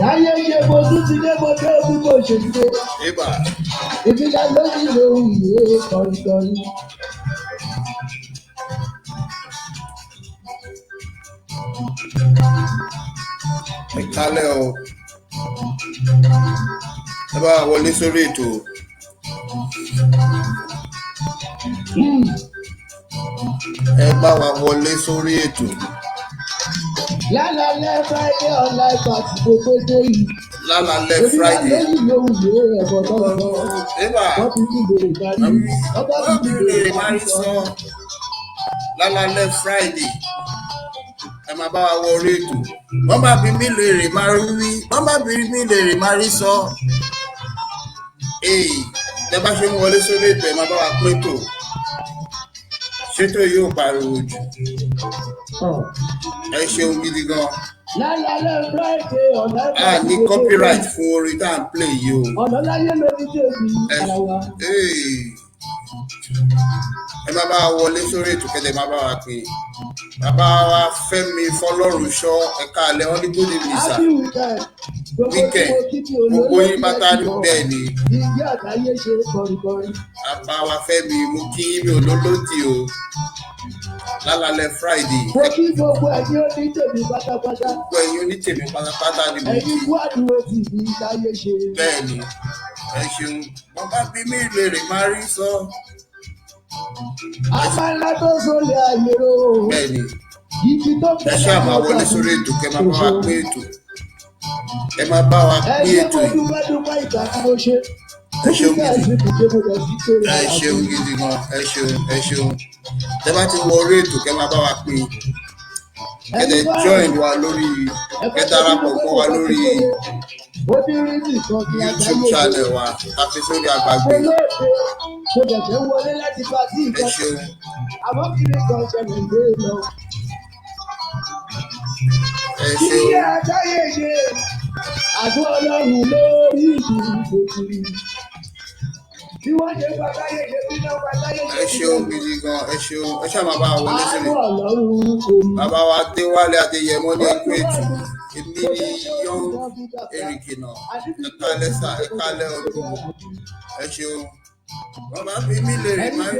Láyé ṣe mo tún ti dé mo dé bí mo ṣe dé. Èmi la lóyún lóhùn ìwé kọ̀ọ̀kan. Ìkálẹ̀ o. Ẹ bá wọlé sórí ètò. Ẹ bá wa wọlé sórí ètò. Lálálẹ́ Friday ọ̀la ìgbà tí gbogbo dé yìí. Lálálẹ́ Friday. Èmi la lóyún lóhùn ìwé ẹ̀kọ́ tọ́lọ́. Wọ́n fi kí lè parí. Wọ́n fi lè parí sọ. Lálálẹ́ Friday. Ẹ máa bá wa wọ orí ètò. Wọ́n bá bí mi lè rè máa rí. Wọ́n bá bí mi lè rè máa rí sọ. Ẹ bá ṣe ń wọlé sórí ètò ẹ máa bá wa pín ètò. Ṣètò yóò pariwo jù. Ẹ ṣeun gidi gan. Lálálẹ́ Friday ọ̀la ìgbà a ní copyright fún orin tá à ń play yìí o. ọ̀nà láyé lórí tèmi ara wa. Ẹ máa bá wa wọlé sórí ètò kẹ́tẹ́ máa bá wa pè. Bàbá wa Fẹ́mi Fọlọ́runṣọ́ ẹ̀ka alẹ́ wọn ní good evening sir. Weekend gbogbo yín bàtà bẹ́ẹ̀ ni. Ìyá àtàyè ṣe kọ̀rìkọ̀rì. Bàbá wa Fẹ́mi mo kí mi ò lólódì o. Lálálẹ́ Friday. Mo kí gbogbo ẹ̀yin onítèmi pátápátá. Gbogbo ẹ̀yin onítèmi pátápátá ni mo kí. Ẹ̀yin kú àdúró ti fi láyé ṣe. Bẹ́ẹ̀ ni ẹ ṣeun. Wọ́n bá bí mi lè rè máa rí sọ. Àmàlà tó sólè àyèrò. Bẹ́ẹ̀ ni. Ibi tó Ẹ ṣáà máa wọlé sórí ètò kẹ́ máa bá wa pín ètò. Ẹ máa bá wa pín ètò yìí. Ẹ ṣe mo dúpẹ́ ìgbà tí mo ṣe. Ẹ ṣeun gidi. Ẹ ṣeun gidi gan. Ẹ ṣeun. Ẹ bá ti wọ orí ètò kẹ́ máa bá wa pín. Ẹ dẹ̀ join wa lórí ẹ darapọ̀ mọ́ wa lórí YouTube channel wa tàbí sórí àgbàgbé. Ẹ ṣeun. Ẹ ṣeun. Àgọ́ Ọlọ́run lórí ìdúró. Bí wọ́n ṣe pàtàyè ṣe bí náà pàtàyè ṣe. Ẹ ṣeun gidi gan. Ẹ ṣeun. Ẹ ṣáà máa bá wa wọlé sílẹ̀. Bàbá wa Adéwálé Adéyẹmọ ní ẹgbẹ́ ètò. Èmi ni yọ́n èrìkì náà. Ẹ̀ka lẹ́sà ẹ̀ka lẹ́ ọdún. Ẹ ṣeun. Wọ́n bá bí mi lè rí máa ń.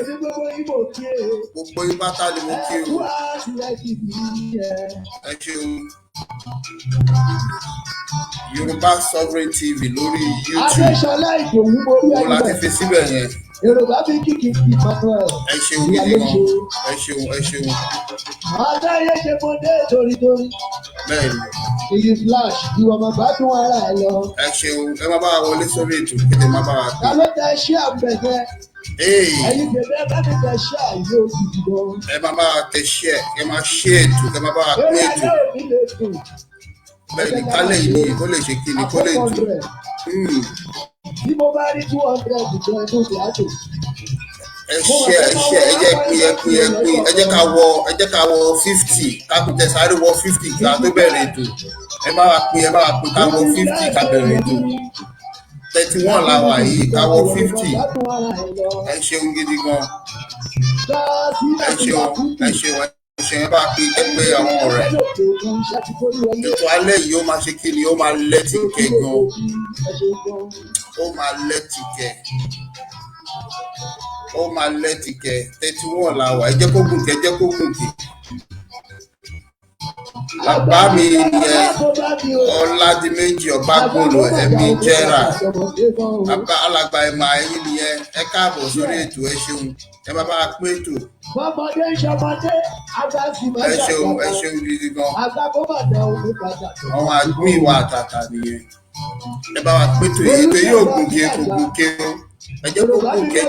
Gbogbo ìbátá ni mo kí o. Ẹ ṣeun. Yorùbá Sovereign TV lórí YouTube. Mo láti fi síbẹ̀ yẹn. Yorùbá bí kìkì ìfọ̀tọ̀ ẹ̀. Ẹ ṣeun gidi gan. Ẹ ṣeun. Àdáyé ṣe mo dé torítorí. Bẹ́ẹ̀ni. Èyí flash ìwọ̀n bàbá tún ara ẹ̀ lọ. Ẹ ṣeun. Ẹ máa bá wa wọlé sórí ètò kéde máa bá wa pè. Ta ló tẹ ṣé àbẹ̀tẹ̀? Ẹyin bèbè bá mi tẹ ṣé àyè òkìkì gan. Ẹ máa bá wa tẹ ṣé ẹ máa ṣe ètò ẹ máa bá wa pín ètò. Bẹ́ẹ̀ni kálẹ̀ yìí ni kó lè ṣe kí ni kó lè dùn. Bí mo bá rí 200 jọ ẹnu ti àjò. Ẹ jẹ́ pín ẹ jẹ́ ká wọ 50 kápẹ́tẹ̀ sáré wọ 50 kí a tó bẹ̀rẹ̀ ètò. Ẹ bá wa pín ká wọ 50 ká bẹ̀rẹ̀ ètò. 31 la wà yìí ká wọ 50. Ẹ ṣeun gidi gan. Ẹ ṣeun ẹ bá pín ẹgbẹ́ àwọn ọ̀rẹ́. Ètò alẹ́ yìí ó máa ṣe kí ni ó máa lẹ́tìkẹ́ gan. Ó máa lẹ́tìkẹ́. 31 la wà. Ẹ jẹ́ kó gùnkè. Bàbá mi yẹn Ọládìméjì Ọbágbòlò ẹ̀mí jẹ́ra. Bàbá alàgbà ẹ̀mà ẹ̀yìn nìyẹn. Ẹ káàbọ̀ sórí ètò ẹ ṣeun. Ẹ máa bá wa pín ètò. Bọ́mọdé ṣọmọdé, àgbà sì máa ṣàkóso. Ẹ ṣeun gidi gan. Àgbà kó má dá omi padà. Àwọn àgbẹ̀ ìwà àtàtà nìyẹn. Ẹ bá wa pín ètò yìí tó yóò gùnkè kò gùnkè o. Ẹ jẹ́ kó gùnkè.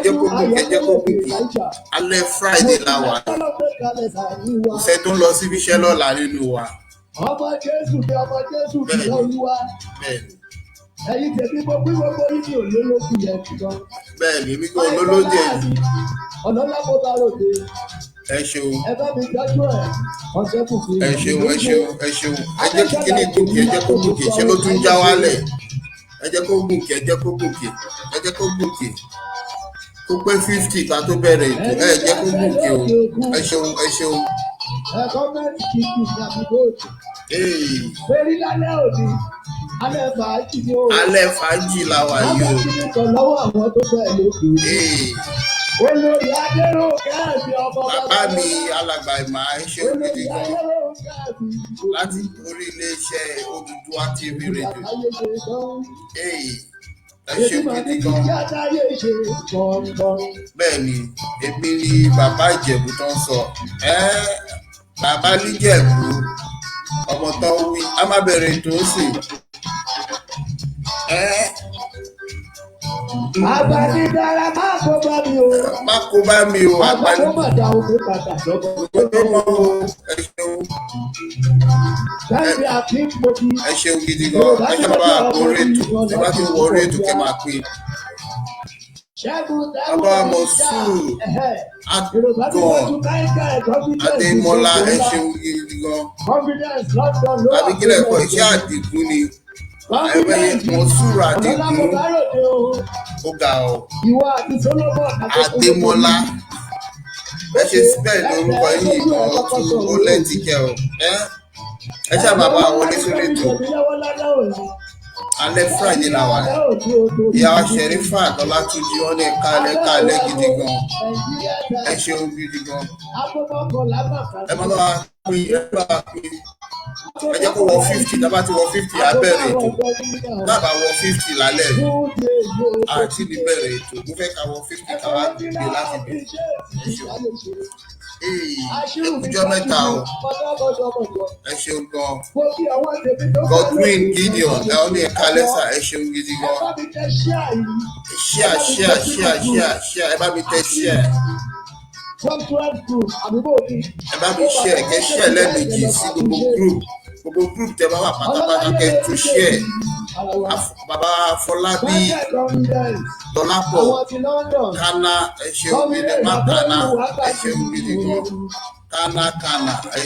Alẹ́ Friday la wà. Iṣẹ́ tó ń lọ síbi iṣẹ́ lọ́la nínú wa. Ọmọ Jésù bí Olúwa. Bẹ́ẹ̀ni. Ẹ̀yin tèmi gbogbo yìí ni olólógún yẹn gan. Bẹ́ẹ̀ni, èmi kò olólódé. Ọ̀nà lápò bá ròde. Ẹ ṣeun. Ẹ bá mi gbájú ẹ̀. Ọ̀sẹ̀ kù fún mi. Ẹ ṣeun. Ẹ jẹ́ kí kíní gùnkè, ẹ jẹ́ kó gùnkè. Ṣé ló tún já wálẹ̀? Ẹ jẹ́ kó gùnkè. Kó pé 50 ká tó bẹ̀rẹ̀ ètò. Ẹ jẹ́ kó gùnkè o. Ẹ ṣeun. Gọ́ọ̀mẹ̀ntì kìkì ìyàbí bóòtù. Lórí lálẹ́ òní, alẹ́ fàájì ni ó. Alẹ́ fàájì la wà yìí o. Wọ́n bá kí nìkan lọ́wọ́ àwọn tó fẹ́ lókè. Olórí Adéròkè àti ọmọ bàbá mi alàgbà ìmọ̀ àìṣe ògidì gan láti orí iléeṣẹ́ Odùduwà TV rédíò. Ẹ ṣe ògidì gan. Bẹ́ẹ̀ ni èmi ni bàbá Ìjẹ̀bú tó ń sọ. Bàbá níjẹ̀bú ọmọ tó ń wí a má bẹ̀rẹ̀ ètò ó sì. Àgbàdìdára má kó bá mi o. Má kó bá mi o. Àgbàdo mà dá ogun padà lọ́gbọ̀n. Ẹ ṣeun. Láti àkíńpòkì. Ẹ ṣeun gidi gan. Ẹ ṣe bàbá àkórí ètò. Ẹ bá ti wọ orí ètò kẹ́ máa pín. Bàbá Mọ̀súù Àgàn Adémọ́lá ẹ ṣeun gidi gan. Tàbí kílẹ̀ kọ́ iṣẹ́ àdìgún ni. Ẹ̀wẹ̀ Mọ̀súù Àdìgún ó ga ọ́. Adémọ́lá ẹ ṣe síbẹ̀ lórúkọ yìí gan ó lẹ́tìkẹ́ o. Ẹ ṣáà bàbá wọlé sórí ètò. Alẹ́ Friday la wà. Ìyá Ṣẹ̀rífà Tọ́látúnjí wọ́n ní kálẹ̀ gidi gan. Ẹ ṣeun gidi gan. Ẹ má bá wa pín ẹ jẹ́ kó wọ 50 tá bá ti wọ 50 á bẹ̀rẹ̀ ètò. Dábàá wọ 50 lálẹ́ àti ní bẹ̀rẹ̀ ètò. Mo fẹ́ ká wọ 50 ká wá gbé láti bẹ̀rẹ̀. Ẹ ṣeun. Ẹkùjọ́ mẹ́ta o. Ẹ ṣeun gan. Godwin Gideon ẹ ní ẹ̀ka lẹ́sà ẹ ṣeun gidi gan. Ṣíà ẹ bá mi tẹ ṣíà. Ẹ bá mi ṣíà kẹ́ ṣíà lẹ́ẹ̀mejì sí gbogbo group tẹ bá wà pátápátá kẹ́ tó ṣíà. Bàbá Fọlábí Dọ́lápọ̀ Kánà ẹ ṣeun gidi má Kánà ẹ ṣeun gidi gan. Kánà ẹ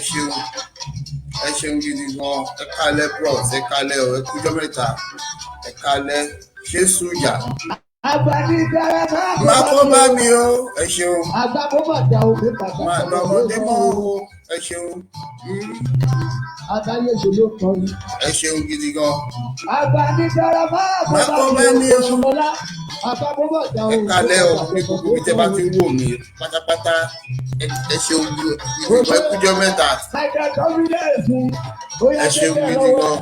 ṣeun gidi gan. Ẹ kálẹ́ bros ẹ kálẹ́ o ẹ kújọ́ mẹ́ta ẹ kálẹ́ ṣé sùjà. Àgbàdìdára má kó bá mi o ẹ ṣeun. Àgbàdo mà dá ogun padà. Má lọ́mọdé mọ́ o ẹ ṣeun. Àtàyè ṣe ló kọ́ ni. Ẹ ṣeun gidi gan. Àgbàdìdára má kó bá mi o ṣùgbọ́n àgbàdo mà dá ogun padà. Ẹ kálẹ́ o ní gbogbo ibi tẹ́ bá ti wò mí pátápátá ẹ ṣeun gidi gan ẹ kújọ́ mẹ́ta. Ẹ ṣeun gidi gan.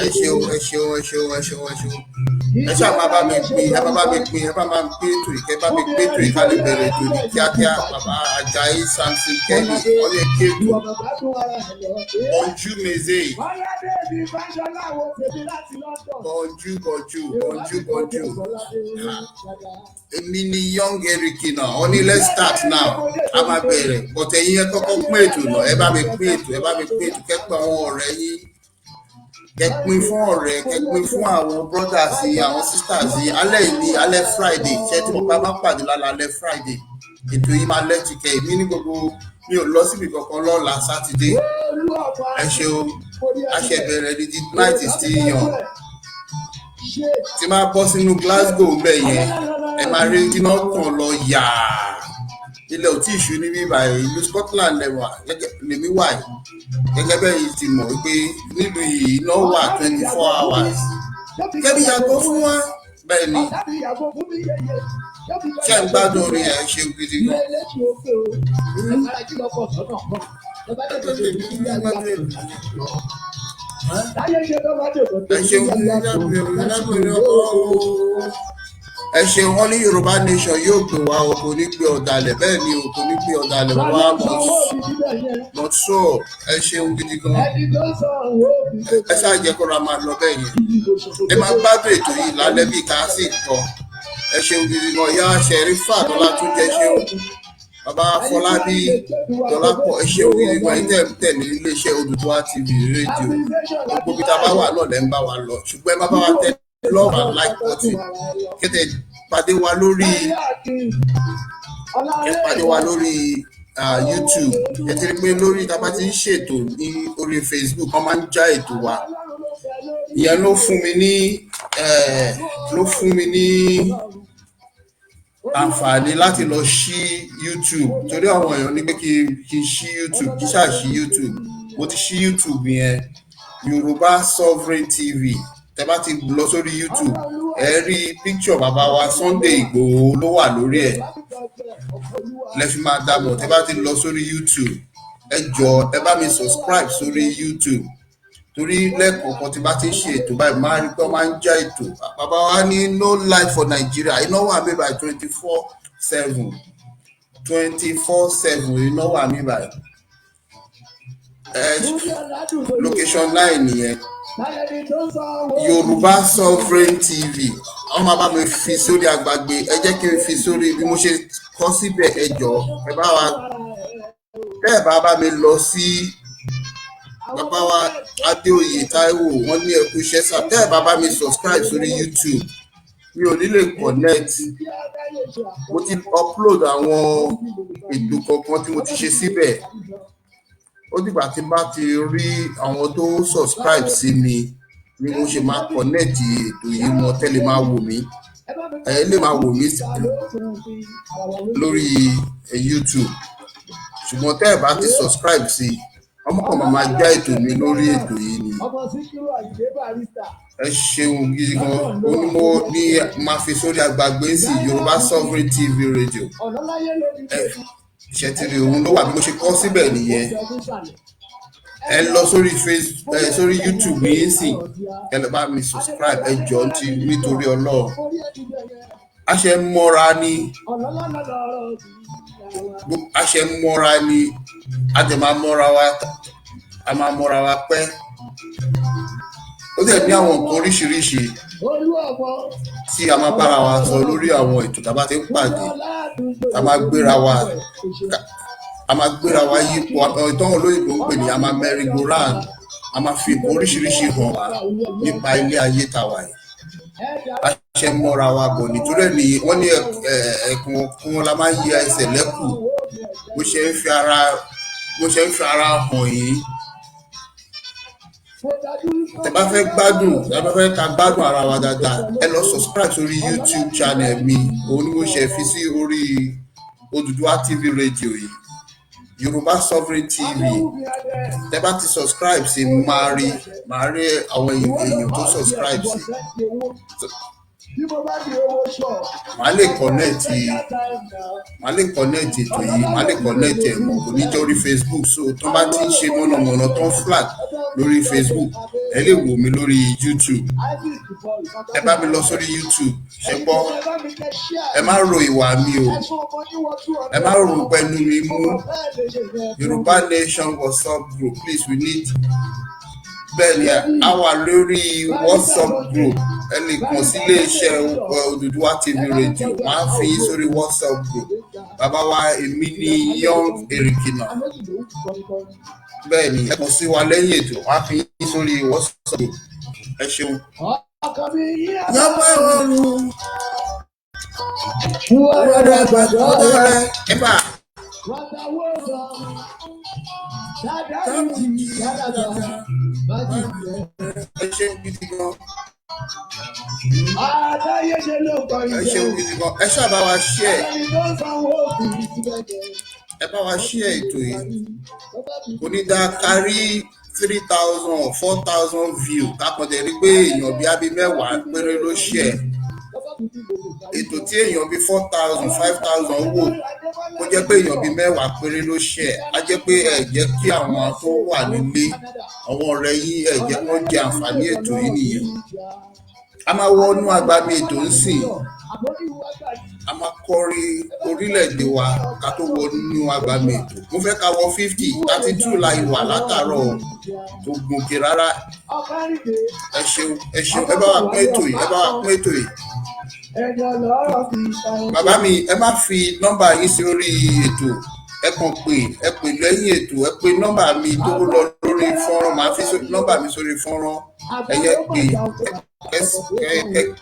Ẹ ṣeun. Ẹ ṣáà máa bá mi pín ẹ bá mi pín ètò ìkẹ́ bá mi pín ètò ìka lè bẹ̀rẹ̀ ètò ní kíákíá. Bàbá Ajayi Samson Kẹ́ni wọ́n lè kéètò. Bonjour meze. Bonjour. Èmi ni young Eric náà wọ́n ní let's start now. A máa bẹ̀rẹ̀ bọ̀tẹ̀ yín ẹ kọ́kọ́ pín ètò náà ẹ bá mi pín ètò kẹ́pẹ́ àwọn ọ̀rẹ́ yín. Kẹ́pin fún ọ̀rẹ́ kẹ́pin fún àwọn brothers yìí àwọn sisters yìí alẹ́ yìí ní alẹ́ Friday ṣé tí mo bá pàdé lálẹ́ Friday ètò yìí máa lẹ́tìkẹ́ èmi ní gbogbo mi ò lọ síbi kankan lọ́la Saturday ẹ ṣeun aṣẹ̀bẹ̀rẹ̀ ní the night is still young tí máa bọ́ sínú Glasgow ń bẹ̀ yẹn ẹ máa rí iná tàn lọ yàá ilẹ̀ ò tí ì ṣú ní bíbá ìlú Scotland lèmi wà yìí gẹ́gẹ́ bẹ́ẹ̀ yìí ti mọ̀ pé nílùú yìí iná wà 24 hours kẹ́bí yàgò fún wa bẹ́ẹ̀ ni ṣé ń gbádùn orin ẹ̀ ṣe gidi gan. Ẹ ṣeun wọn ní Yorùbá nation yóò gbé wa o kò ní gbé ọ̀dàlẹ̀ bẹ́ẹ̀ ni o kò ní gbé ọ̀dàlẹ̀ wá not so ẹ ṣeun gidi gan. Ẹ ṣáà jẹ́ kó ra máa lọ bẹ́ẹ̀ yẹn ẹ máa gbádùn ètò yìí lálẹ́ bíi ká sì kọ́ ẹ ṣeun gidi gan. Ìyá Ṣẹ̀rífà Tọ́látúnjí ṣeun bàbá Fọlábí Dọ́lápọ̀ ẹ ṣeun gidi gan. Ẹ tẹ̀lé iléeṣẹ́ Odùduwà TV rédíò gbogbo bí ta bá wà náà lẹ́ ń bá wa lọ ṣùgbọ́n ẹ má bá wa tẹ̀lé love and like button kẹ́tẹ̀ pàdé wa lórí YouTube ẹ ti rí pé lórí tá a bá ti ń ṣètò ní orí Facebook wọ́n máa ń já ètò wa ìyẹn ló fún mi ní àǹfààní láti lọ ṣí YouTube torí àwọn èèyàn ní pé kí n ṣí YouTube kí ṣáà ṣí YouTube mo ti ṣí YouTube yẹn Yorùbá Sovereign TV tẹ bá ti lọ sórí YouTube ẹ rí picture bàbá wa Sunday Igboho ló wà lórí ẹ̀ lẹ fi máa dábọ̀ tẹ bá ti lọ sórí YouTube ẹ jọ̀ọ́ ẹ bá mi subscribe sórí YouTube torí lẹ́ẹ̀kọ̀ọ̀kan tí bá ti ń ṣe ètò báyìí máa rí pé wọ́n máa ń já ètò bàbá wa ní no life for Nigeria iná wà mí báyìí 24/7 iná wà mí báyìí location 9 nìyẹn Yorùbá Sovereign TV wọ́n máa bá mi fi sórí agbágbé ẹ jẹ́ kí n fi sórí bí mo ṣe kọ síbẹ̀ ẹ jọ̀ọ́ ẹ bá wa bẹ́ẹ̀ bá mi lọ sí bàbá wa Adéoyè Táíwò wọ́n ní ẹkú iṣẹ́ sá bẹ́ẹ̀ bá mi subscribe sórí YouTube mi ò ní lè connect mo ti upload àwọn ètò kọ̀ọ̀kan tí mo ti ṣe síbẹ̀ ó dìgbà tí bá ti rí àwọn tó subscribe sí mi ni mo ṣe máa connect ètò yìí mọ́ tẹ́lẹ̀ máa wò mí ẹ lè máa wò mí lórí YouTube ṣùgbọ́n tẹ́ ẹ bá ti subscribe sí ọmọ kan máa já ètò mi lórí ètò yìí ni ẹ ṣeun gidi gan onímọ̀ ní máa fi sórí agbágbé sí Yorùbá Sovereign TV Radio ìṣẹ́tìrì òun ló wà bí mo ṣe kọ́ síbẹ̀ nìyẹn ẹ lọ sórí sórí YouTube yìí sì ẹ lọ bá mi subscribe ẹ jọ̀ọ́ nítorí Ọlọ́run a ṣe ń mọ́ra ní a jẹ máa mọ́ra wa pẹ́ ó dẹ̀ ní àwọn nǹkan oríṣiríṣi tí a máa bára wa sọ lórí àwọn ètò tá a bá ti ń pàdé a máa gbéra wa yípo ìtàn olóyìnbó ń pè ní a máa merry-go-round a máa fi nǹkan oríṣiríṣi hàn wá nípa ilé ayé tàwa yìí a ṣe mọ́ra wa bọ̀ nítorí ẹ̀ ní wọ́n ní ẹ̀kún wọn la máa ń yẹ ẹsẹ̀ lẹ́kù bó ṣe ń fi ara hàn yìí tẹ́ bá fẹ́ ká gbádùn ara wa dáadáa ẹ lọ subscribe sórí YouTube channel mi òun ni mo ṣe fi sí orí Odùduwà TV Radio yìí Yorùbá Sovereign TV tẹ́ bá ti subscribe sí máa rí àwọn èèyàn tó subscribe sí màá lè connect ètò yìí màá lè connect ẹ̀ mọ̀ kò ní jẹ́ orí Facebook so tó bá ti ń ṣe mọ̀nàmọ́ná tó ń flag lórí Facebook ẹ lè wò mí lórí YouTube ẹ bá mi lọ sórí YouTube ṣe gbọ́ ẹ má ro ìwà mi o ẹ má ro pẹ̀lú mi mú Yorùbá Nation WhatsApp group please we need bẹ́ẹ̀ ni a wà lórí WhatsApp group ẹ lè kàn sí iléeṣẹ́ Odùduwà TV Radio wọ́n á fi yín sórí WhatsApp group bàbá wa èmi ní Young Erikina bẹ́ẹ̀ ni ẹ kàn sí wa lẹ́yìn ètò wọ́n á fi yín sórí WhatsApp group ẹ ṣeun. yọ̀pọ̀ ìrọ̀rùn ọ̀rẹ́ gbàgbọ́ rẹ̀ ẹ bá. Ẹ ṣeun gidi gan. Ẹ ṣeun gidi gan. Ẹ ṣáà bá wa share. Ẹ bá wa share ètò yìí. Kò ní dá kárí 3,000 or 4,000 view kápọ̀tẹ̀ rí pé èèyàn bí abí mẹ́wàá péré ló share. Ètò tí èèyàn bí 4,000 5,000 wò kó jẹ́ pé èèyàn bí mẹ́wàá péré ló share á jẹ́ pé ẹ jẹ́ kí àwọn tó wà nílé àwọn ọ̀rẹ́ yín ẹ jẹ́ wọ́n jẹ àǹfààní ètò yìí nìyẹn. A máa wọnú agbami ètò ń sìn a máa kọrin orílẹ̀-èdè wa ká tó wọnú agbami ètò mo fẹ́ ká wọ 50 32 la ìwà látàárọ̀ tó gòkè rárá ẹ ṣeun ẹ bá wa pín ètò yìí bàbá mi ẹ má fi nọ́mbà yín sí orí ètò ẹ kàn pè lẹ́yìn ètò ẹ pè nọ́mbà mi tó lọ lórí fọ́nrán màá fi nọ́mbà mi sórí fọ́nrán ẹ̀yẹ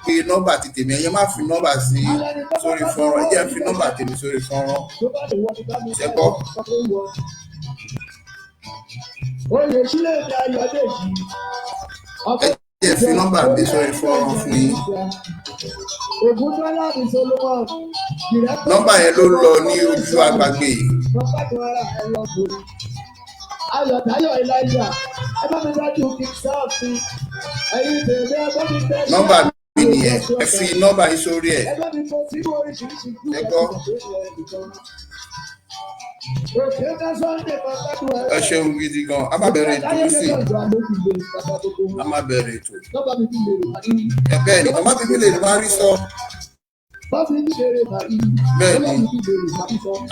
pè nọ́mbà ti tèmi ẹ̀yẹ má fi nọ́mbà sí sórí fọ́nrán ẹ̀yẹ fi nọ́mbà tèmi sórí fọ́nrán ṣẹ́gbọ́. Ẹ fi nọ́mbà mi sórí fọ́nrán fún yín. nọ́mbà yẹn ló lọ ní ojú agbègbè. Ayọ̀táyọ̀ Elijah ẹ bá mi dájú kí sáàfin ẹ̀yin bèbè ẹ bá mi tẹ́ nọ́mbà mi nìyẹn ẹ fi nọ́mbà yín sórí ẹ̀. ẹ bá mi fọ sínú oríṣiríṣi ẹ gbọ́. ẹ ṣeun gidi gan a máa bẹ̀rẹ̀ ètò sí a máa bẹ̀rẹ̀ ètò ẹ bẹ́ẹ̀ ni ọmọ bíbí lè máa rí sọ bẹ́ẹ̀ ni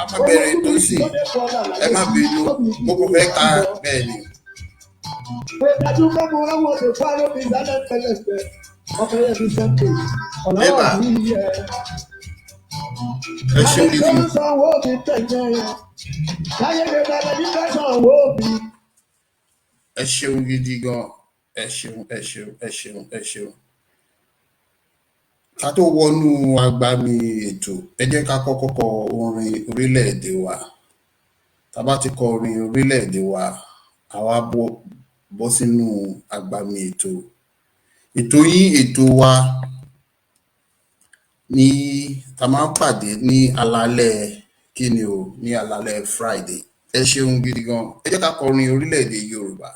a máa bẹ̀rẹ̀ ètò sí ẹ má bínú mo kò fẹ́ ka bẹ́ẹ̀ ni. Eba ẹ ṣeun gidi. Ẹ ṣeun gidi gan ẹ ṣeun. Ká tó wọnú agbami ètò ẹ jẹ́ ká kọ́kọ́ kọ orin orílẹ̀-èdè wa. Tá bá ti kọ orin orílẹ̀-èdè wa àwa bọ́ sínú agbami ètò. Ètò yín ètò wa ní tá máa ń pàdé ní alálẹ̀ Kini o ní alálẹ̀ Friday. Ẹ ṣeun gidi gan ẹ jẹ́ ká kọ orin orílẹ̀-èdè Yorùbá.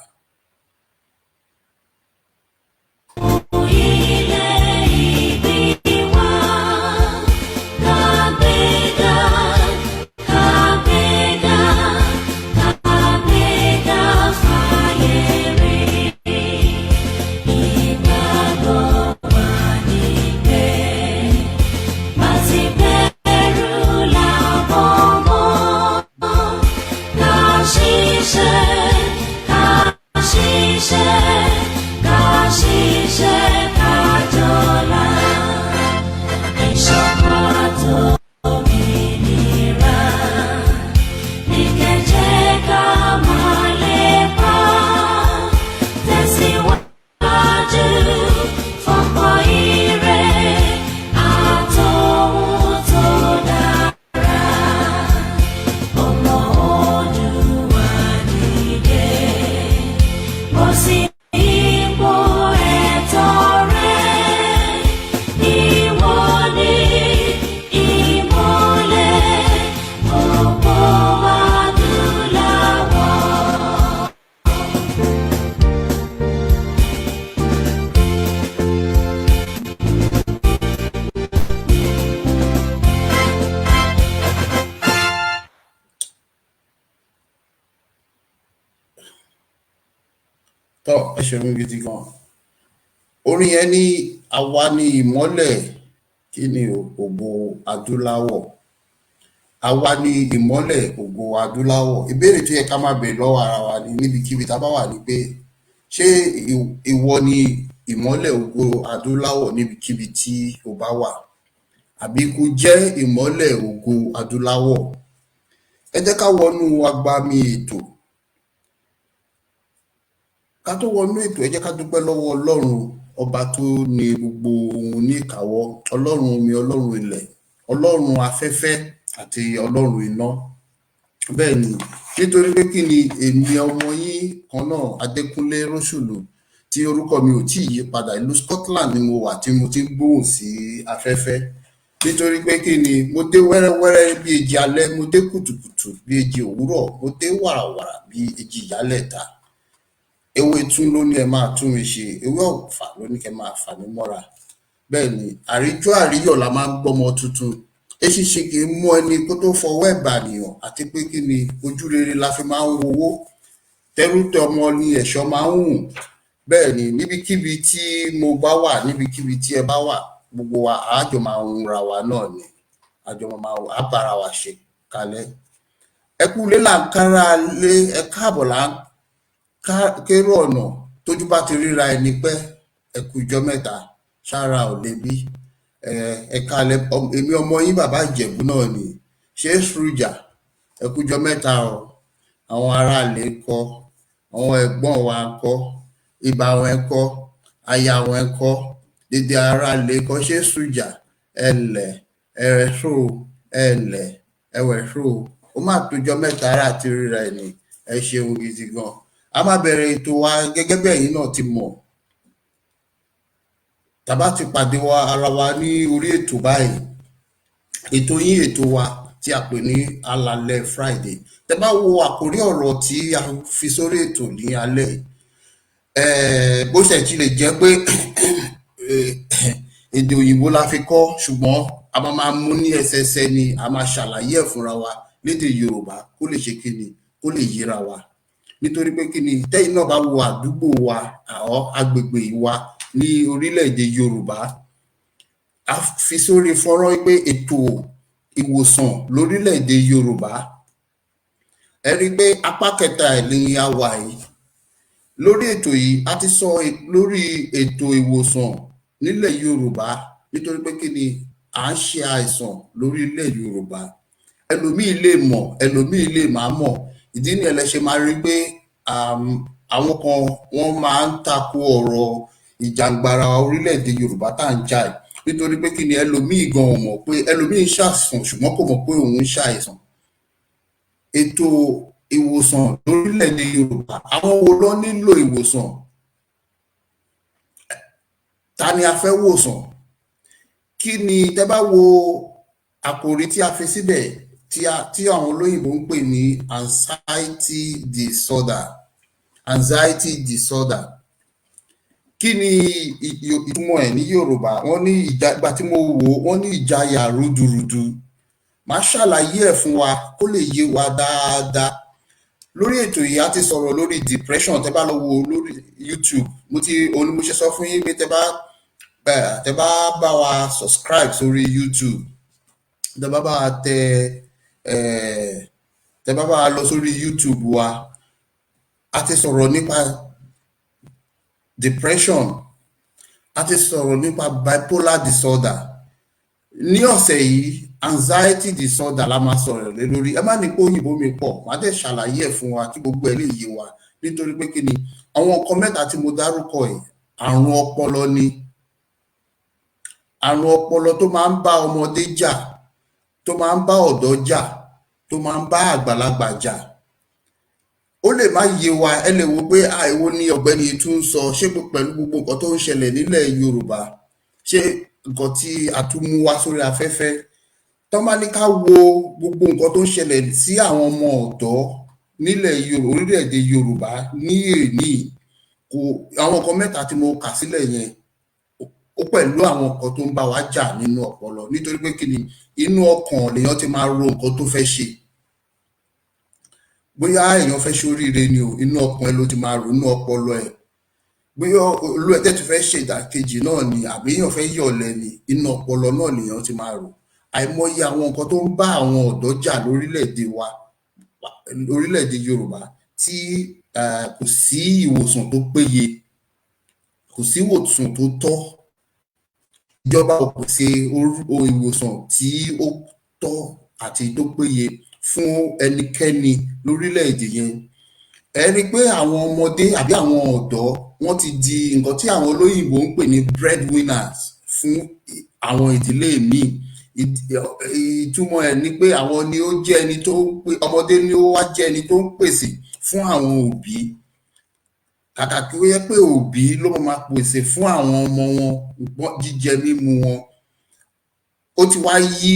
Tọ́ ẹ ṣeun gidi gan. Orin yẹn ní àwa ní ìmọ́lẹ̀ Kini ògo adúláwọ̀. Àwa ní ìmọ́lẹ̀ ògo adúláwọ̀. Ìbéèrè tó yẹ ká máa bèèrè lọ́wọ́ ara wa ní níbikíbi tá bá wà ní pé ṣé ìwọ ni ìmọ́lẹ̀ ògo adúláwọ̀ níbikíbi tí o bá wà? Àbí kò jẹ́ ìmọ́lẹ̀ ògo adúláwọ̀? Ẹ jẹ́ ká wọnú agbami ètò. Ká tó wọnú ètò ẹ jẹ́ ká dúpẹ́ lọ́wọ́ Ọlọ́run ọba tó ní gbogbo ohun ní ìkáwọ́, Ọlọ́run omi, Ọlọ́run ilẹ̀, Ọlọ́run afẹ́fẹ́ àti Ọlọ́run iná. Bẹ́ẹ̀ ni nítorí pé kí ni èmi ọmọ yín kan náà Adékúnlé Róṣùlù tí orúkọ mi ò tí ì yí padà, ìlú Scotland ni mo wà tí mo ti ń gbóhùn sí afẹ́fẹ́. Nítorí pé kí ni mo dé wẹ́rẹ́wẹ́rẹ́ bí èjì alẹ́, mo dé kùtùkùtù bí èjì òwúrọ̀, mo dé wàràwàrà bí èjì ìyálẹ̀ta. Ewé tún ló ní ẹ máa tún mi ṣe, ewé ọ̀fà ló ní kẹ máa fà mí mọ́ra. Bẹ́ẹ̀ ni àríjọ́ àríyọ̀ la máa ń gbọ́mọ tuntun. Eṣinṣin kì í mú ẹni kó tó fọwọ́ ẹ̀ bànìyàn, àti pé kí ni ojú rere la fi máa ń wowó. Tẹrútọmọ ni ẹ̀ṣọ́ máa ń hùn. Bẹ́ẹ̀ ni níbikíbi tí mo bá wà, níbikíbi tí ẹ bá wà, gbogbo wa àjọ máa ń ra wa náà ni. Àjọ máa á bára wa ṣe kalẹ̀. Ẹ kú lé là ń kára lé, ẹ káàbọ̀ là ń kérò ọ̀nà tójú bá ti ríra ẹni pẹ́, ẹ kú ijọ́ mẹ́ta ṣára ò lè bí. Ẹ kalẹ̀ èmi ọmọ yín bàbá Ìjẹ̀bú náà ni ṣé sùrùjà, ẹ kú ijọ́ mẹ́ta o. Àwọn aráàlú kọ́, àwọn ẹ̀gbọ́n wa kọ́, ìbá wọn kọ́, aya wọn kọ́, dédé aráàlú kọ́, ṣé sùrùjà ẹlẹ̀ ẹ̀rẹ̀ṣò ẹlẹ̀ ẹwẹ̀ṣò. Ó má tójọ́ mẹ́ta ara àti ríra ẹni. Ẹ ṣeun gidi gan. A máa bẹ̀rẹ̀ ètò wa gẹ́gẹ́ bí ẹ̀yin náà ti mọ̀. Tá bá ti pàdé wa ara wa ní orí ètò báyìí, ètò yín ètò wa tí a pè ní Alalẹ́ Friday. Tẹ́ bá wo àkórí ọ̀rọ̀ tí a fi sórí ètò ní alẹ́ yìí, bó ṣe ti lè jẹ́ pé èdè òyìnbó la fi kọ́, ṣùgbọ́n a máa mú ní ẹsẹẹsẹ ni a máa ṣàlàyé ẹ̀ fúnra wa lédè Yorùbá kó lè ṣe kíni, kó lè yéra wa. Nítorí pé kíni, tẹ́yìn náà bá wo àdúgbò wa àwọn agbègbè wa ní orílẹ̀-èdè Yorùbá, a fi sórí fọ́nrán pé ètò ìwòsàn lórílẹ̀-èdè Yorùbá, ẹ rí i pé apá kẹta ẹ̀ ni a wà yìí. Lórí ètò yìí a ti sọ lórí ètò ìwòsàn nílẹ̀ Yorùbá, nítorí pé kíni, à ń ṣe àìsàn lórílẹ̀ Yorùbá. Ẹlòmíì lè mọ̀, ẹlòmíì lè má mọ̀. Ìdí ni ẹ ṣe máa rí pé àwọn kan wọ́n máa ń tako ọ̀rọ̀ ìjàngbara orílẹ̀-èdè Yorùbá tá à ń jà yìí, nítorí pé kíni, ẹlòmíì gan ò mọ̀ pé ẹlòmíì ń ṣàìsàn ṣùgbọ́n kò mọ̀ pé òun ń ṣàìsàn. Ètò ìwòsàn lórílẹ̀-èdè Yorùbá, àwọn wo ló nílò ìwòsàn? Ta ni a fẹ́ wòsàn? Kí ni, tẹ́ bá wo àkòrí tí a fi síbẹ̀ tí àwọn olóyìnbó ń pè ní anxiety disorder. Kí ni ìtumọ̀ ẹ̀ ní Yorùbá? Wọ́n ní ìgbà tí mo wò wọ́n ní Ijaya Rudurudu. Màá ṣàlàyé ẹ̀ fún wa kó lè yé wa dáadáa. Lórí ètò yìí a ti sọ̀rọ̀ lórí depression. Tẹ́ bá lọ wo lórí YouTube, mo ṣe sọ fún yín pé tẹ́ bá bá wa subscribe sórí YouTube, tẹ́ bá bá wa tẹ́ bá bá wa lọ sórí YouTube wa, a ti sọ̀rọ̀ nípa depression, a ti sọ̀rọ̀ nípa bipolar disorder. Ní ọ̀sẹ̀ yìí anxiety disorder la máa sọ̀rọ̀ lé lórí. Ẹ má ní pé òyìnbó mi pọ̀, má dẹ̀ ṣàlàyé ẹ̀ fún wa kí gbogbo ẹ̀ lè yé wa. Nítorí pé kíni, àwọn nǹkan mẹ́ta tí mo dárúkọ yìí, àrùn ọpọlọ ni. Àrùn ọpọlọ tó máa ń bá ọmọdé jà, tó máa ń bá ọ̀dọ́ jà, tó máa ń bá àgbàlagbà jà. Ó lè má yé wa, ẹ lè wo pé èwo ni ọ̀gbẹ́ni tún ń sọ, ṣé pẹ̀lú gbogbo nǹkan tó ń ṣẹlẹ̀ nílẹ̀ Yorùbá, ṣé nǹkan tí a tún mú wá sórí afẹ́fẹ́. Tọ́ bá ní ká wo gbogbo nǹkan tó ń ṣẹlẹ̀ sí àwọn ọmọ ọ̀dọ́ nílẹ̀ orílẹ̀-èdè Yorùbá ní èní, àwọn nǹkan mẹ́ta tí mo kà sílẹ̀ yẹn, ó pẹ̀lú àwọn nǹkan tó ń bá wa jà nínú ọpọlọ. Nítorí pé kíni, inú ọkàn lèèyàn ti máa ro nǹkan tó fẹ́ ṣe. Bóyá èèyàn fẹ́ ṣoríire ni o, inú ọkàn ẹ ló ti máa rò, inú ọpọlọ ẹ. Bóyá olú ẹ̀ tẹ́tù fẹ́ ṣe ìdàkejì náà ni, àbí èèyàn fẹ́ yọ̀lẹ ni, inú ọpọlọ náà lèèyàn ti máa rò. Àìmọye àwọn nǹkan tó ń bá àwọn ọ̀dọ́ jà lórílẹ̀-èdè wa, orílẹ̀-èdè Yorùbá, tí kò sí ìwòsàn tó péye, kò sí ìwòsàn tó tọ́. Ìjọba ò pèsè ìwòsàn tí ó tọ́ àti tó péye fún ẹnikẹ́ni lórílẹ̀-èdè yẹn. Ẹ rí i pé àwọn ọmọdé àbí àwọn ọ̀dọ́, wọ́n ti di nǹkan tí àwọn olóyìnbó ń pè ní breadwinners fún àwọn ìdílé míì. Ìtumọ̀ ẹ̀ ni pé àwọn ni ó jẹ́ ẹni tó ń pè, ọmọdé ni ó wá jẹ́ ẹni tó ń pèsè fún àwọn òbí. Kàkà kí ó yẹ pé òbí ló máa pèsè fún àwọn ọmọ wọn jíjẹ mímu wọn, ó ti wá yí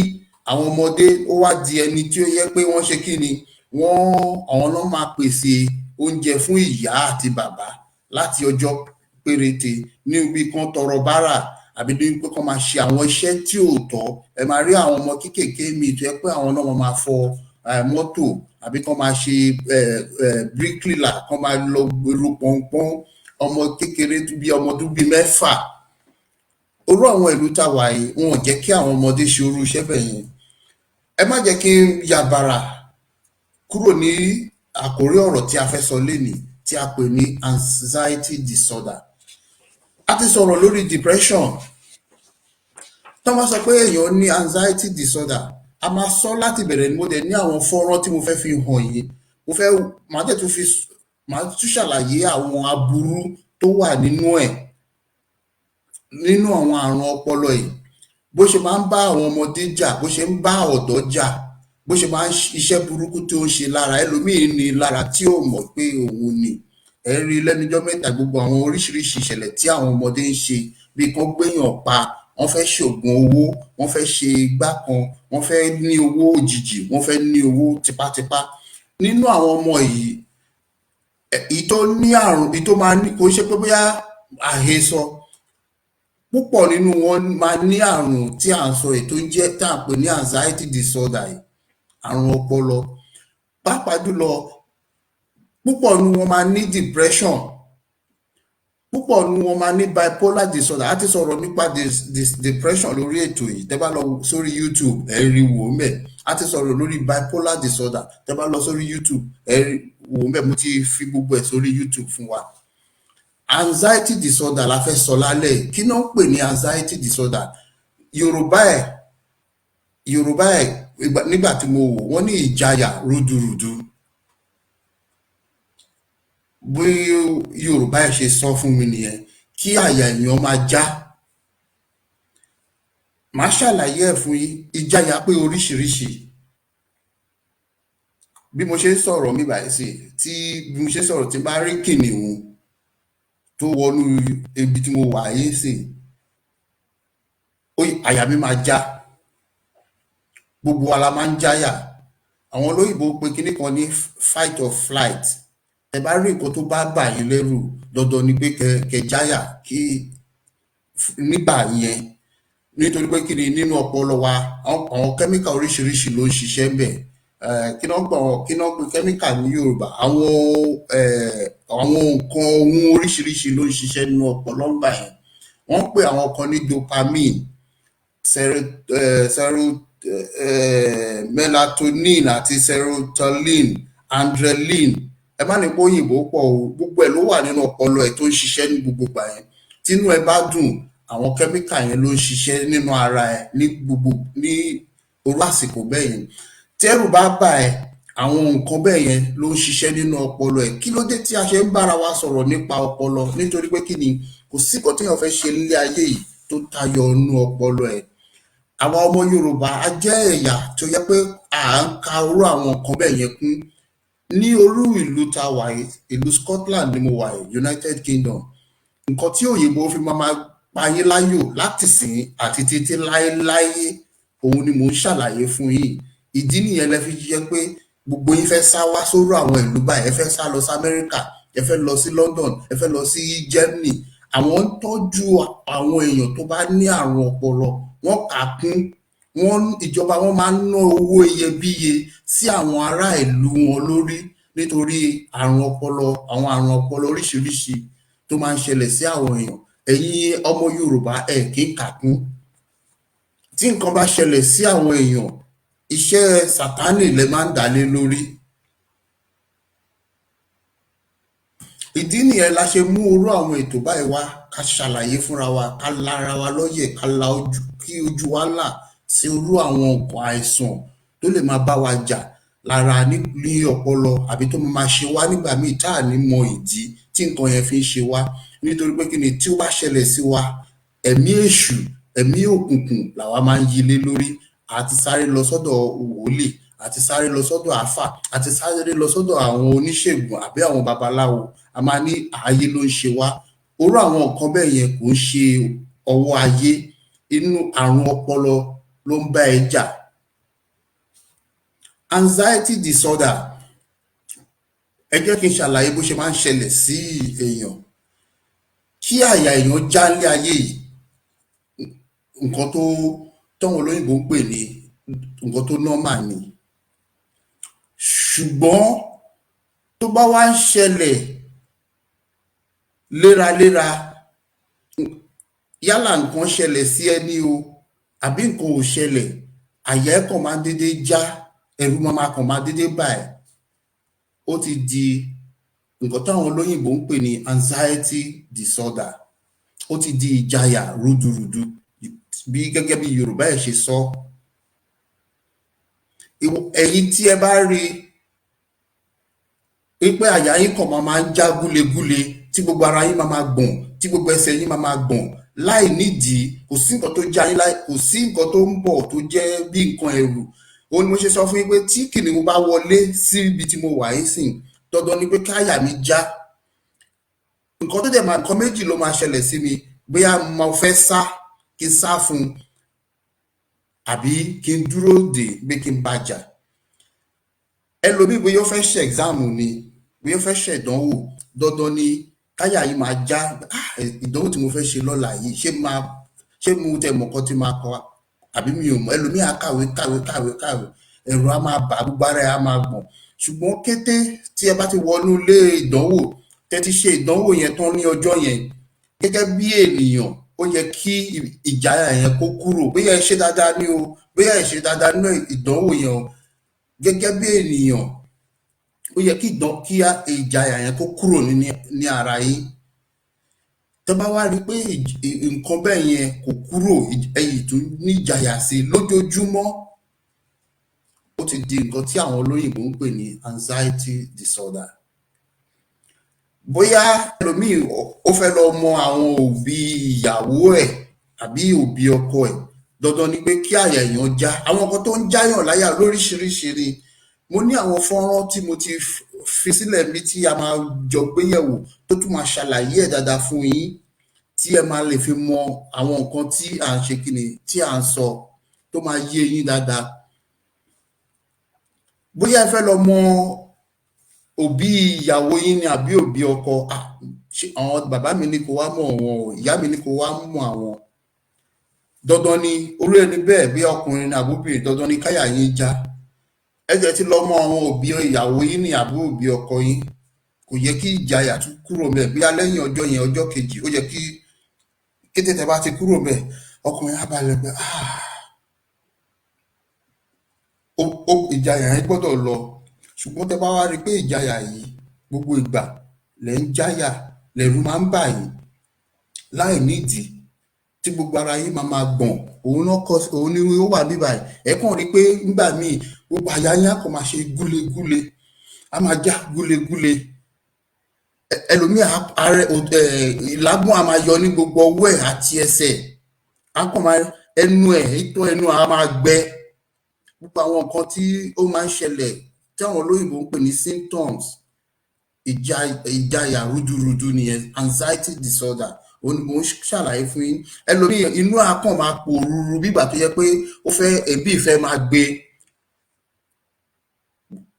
àwọn ọmọdé, ó wá di ẹni tí ó yẹ pé wọ́n ṣe kí ni, àwọn náà máa pèsè oúnjẹ fún ìyá àti bàbá láti ọjọ́ péréte, ní ibi kan tọrọ bárà, àbí ní pé kán máa ṣe àwọn iṣẹ́ tí ò tọ́. Ẹ máa rí àwọn ọmọ kéékèèké mi tó yẹ pé àwọn náà máa fọ mọ́tò, àbí kán máa ṣe bricklayer, kán máa lọ ro pọ̀npọ́n, ọmọ kékeré bí ọmọ ọdún bíi 6. Orú àwọn ìlú tá wà yìí, wọn ò jẹ́ kí àwọn ọmọdé ṣe orú iṣẹ́ bẹ́ẹ̀ yẹn. Ẹ má jẹ́ kí n yàbàrà kúrò ní àkórí ọ̀rọ̀ tí a fẹ́ sọ lénìí, tí a pè ní anxiety disorder. A ti sọ̀rọ̀ lórí depression. Tó bá sọ pé èèyàn ní anxiety disorder, a máa sọ láti bẹ̀rẹ̀ ni. Mo dẹ̀ ní àwọn fọ́nrán tí mo fẹ́ fi hàn yín. Màá tún ṣàlàyé àwọn aburú tó wà nínú ẹ̀, nínú àwọn àrùn ọpọlọ yìí. Bó ṣe máa ń bá àwọn ọmọdé jà, bó ṣe ń bá ọ̀dọ́ jà, bó ṣe máa ń iṣẹ́ burúkú tó ń ṣe lára ẹlòmíín ní lára tí ò mọ̀ pé òun ni. Ẹ rí lẹ́nujọ́ mẹ́ta gbogbo àwọn oríṣiríṣi ìṣẹ̀lẹ̀ tí àwọn ọmọdé ń ṣe, bí kán gbéyàn pa, wọ́n fẹ́ ṣògùn owó, wọ́n fẹ́ ṣe igbá kan, wọ́n fẹ́ ní owó òjijì, wọ́n fẹ́ ní owó tipátipá. Nínú àwọn ọmọ yìí, èyí tó ní àrùn, èyí tó máa ní, kò ṣe pé bóyá àhesọ, púpọ̀ nínú wọn máa ní àrùn tí à ń sọ èyí tó ń jẹ́ tá à ń pè ní anxiety disorder yìí, àrùn ọpọlọ. Pàápàá jùlọ púpọ̀ nínú wọn máa ní depression, púpọ̀ nínú wọn máa ní bipolar disorder. A ti sọ̀rọ̀ nípa depression lórí ètò yìí, tẹ́ bá lọ sórí YouTube ẹ rí wò ńbẹ̀. A ti sọ̀rọ̀ lórí bipolar disorder, tẹ́ bá lọ sórí YouTube ẹ rí wò ńbẹ̀. Mo ti fi gbogbo ẹ̀ sórí YouTube fún wa. Anxiety disorder la fẹ́ sọ lálẹ́. Kí náà ń pè ní anxiety disorder? Yorùbá ẹ̀ nígbà tí mo wò wọ́n ní Ijaya Rudurudu. Bí Yorùbá ẹ̀ ṣe sọ fún mi nìyẹn, kí àyà èèyàn máa já. Màá ṣàlàyé ẹ̀ fún yín. Ìjayà pé oríṣiríṣi. Bí mo ṣe ń sọ̀rọ̀ mi báyìí sí, bí mo ṣe ń sọ̀rọ̀ tí bá rí kìnìún tó wọnú ibi tí mo wà yìí sí, àyà mi máa já. Gbogbo wa la máa ń jáyà. Àwọn olóyìnbó pè kíní kan ní fight or flight. Ẹ bá rí nǹkan tó bá bà yín lẹ́rù, dandan ni pé kẹ́ jáyà kí nígbà yẹn, nítorí pé kí ni nínú ọpọlọ wa àwọn kẹ́míkà oríṣiríṣi ló ń ṣiṣẹ́ ń bẹ̀. Kí náà pè kẹ́míkà ní Yorùbá? Àwọn nǹkan ohun oríṣiríṣi ló ń ṣiṣẹ́ nínú ọpọlọ ńgbà yẹn. Wọ́n pè àwọn kan ní dopamine, melatonin àti serotonin, adrenaline. Ẹ má ní pé òyìnbó pọ̀ o, gbogbo ẹ̀ ló wà nínú ọpọlọ ẹ̀ tó ń ṣiṣẹ́ ní gbogbo ìgbà yẹn. Tínú ẹ bá dùn, àwọn kẹ́míkà yẹn ló ń ṣiṣẹ́ nínú ara ẹ̀ ní orú àsìkò bẹ́ẹ̀ yẹn. Tẹ́rù bá bà ẹ́, àwọn nǹkan bẹ́ẹ̀ yẹn ló ń ṣiṣẹ́ nínú ọpọlọ ẹ̀. Kí ló dé tí a ṣe ń bára wa sọ̀rọ̀ nípa ọpọlọ? Nítorí pé kí ni, kò sí nǹkan téèyàn fẹ́ ṣe nílé ayé yìí tó tayọ inú ọpọlọ ẹ̀. Àwa ọmọ Yorùbá a jẹ́ ẹ̀yà tó yẹ pé à ń ka orú àwọn nǹkan bẹ́ẹ̀ yẹn kún. Ní olú ìlú tá wà yìí, ìlú Scotland ni mo wà yìí, United Kingdom. Nǹkan tí òyìnbó fi máa pa yín láyò láti sìn àti títí láéláé, òun ni mò ń ṣàlàyé fún yín. Ìdí nìyẹn lẹ fi jẹ́ pé gbogbo yín fẹ́ sá wá sórí àwọn ìlú báyìí. Ẹ fẹ́ sá lọ sí Amẹ́ríkà, ẹ fẹ́ lọ sí London, ẹ fẹ́ lọ sí Germany. Àwọn ń tọ́jú àwọn èèyàn tó bá ní àrùn ọpọlọ, wọ́n kà á kún. Ìjọba wọn máa ń ná owó iyebíye sí àwọn ará ìlú wọn lórí nítorí àrùn ọpọlọ oríṣiríṣi tó máa ń ṣẹlẹ̀ sí àwọn èèyàn. Ẹ̀yin ọmọ Yorùbá ẹ̀ kì í kà kún. Tí nǹkan bá ṣẹlẹ̀ sí àwọn èèyàn, iṣẹ́ Sátánì lẹ máa ń dálé lórí. Ìdí nìyẹn la ṣe mú orú àwọn ètò báyìí wá, ká ṣàlàyé fúnra wa, ká lára wa lóye, ká la ojú, kí ojú wa là sí orú àwọn nǹkan àìsàn tó lè máa bá wa jà lára ní ọpọlọ, àbí tó máa ṣe wá nígbà míì tá à ní mọ ìdí tí nǹkan yẹn fi ń ṣe wá. Nítorí pé kí ni, tí ó bá ṣẹlẹ̀ sí wa, ẹ̀mí èṣù, ẹ̀mí òkùnkùn làwa máa ń yí lé lórí. Àti sáré lọ sọ́dọ̀ wòlíì, àti sáré lọ sọ́dọ̀ àáfà, àti sáré lọ sọ́dọ̀ àwọn oníṣègùn àbí àwọn babaláwo. A máa ní ayé ló ń ṣe wá. Orú àwọn nǹkan bẹ́ẹ̀ yẹn kò ń ṣe ọwọ́ ayé. Inú àrùn ọpọlọ ló ń bá ẹ jà. Anxiety disorder, ẹ jẹ́ kí n ṣàlàyé bó ṣe máa ń ṣẹlẹ̀ sí èèyàn. Kí àyà èèyàn já lé ayé yìí, nǹkan tọ́wọn olóyìnbó ń pè ní nǹkan tó normal ni. Ṣùgbọ́n tó bá wá ń ṣẹlẹ̀ léraléra, yálà nǹkan ṣẹlẹ̀ sí ẹni o àbí nǹkan ò ṣẹlẹ̀, àyà ẹ̀ kàn máa dédé já, ẹ̀rù máa dédé bà ẹ́. Ó ti di nǹkan táwọn olóyìnbó ń pè ní anxiety disorder. Ó ti di Ijaya Rudurudu, bí gẹ́gẹ́ bí Yorùbá ẹ̀ ṣe sọ. Ẹ̀yin tí ẹ bá rí pé àyà yín kàn máa ń já gúlegúle, tí gbogbo ara yín máa gbọ̀n, tí gbogbo ẹsẹ̀ yín máa gbọ̀n láì nídìí, kò sí nǹkan tó já yín láì, kò sí nǹkan tó ń bọ̀ tó jẹ́ bí nǹkan ẹ̀rù. Ó ní mo ṣe sọ fún yín pé tí kìnìún bá wọlé sí ibi tí mo wà yín sìn, dandan ni pé káyà mi já. Nǹkan méjì ló máa ṣẹlẹ̀ sí mi. Bóyá mo fẹ́ sá, kí n sá fún àbí kí n dúró dè pé kí n bàjà. Ẹlòmíì bóyá ó fẹ́ ṣe exam ni, bóyá ó fẹ́ ṣe ìdánwò, dandan ni káyà yìí máa já. Ìdánwò tí mo fẹ́ ṣe lọ́la yìí ṣé mo tẹ mọ̀ nǹkan tí máa kọ àbí mi ò mọ̀. Ẹlòmíì á kàwé ẹ̀rù á máa bà, gbogbo ara ẹ̀ á máa gbọ̀n. Ṣùgbọ́n kété tí ẹ bá ti wọnú ilé ìdánwò, tẹ́ ti ṣe ìdánwò yẹn tán ní ọjọ́ yẹn, gẹ́gẹ́ bí ènìyàn ó yẹ kí ìjáyà yẹn kó kúrò. Bóyá ẹ ṣe dáadáa ní o, bóyá ẹ ṣe dáadáa nínú ìdánwò yẹn o, gẹ́gẹ́ bí ènìyàn ó yẹ kí ìjáyà yẹn kó kúrò ní ara yín. Tẹ́ bá wá rí pé nǹkan bẹ́ẹ̀ yẹn kò kúrò, ẹ̀yin tún ní ìjáyà sí lójoojúmọ́, ó ti di nǹkan tí àwọn olóyìnbó ń pè ní anxiety disorder. Bóyá ẹlòmíì ó fẹ́ lọ mọ àwọn òbí ìyàwó ẹ̀ àbí òbí ọkọ ẹ̀, dandan ni pé kí àyà èèyàn já. Àwọn nǹkan tó ń jáyàn láyà lóríṣiríṣi ni. Mo ní àwọn fọ́nrán tí mo ti fi sílẹ̀ mi tí a máa jọ gbéyẹ̀wò tó tún máa ṣàlàyé ẹ̀ dáadáa fún yín, tí ẹ máa lè fi mọ àwọn nǹkan tí à ń ṣe kíni tí à ń sọ tó máa yé yín dáadáa. Bóyá ẹ fẹ́ lọ mọ òbí ìyàwó yín ni àbí òbí ọkọ, àwọn bàbá mi ní kó wá mọ̀ wọn o, ìyá mi ní kó wá mọ̀ àwọn, dandan ni orí ẹni bẹ́ẹ̀ bí ọkùnrin ní àbúbìnrin, dandan ni káyà yín já. Ẹ jẹ́ ti lọ mọ àwọn òbí ìyàwó yín ní àbí òbí ọkọ yín, kò yẹ kí ìjáyà tún kúrò mẹ́. Bí lẹ́yìn ọjọ́ yẹn, ọjọ́ kejì, ó yẹ kí kété tẹ́ bá ti kúrò mẹ́, ọkùnrin á balẹ̀ pé ìjáyà yẹn gbọ́dọ̀ lọ. Ṣùgbọ́n tẹ́ bá wá rí pé ìjáyà yìí gbogbo ìgbà lẹ́ ń jáyà, lẹ̀rù máa ń bà yín láì nídìí, tí gbogbo ara yín máa gbọ̀n, òun ni ó wà níbà yìí. Ẹ kàn rí pé nígbà míì gbogbo àyà yín á kàn máa ṣe gúlegúle, á máa já gúlegúle. Ẹlòmíì ìlágùn á máa yọ ní gbogbo ọwọ́ ẹ̀ àti ẹsẹ̀, á kàn máa ìtọ́ ẹnu á máa gbẹ. Gbogbo àwọn nǹkan tí ó máa ń ṣẹlẹ̀ tí àwọn olóyìnbó ń pè ní symptoms ìjayà rúdurùdu nìyẹn, anxiety disorder. Òun ni mo ń ṣàlàyé fún yín. Ẹlòmíì inú á kàn máa pòrúurú bígbà tó yẹ pé ẹ̀bí ìfẹ́ máa gbé,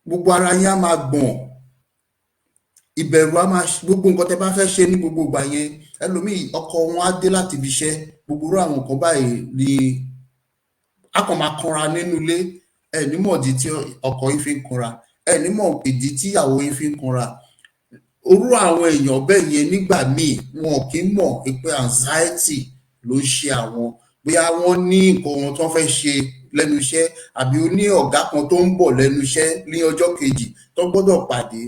gbogbo ara yín á máa gbọ̀n, ìbẹ̀rù á máa, gbogbo nǹkan tẹ́ bá fẹ́ ṣe ní gbogbo ìgbà yẹn. Ẹlòmíì ọkọ wọn á dé láti ibi iṣẹ́, gbogbo irú àwọn nǹkan báyìí ni á kàn máa kanra nínú ilé. Ẹ ní mọ̀ ìdí tí ọkọ yín fi ń kanra, ẹ ní mọ̀ ìdí tí ìyàwó yín fi ń kanra. Orú àwọn èèyàn bẹ́ẹ̀ yẹn nígbà míì wọn kì í mọ̀ pé anxiety ló ń ṣe àwọn. Bóyá wọ́n ní nǹkan wọn tó fẹ́ ṣe lẹ́nu iṣẹ́, àbí ó ní ọ̀gá kan tó ń bọ̀ lẹ́nu iṣẹ́ ní ọjọ́ kejì tó gbọ́dọ̀ pàdé,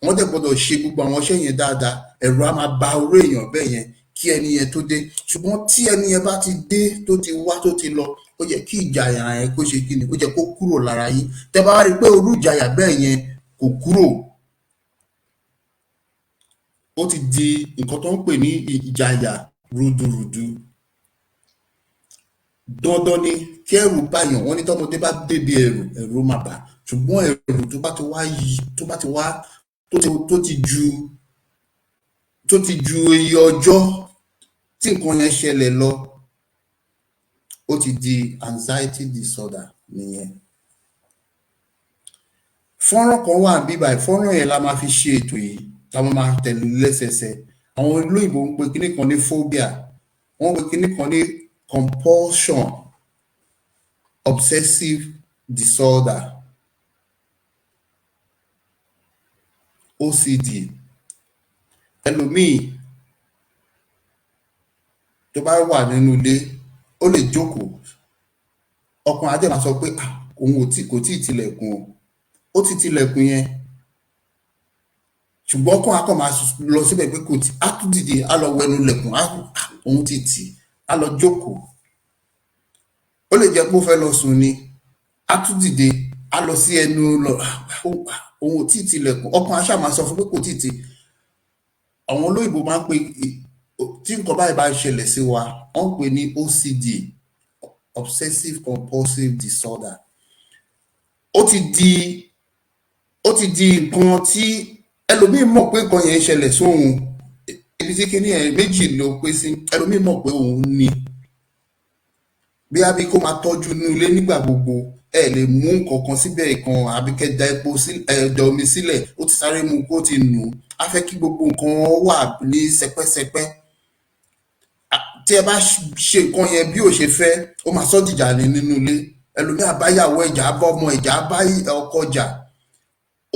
wọ́n dẹ̀ gbọ́dọ̀ ṣe gbogbo àwọn iṣẹ́ yẹn dáadáa. Ẹ̀rù á máa ba orú èèyàn bẹ́ẹ̀ yẹn kí ẹni yẹn tó dé. Ṣùgbọ́n tí ẹni yẹn bá ti dé, tó ti wá, tó ti lọ, ó yẹ kí ìjayà yẹn kó ṣe kíni, ó yẹ kó kúrò lára yín. Tẹ́ bá rí pé orú ìjayà bẹ́ẹ̀ yẹn kò kúrò, ó ti di nǹkan tó ń pè ní ìjayà rúdurùdu. Dandan ni kí ẹ̀rù báyàn. Wọ́n ní tọ́mọdé bá débi ẹ̀rù máa bà. Ṣùgbọ́n ẹ̀rù tó bá ti ju iye ọjọ́ tí nǹkan yẹn ṣẹlẹ̀ lọ, ó ti di anxiety disorder nìyẹn. Fọ́nrán kan wà níbí báyìí, fọ́nrán yẹn la máa fi ṣe ètò yìí, táwọn máa tẹ̀lé lẹ́sẹsẹ. Àwọn olóyìnbó ń pe kíní kan ní phobia, wọ́n pe kíní kan ní compulsion obsessive disorder, OCD. Ẹlòmíì tó bá wà nínú ilé, ó lè jókòó, ọkàn á dẹ̀ máa sọ pé òun kò tí ì tilẹ̀kùn o, ó ti tilẹ̀kùn yẹn, ṣùgbọ́n ọkàn á kàn máa lọ síbẹ̀ pé kò tí, á tún dìde, á lọ wẹnu lẹ̀kùn, òun ti tì, á lọ jókòó. Ó lè jẹ́ pé ó fẹ́ lọ sùn ni, á tún dìde, á lọ sí ẹnu lọ, òun ò tí ì tilẹ̀kùn, ọkàn á ṣáà máa sọ fún pé kò tí ì tì. Àwọn olóyìnbó máa ń pè, tí nǹkan báyìí bá ń ṣẹlẹ̀ sí wa, wọ́n ń pè ní OCD, obsessive compulsive disorder. Ó ti di nǹkan tí ẹlòmíì mọ̀ pé nǹkan yẹn ń ṣẹlẹ̀ sóhun. Ibi tí kíní ẹ̀ méjì ló pé sí, ẹlòmíì mọ̀ pé òun ní, bí a bí kó máa tọ́jú inú ilé nígbà gbogbo ẹ lè mú nǹkan kan síbẹ̀ kan àbí kẹ́ da epo da omi sílẹ̀ ó ti sáré mu kó ti nù á fẹ́ kí gbogbo nǹkan wà ní sẹpẹ́sẹpẹ́ tí ẹ bá ṣe nǹkan yẹn bí ò ṣe fẹ́ ó máa sọ́ dìjà ní nínú ilé ẹlòmíà bá yàwó ẹ̀jà bá ọmọ ẹ̀jà bá ọkọ jà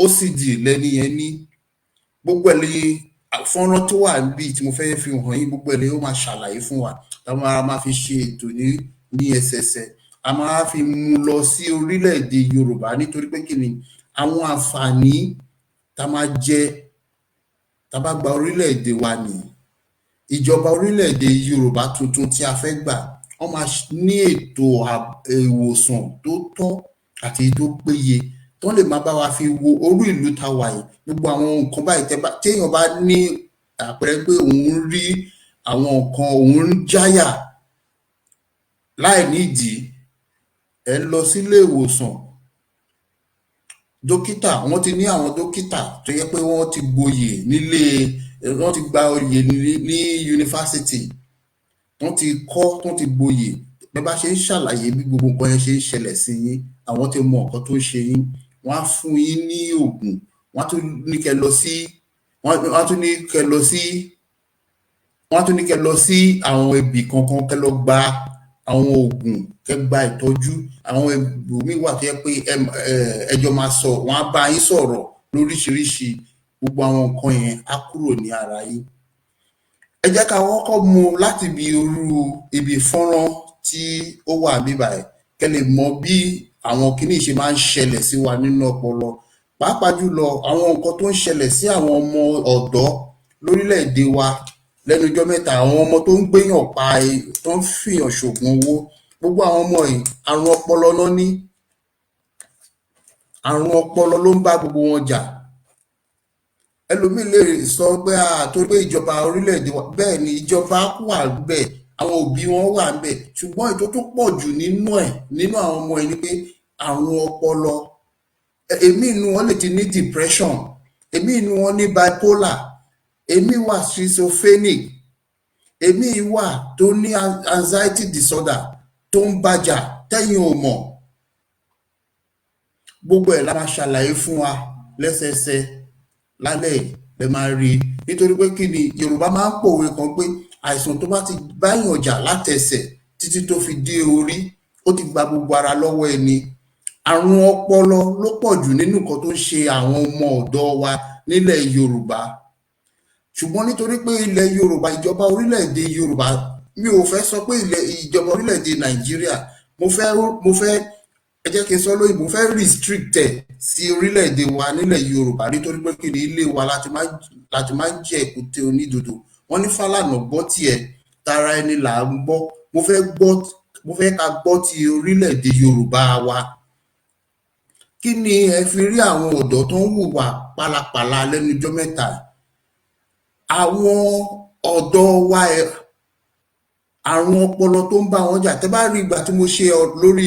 ó sì dì lẹ́ni yẹn ní gbogbo ẹ̀ lè fọ́nrán tó wà níbí tí mo fẹ́ fi hàn yín gbogbo ẹ̀ lè ó máa ṣàlàyé fún wa táwọn ará máa fi ṣe ètò ní ẹsẹsẹ a máa fi mú lọ sí orílẹ̀-èdè Yorùbá nítorí pé kí ni àwọn àǹfààní tá máa jẹ tá bá gba orílẹ̀-èdè wa nìyí ìjọba orílẹ̀-èdè Yorùbá tuntun tí a fẹ́ gbà wọ́n máa ní ètò ìwòsàn tó tọ́ àti tó péye tó lè máa bá wa fi wo orú ìlú tá wà yìí gbogbo àwọn nǹkan báyìí téèyàn bá ní àpẹẹrẹ pé òun rí àwọn nǹkan òun ń jáyà láì nídìí ẹ lọ sílé ìwòsàn dókítà wọ́n ti ní àwọn dókítà tó yẹ pé wọ́n ti gboyè nílé wọ́n ti gba oyè ní yunifásitì wọ́n ti kọ́ wọ́n ti gboyè bẹ́ẹ̀ bá ṣe ń ṣàlàyé bí gbogbo nǹkan yẹn ṣe ń ṣẹlẹ̀ sí yín àwọn ti mọ nǹkan tó ń ṣe yín wọ́n á fún yín ní oògùn wọ́n á tún ní kẹ́ lọ sí wọ́n á tún ní kẹ́ lọ sí wọ́n á tún ní kẹ́ lọ sí àwọn ibì kankan kẹ́ lọ gba àwọn oògùn kẹ́ gba ìtọ́jú àwọn ibòmíì wà tó yẹ pé ẹjọ́ máa sọ wọ́n á bá yín sọ̀rọ̀ lóríṣiríṣi gbogbo àwọn nǹkan yẹn á kúrò ní ara yín ẹ jẹ́ ká kọ́kọ́ mú láti ibi fọ́nrán tí ó wà bíbáyìí kẹ́ lè mọ bí àwọn kinní ṣe máa ń ṣẹlẹ̀ sí wa nínú ọpọlọ pàápàá jùlọ àwọn nǹkan tó ń ṣẹlẹ̀ sí àwọn ọmọ ọ̀dọ́ lórílẹ̀-èdè wa lẹ́nu ọjọ́ mẹ́ta àwọn ọmọ tó ń gbéyàn pa tó ń fìyàn ṣògùn owó gbogbo àwọn ọmọ yìí àrùn ọpọlọ ló ní àrùn ọpọlọ ló ń bá gbogbo wọn jà ẹlòmíì lè sọ pé tó pé ìjọba orílẹ̀-èdè wa bẹ́ẹ̀ ni ìjọba wà bẹ́ẹ̀ àwọn òbí wọn wà bẹ́ẹ̀ ṣùgbọ́n ètò tó pọ̀ jù nínú àwọn ọmọ ẹ̀ ni pé àrùn ọpọlọ èmi inú wọn lè ti ní depression èmi inú wọn ní bipolar èmi wà schizophrenic èmi wà tó ní anxiety disorder tó ń bàjà tẹ́yìn ò mọ̀ gbogbo ẹ̀ la máa ṣàlàyé fún wa lẹ́sẹẹsẹ lálẹ́ lẹ máa rí nítorí pé kí ni Yorùbá máa ń pòwe kan pé àìsàn tó bá ti báyàn jà látẹsẹ̀ títí tó fi dé orí ó ti gba gbogbo ara lọ́wọ́ ẹni àrùn ọpọlọ ló pọ̀ jù nínú nǹkan tó ń ṣe àwọn ọmọ ọ̀dọ́ wa nílẹ̀ Yorùbá ṣùgbọ́n nítorí pé ilẹ̀ Yorùbá ìjọba orílẹ̀-èdè Yorùbá mi ò fẹ́ sọ pé ìjọba orílẹ̀-èdè Nàìjíríà mo fẹ́ ẹ jẹ́ kí n sọ lóyìnbó mo fẹ́ restricted sí orílẹ̀-èdè wa nílẹ̀ Yorùbá nítorí pé kí ni ilé wa láti máa ń jẹ èkúté onídodo wọ́n ní Fálànà gbọ́ tiẹ̀ tara ẹni là ń gbọ́ mo fẹ́ ká gbọ́ ti orílẹ̀-èdè Yorùbá wa kí ni ẹ fi rí àwọn ọ̀dọ́ tó ń hùwà pálapàla lẹ́nu ọjọ́ mẹ́ta àwọn ọ̀dọ́ wa àrùn ọpọlọ tó ń bá wọn jà tẹ́ bá rí ìgbà tí mo ṣe lórí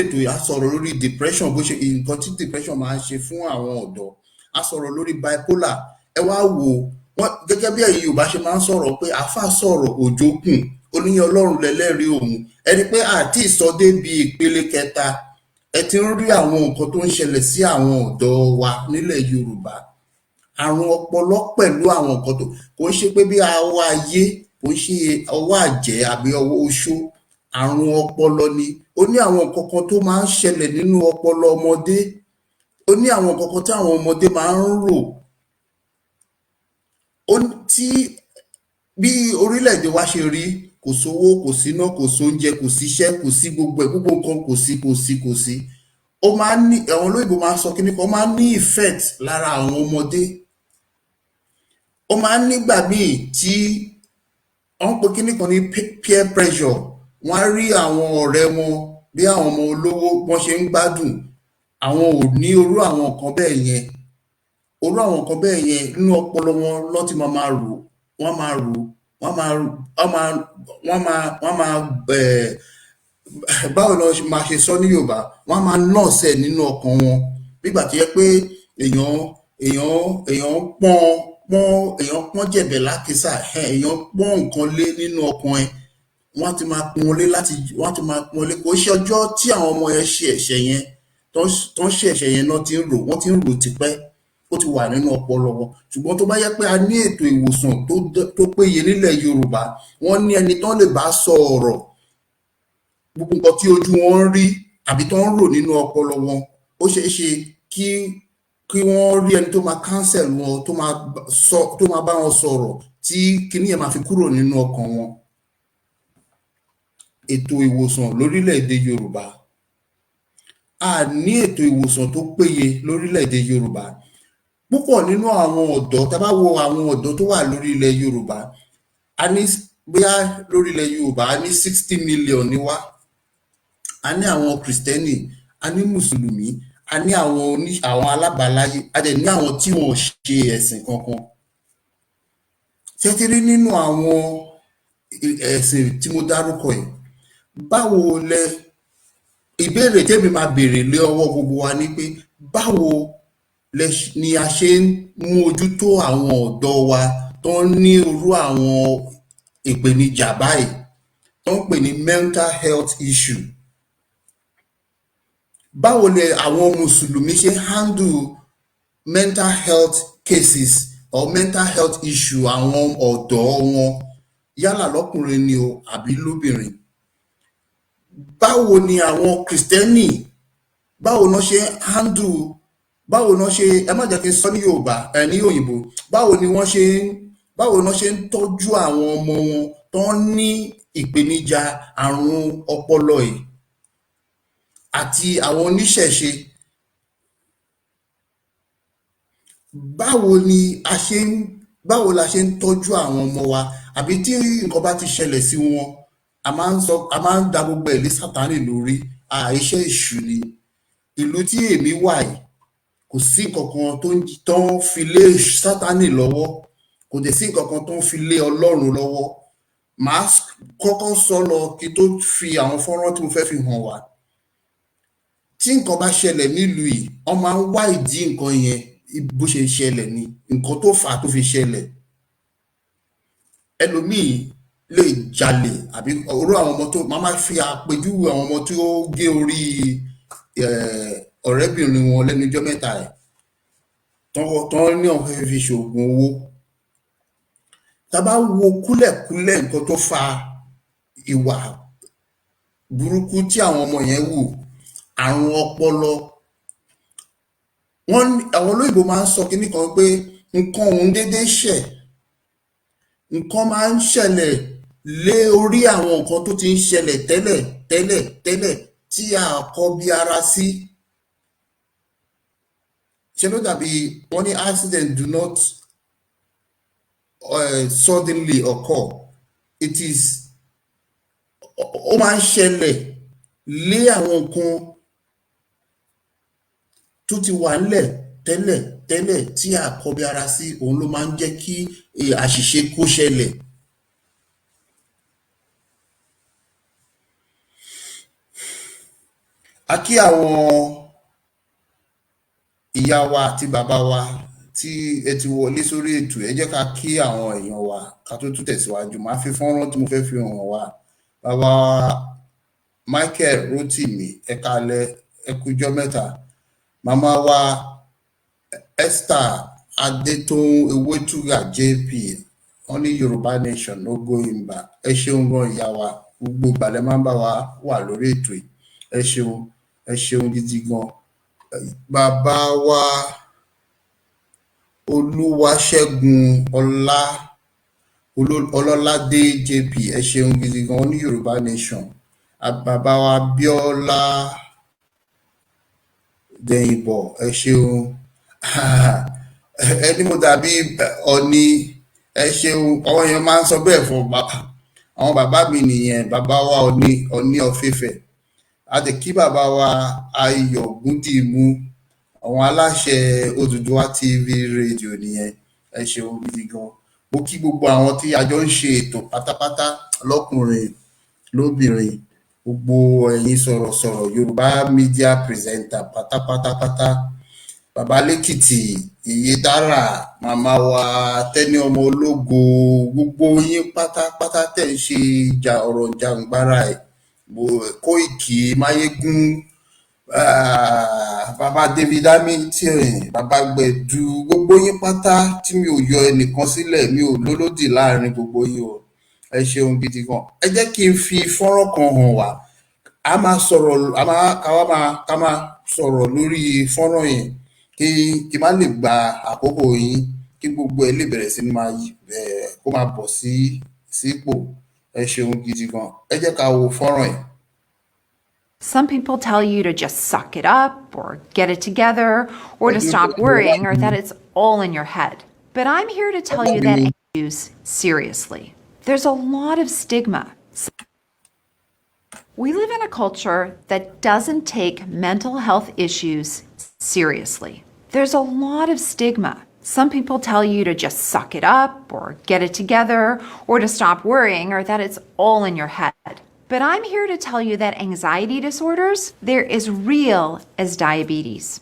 ètò yìí a sọ̀rọ̀ lórí depression bó ṣe nǹkan tí depression máa ń ṣe fún àwọn ọ̀dọ́ a sọ̀rọ̀ lórí bipolar ẹ wá wò wọ́n gẹ́gẹ́ bí ẹ̀yin Yorùbá ṣe máa ń sọ̀rọ̀ pé àáfà sọ̀rọ̀ òjò kùn oníyàn Ọlọ́run lẹ́lẹ́rìí òun ẹni pé àti ìsọdé bí ìpele kẹta ẹ ti ń rí àwọn nǹkan tó ń ṣẹlẹ̀ sí àwọn ọ̀dọ́ wa nílẹ̀ Yorùbá àrùn ọpọlọ pẹ̀lú àwọn nǹkan tó kò ń ṣe pé bí àwọ̀ ayé kò ń ṣe ọwọ́ àjẹ́ àbí ọwọ́ oṣó àrùn ọpọlọ ni ó ní àwọn nǹkan kan tó máa ń ṣẹlẹ̀ nínú ọpọlọ ọmọdé ó ní àwọn nǹkan kan tí àwọn ọmọdé máa ń rò tí bí orílẹ̀-èdè wa ṣe rí kò sówó kò síná kò sóúnjẹ kò síṣẹ́ kò sí gbogbo ẹ̀ gbogbo nǹkan kò sí ó máa ń ní àwọn olóyìnbó máa ń sọ kíní kan ó máa ń ní effect lára àwọn ọmọdé ó máa ń nígbà míì tí wọ́n pe kíní kan ní peer pressure wọ́n á rí àwọn ọ̀rẹ́ wọn bí àwọn ọmọ olówó wọ́n ṣe ń gbádùn àwọn ò ní orú àwọn nǹkan bẹ́ẹ̀ yẹn nínú ọpọlọ wọn lọ́tí máa rò wọ́n máa báwo lọ máa ṣe sọ ní Yorùbá wọ́n máa nọ́ọ̀sẹ̀ nínú ọkàn wọn nígbà tó yẹ pé èèyàn pọ́n jẹ̀bẹ̀ lákísà èèyàn pọ́n nǹkan lé nínú ọkàn ẹ̀ wọ́n ti máa pọ́n lé wọ́n ti máa pọ́n lé kò ṣe ọjọ́ tí àwọn ọmọ yẹn ṣe ẹ̀ṣẹ̀ yẹn tó ń ṣe ẹ̀ṣẹ̀ yẹn náà wọ́n ti ń rò tipẹ́ ó ti wà nínú ọpọlọ wọn ṣùgbọ́n tó bá yẹ pé a ní ètò ìwòsàn tó péye nílẹ̀ Yorùbá wọ́n ní ẹni tán lè bá sọ ọ̀rọ̀ gbogbo nǹkan tí ojú wọn ń rí àbí tó ń rò nínú ọpọlọ wọn ó ṣeé ṣe kí wọ́n rí ẹni tó máa cancel wọn tó máa bá wọn sọ̀rọ̀ tí kinní yẹn máa fi kúrò nínú ọkàn wọn. Ètò ìwòsàn lórílẹ̀‐èdè Yorùbá a ní ètò ìwòsàn tó péye lórílẹ̀‐èdè Yorùbá púpọ̀ nínú àwọn ọ̀dọ́ tá bá wo àwọn ọ̀dọ́ tó wà lórí ilẹ̀ Yorùbá a ní bóyá lórí ilẹ̀ Yorùbá a ní 60 million ní wá a ní àwọn Kristẹni a ní Mùsùlùmí a ní àwọn alábàáláyé a dẹ̀ ní àwọn tí wọn ò ṣe ẹ̀sìn kankan ṣé ti rí nínú àwọn ẹ̀sìn tí mo dárúkọ yìí báwo ìbéèrè tẹ́mi máa béèrè lé ọwọ́ gbogbo wa ni pé báwo ni a ṣe ń mójútó àwọn ọ̀dọ́ wa tó ń ní irú àwọn ìpèníjà báyìí tó ń pè ní mental health issue báwo ni àwọn Mùsùlùmí ṣe handle mental health cases or mental health issue àwọn ọ̀dọ́ wọn yálà lọ́kùnrin ni o àbí lóbìnrin báwo ni àwọn Kristẹni báwo náà ṣe handle báwo náà ṣe ẹ má jẹ́ kí n sọ ní Yorùbá ní òyìnbó báwo náà ṣe ń tọ́jú àwọn ọmọ wọn tó ń ní ìpèníjà àrùn ọpọlọ yìí àti àwọn oníṣẹ̀ṣe báwo la ṣe ń tọ́jú àwọn ọmọ wa àbí tí nǹkan bá ti ṣẹlẹ̀ sí wọn a máa ń da gbogbo ẹ̀ lé Sátánì lórí iṣẹ́ èṣù ni ìlú tí èmi wà yìí kò sí nǹkankan tó ń fi lé Sátánì lọ́wọ́ kò dẹ̀ sí nǹkankan tó ń fi lé Ọlọ́run lọ́wọ́ màá kọ́kọ́ sọ lọ kí tó fi àwọn fọ́nrán tí mo fẹ́ fi hàn wá tí nǹkan bá ṣẹlẹ̀ nílùú yìí wọ́n máa ń wá ìdí nǹkan yẹn bó ṣe ṣẹlẹ̀ ni nǹkan tó fà á tó fi ṣẹlẹ̀ ẹlòmíì lè jalè àbí orú àwọn ọmọ tó máa fi àpèjúwe àwọn ọmọ tí ó gé orí ọ̀rẹ́bìnrin wọn lẹ́nujọ́ mẹ́ta ẹ̀ tán ní ọ̀fẹ́ fi ṣoògùn owó tá bá wo kúlẹ̀kúlẹ̀ nǹkan tó fa ìwà burúkú tí àwọn ọmọ yẹn wù àrùn ọpọlọ àwọn olóyìnbó máa ń sọ kinní kan pé nǹkan òun déédéé ṣẹ̀ nǹkan máa ń ṣẹlẹ̀ lé orí àwọn nǹkan tó ti ń ṣẹlẹ̀ tẹ́lẹ̀ tí a kọ bí ara sí ṣe ló dàbí wọ́n ní accident do not suddenly occur it is ó máa ń ṣẹlẹ̀ lé àwọn nǹkan tó ti wà nílẹ̀ tẹ́lẹ̀ tí a kọ bí ara sí òun ló máa ń jẹ́ kí àṣìṣe kó ṣẹlẹ̀. A kí àwọn ìyá wa àti bàbá wa tí ẹ ti wọlé sórí ètò ẹ jẹ́ ká kí àwọn èèyàn wa ká tó tún tẹ̀síwájú máa fi fọ́nrán tí mo fẹ́ fi hàn wá bàbá Michael Rotimi ẹ káalẹ́ ẹ kújọ́ mẹ́ta màmá wa Esther Adétóun Ewétúgà JP wọ́n ní Yorùbá Nation no going back ẹ ṣeun gan ìyá wa gbogbo ìgbàlẹ̀ máa ń bá wa wà lórí ètò yìí ẹ ṣeun gidi gan bàbá wa Olúwaṣẹ́gun Ọlọ́ládé JP ẹ ṣeun gidi gan ní Yorùbá Nation bàbá wa Bíọ́lá Dẹ̀yìnbọ̀ ẹ ṣeun ẹni mo dàbí Ọ̀ọ̀ni ẹ ṣeun ọwọ́ yẹn máa ń sọ bẹ́ẹ̀ fún àwọn bàbá mi nìyẹn bàbá wa Ọ̀ọ̀ni of Ifẹ̀ àti kí bàbá wa Ayọ̀gúndìmú àwọn aláṣẹ Odùduwà TV rédíò nìyẹn ẹ ṣeun gidi gan mo kí gbogbo àwọn tí a jọ ń ṣe ètò pátápátá lọ́kùnrin lóbìnrin gbogbo ẹ̀yin sọ̀rọ̀sọ̀rọ̀ Yorùbá media presenter pátápátá bàbá lẹ́kìtì Iye dára, màmá wa Tẹ́ni ọmọ ológo, gbogbo yín pátápátá tẹ̀ ń ṣe ọ̀rọ̀ jàǹgbára ẹ̀. Kóìkì, Máyégún, bàbá David Hamilton, bàbá Gbẹ̀du, gbogbo yín pátá tí mi ò yọ ẹnìkan sílẹ̀, mi ò lólódì láàrin gbogbo yín o. Ẹ ṣeun gidi gan. Ẹ jẹ́ kí n fi fọ́nrán kan hàn wá. Ká máa sọ̀rọ̀ lórí fọ́nrán yẹn kí má lè gba àkókò yín, kí gbogbo ẹ lè bẹ̀rẹ̀ sí ní kó máa bọ̀ sípò. Ẹ ṣeun gidi gan. Ẹ jẹ́ ká wo fọ́nrán yẹn. Some people tell you to just suck it up or get it together or to stop worrying or that it's all in your head. But I'm here to tell you that issues seriously. There's a lot of stigma. We live in a culture that doesn't take mental health issues seriously. There's a lot of stigma. Some people tell you to just suck it up or get it together or to stop worrying or that it's all in your head. But I'm here to tell you that anxiety disorders, they're as real as diabetes.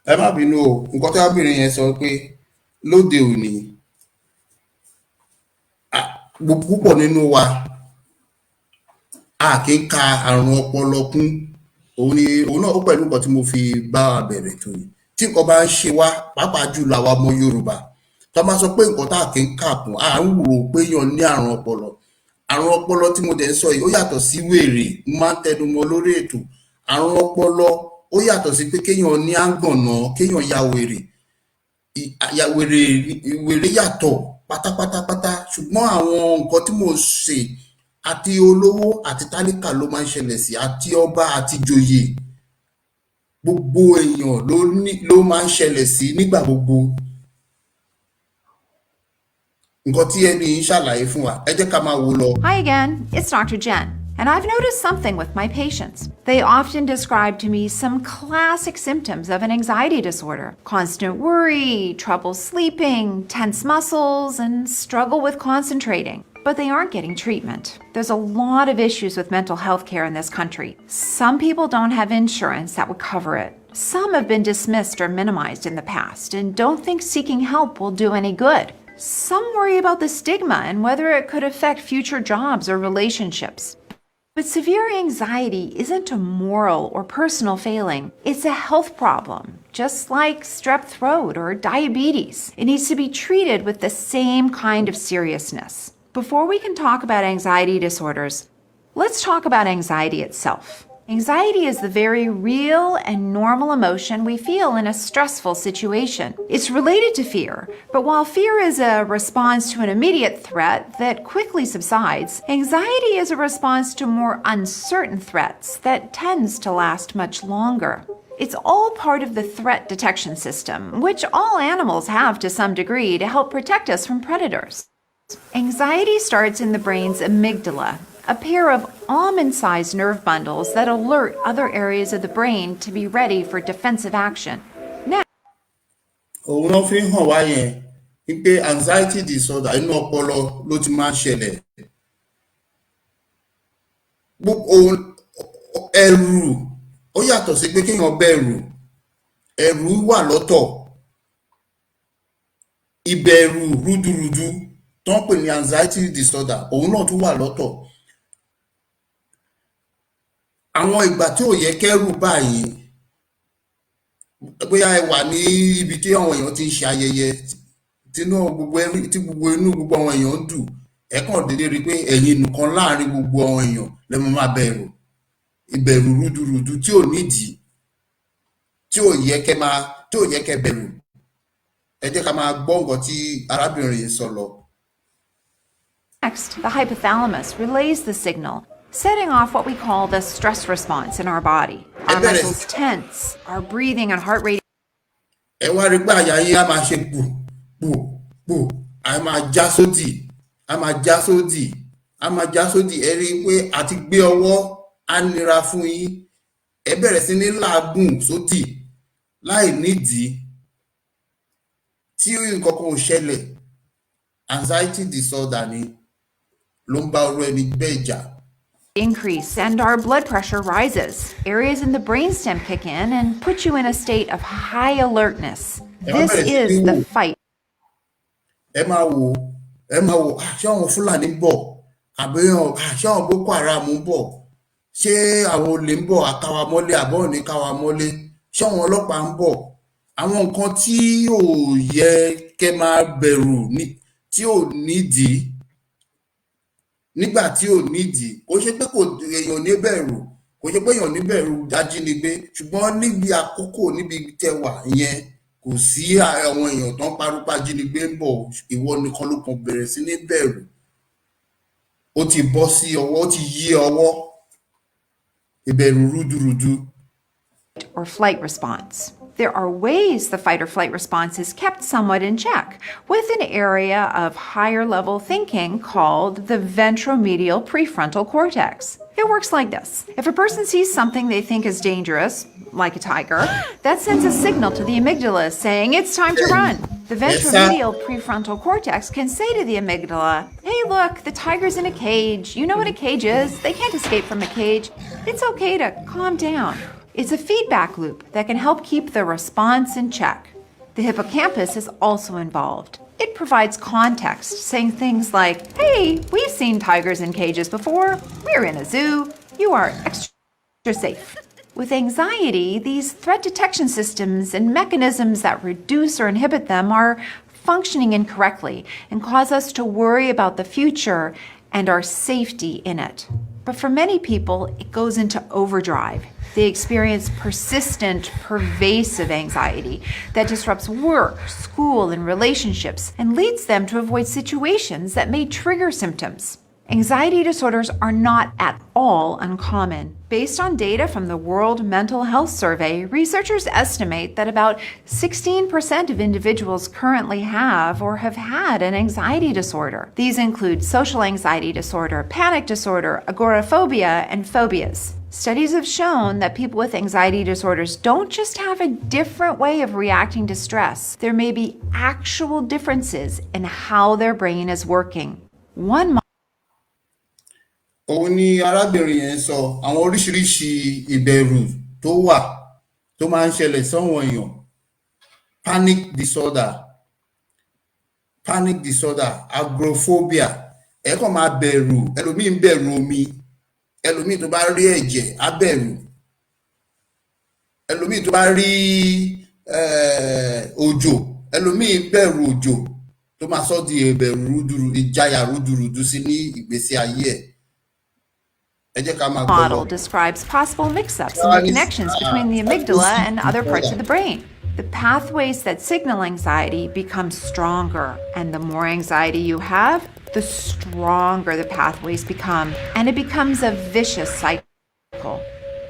Ẹ má bínú o, nǹkan tí arábìnrin yẹn sọ pé lóde òní púpọ̀ nínú wa a kì í ka àrùn ọpọlọ kún. Òun náà ó pẹ̀lú nǹkan tí mo fi bá wa bẹ̀rẹ̀ tó yìí. Tí nǹkan bá ń ṣe wá, pàápàá jùlọ àwa ọmọ Yorùbá, tó máa sọ pé nǹkan tá a kì í kà kún, à ń rò pé èèyàn ní àrùn ọpọlọ. Àrùn ọpọlọ tí mo dẹ̀ ń sọ yìí ó yàtọ̀ sí wèrè, mo máa ń tẹnu mọ́ lórí ètò. Àrùn ọpọlọ ó yàtọ̀ sí pé kéèyàn ní àǹgànná, kéèyàn ya wèrè. Wèrè yàtọ̀ pátápátápátá, ṣùgbọ́n àwọn nǹkan tí mo ṣe àti olówó àti tálíkà ló máa ń ṣẹlẹ̀ sí, àti ọba àti joyè, gbogbo èèyàn ló máa ń ṣẹlẹ̀ sí nígbà gbogbo. Nǹkan tí ẹni ń ṣàlàyé fún wa, ẹ jẹ́ ká máa wò lọ. Hi again, it's Dr. Jen. And I've noticed something with my patients. They often describe to me some classic symptoms of an anxiety disorder: constant worry, trouble sleeping, tense muscles, and struggle with concentrating. But they aren't getting treatment. There's a lot of issues with mental health care in this country. Some people don't have insurance that would cover it. Some have been dismissed or minimized in the past and don't think seeking help will do any good. Some worry about the stigma and whether it could affect future jobs or relationships. But severe anxiety isn't a moral or personal failing. It's a health problem, just like strep throat or diabetes. It needs to be treated with the same kind of seriousness. Before we can talk about anxiety disorders, let's talk about anxiety itself. Anxiety is the very real and normal emotion we feel in a stressful situation. It's related to fear, but while fear is a response to an immediate threat that quickly subsides, anxiety is a response to more uncertain threats that tends to last much longer. It's all part of the threat detection system, which all animals have to some degree to help protect us from predators. Anxiety starts in the brain's amygdala, a pair of almond-sized nerve bundles that alert other areas of the brain to be ready for defensive action. Òun náà fi hàn wá yẹn wípé anxiety disorder inú ọpọlọ ló ti máa ń ṣẹlẹ̀. Ẹ̀rù ó yàtọ̀ sí pé kéèyàn bẹ̀rù. Ẹ̀rù wà lọ́tọ̀. Ìbẹ̀rù rúdurùdu tó ń pè ní anxiety disorder òun náà tún wà lọ́tọ̀. Àwọn ìgbà tí ò yẹ kẹ́rù báyìí, bóyá ẹ wà ní ibi tí àwọn èèyàn ti ń ṣe ayẹyẹ tí gbogbo inú gbogbo àwọn èèyàn ń dùn, ẹ kàn déédéé rí i pé ẹ̀yin nìkan láàrin gbogbo àwọn èèyàn lẹ máa bẹ̀rù. Ìbẹ̀rù rúdurùdu tí ò nídìí, tí ò yẹ kẹ́ bẹ̀rù. Ẹ jẹ́ ká máa gbọ́ nǹkan tí arábìnrin yìí sọ lọ. Next, the hypothalamus relays the signal, setting off what we call the stress response in our body. Our muscles tense, our breathing and heart rate. Ẹ wá rí pé àyà yín á máa ṣe pù pù pù, á máa já sódì, á máa já sódì, á máa já sódì. Ẹ rí pé àti gbé ọwọ́ á nira fún yín. Ẹ bẹ̀rẹ̀ sí ní làágùn sódì láì nídìí tí nǹkan kan ò ṣẹlẹ̀. Anxiety disorder ni ló ń bá irú ẹni bẹ́ẹ̀ jà. increase and our blood pressure rises. Areas in the brainstem kick in and put you in a state of high alertness. This is the fight. Ẹ máa wò ṣé àwọn Fúlàní ń bọ̀ àbí ṣé àwọn Boko Haram ń bọ̀ ṣé àwọn olè ń bọ̀ àkáwa mọ́lé àbọ̀ ní káwa mọ́lé ṣé àwọn ọlọ́pàá ń bọ̀ àwọn nǹkan tí ò yẹ kẹ́ máa bẹ̀rù tí ò nídìí nígbà tí ò nídìí kò ṣe pé èèyàn ní bẹ̀rù kò ṣe pé èèyàn ní bẹ̀rù ajínigbé ṣùgbọ́n níbi àkókò níbi tẹwà yẹn kò sí àwọn èèyàn tó ń parúpa ajínigbé ń bọ̀ ìwọ nìkan ló kàn bẹ̀rẹ̀ sí ní bẹ̀rù ó ti bọ́ sí ọwọ́ ó ti yí ọwọ́ ìbẹ̀rù rúdurùdu. Or flight response. There are ways the fight or flight response is kept somewhat in check with an area of higher level thinking called the ventromedial prefrontal cortex. It works like this. If a person sees something they think is dangerous, like a tiger, that sends a signal to the amygdala saying it's time to run. The ventromedial prefrontal cortex can say to the amygdala, hey, look, the tiger's in a cage. You know what a cage is. They can't escape from a cage. It's okay to calm down. It's a feedback loop that can help keep the response in check. The hippocampus is also involved. It provides context, saying things like, hey, we've seen tigers in cages before. We're in a zoo. You are extra safe. With anxiety, these threat detection systems and mechanisms that reduce or inhibit them are functioning incorrectly and cause us to worry about the future and our safety in it. But for many people, it goes into overdrive. They experience persistent, pervasive anxiety that disrupts work, school, and relationships and leads them to avoid situations that may trigger symptoms. Anxiety disorders are not at all uncommon. Based on data from the World Mental Health Survey, researchers estimate that about 16% of individuals currently have or have had an anxiety disorder. These include social anxiety disorder, panic disorder, agoraphobia, and phobias. Studies have shown that people with anxiety disorders don't just have a different way of reacting to stress. There may be actual differences in how their brain is working. Òun ni arábìnrin yẹn sọ àwọn oríṣiríṣi ìbẹ̀rù tó wà tó máa ń ṣẹlẹ̀ sọ́wọ́n èèyàn panic disorder agoraphobia ẹ kàn máa bẹ̀rù ẹlòmíì ń bẹ̀rù omi ẹlòmíì tó bá rí ẹ̀jẹ̀ á bẹ̀rù ẹlòmíì tó bá rí òjò ẹlòmíì bẹ̀rù òjò tó máa sọ di ìbẹ̀rù ìjayà rúdurùdu sí ní ìgbésí ayé ẹ̀. Model describes possible mix-ups in the connections between the amygdala and other parts of the brain. The pathways that signal anxiety become stronger, and the more anxiety you have, the stronger the pathways become, and it becomes a vicious cycle.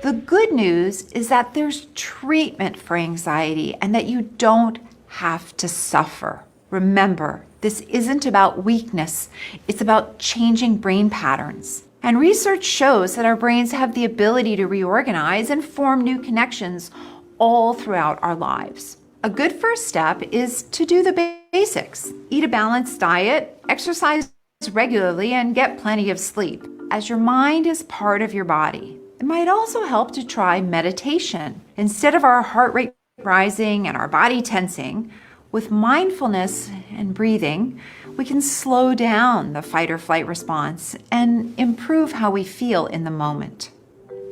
The good news is that there's treatment for anxiety and that you don't have to suffer. Remember, this isn't about weakness, it's about changing brain patterns. And research shows that our brains have the ability to reorganize and form new connections all throughout our lives. A good first step is to do the basics. Eat a balanced diet, exercise regularly, and get plenty of sleep, as your mind is part of your body. It might also help to try meditation. Instead of our heart rate rising and our body tensing, with mindfulness and breathing, we can slow down the fight or flight response and improve how we feel in the moment.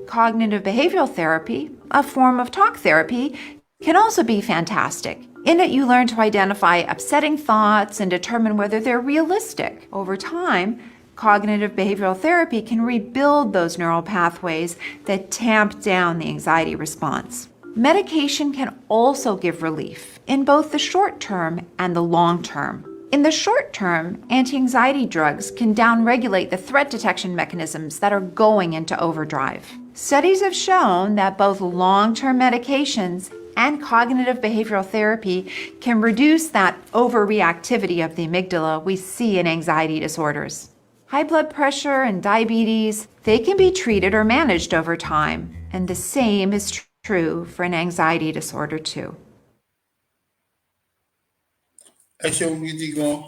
Cognitive behavioral therapy, a form of talk therapy, can also be fantastic. In it, you learn to identify upsetting thoughts and determine whether they're realistic. Over time, cognitive behavioral therapy can rebuild those neural pathways that tamp down the anxiety response. Medication can also give relief in both the short term and the long term. In the short term, anti-anxiety drugs can downregulate the threat detection mechanisms that are going into overdrive. Studies have shown that both long-term medications and cognitive behavioral therapy can reduce that overreactivity of the amygdala we see in anxiety disorders. High blood pressure and diabetes, they can be treated or managed over time, and the same is true for an anxiety disorder too. Ẹ ṣeun gidi gan.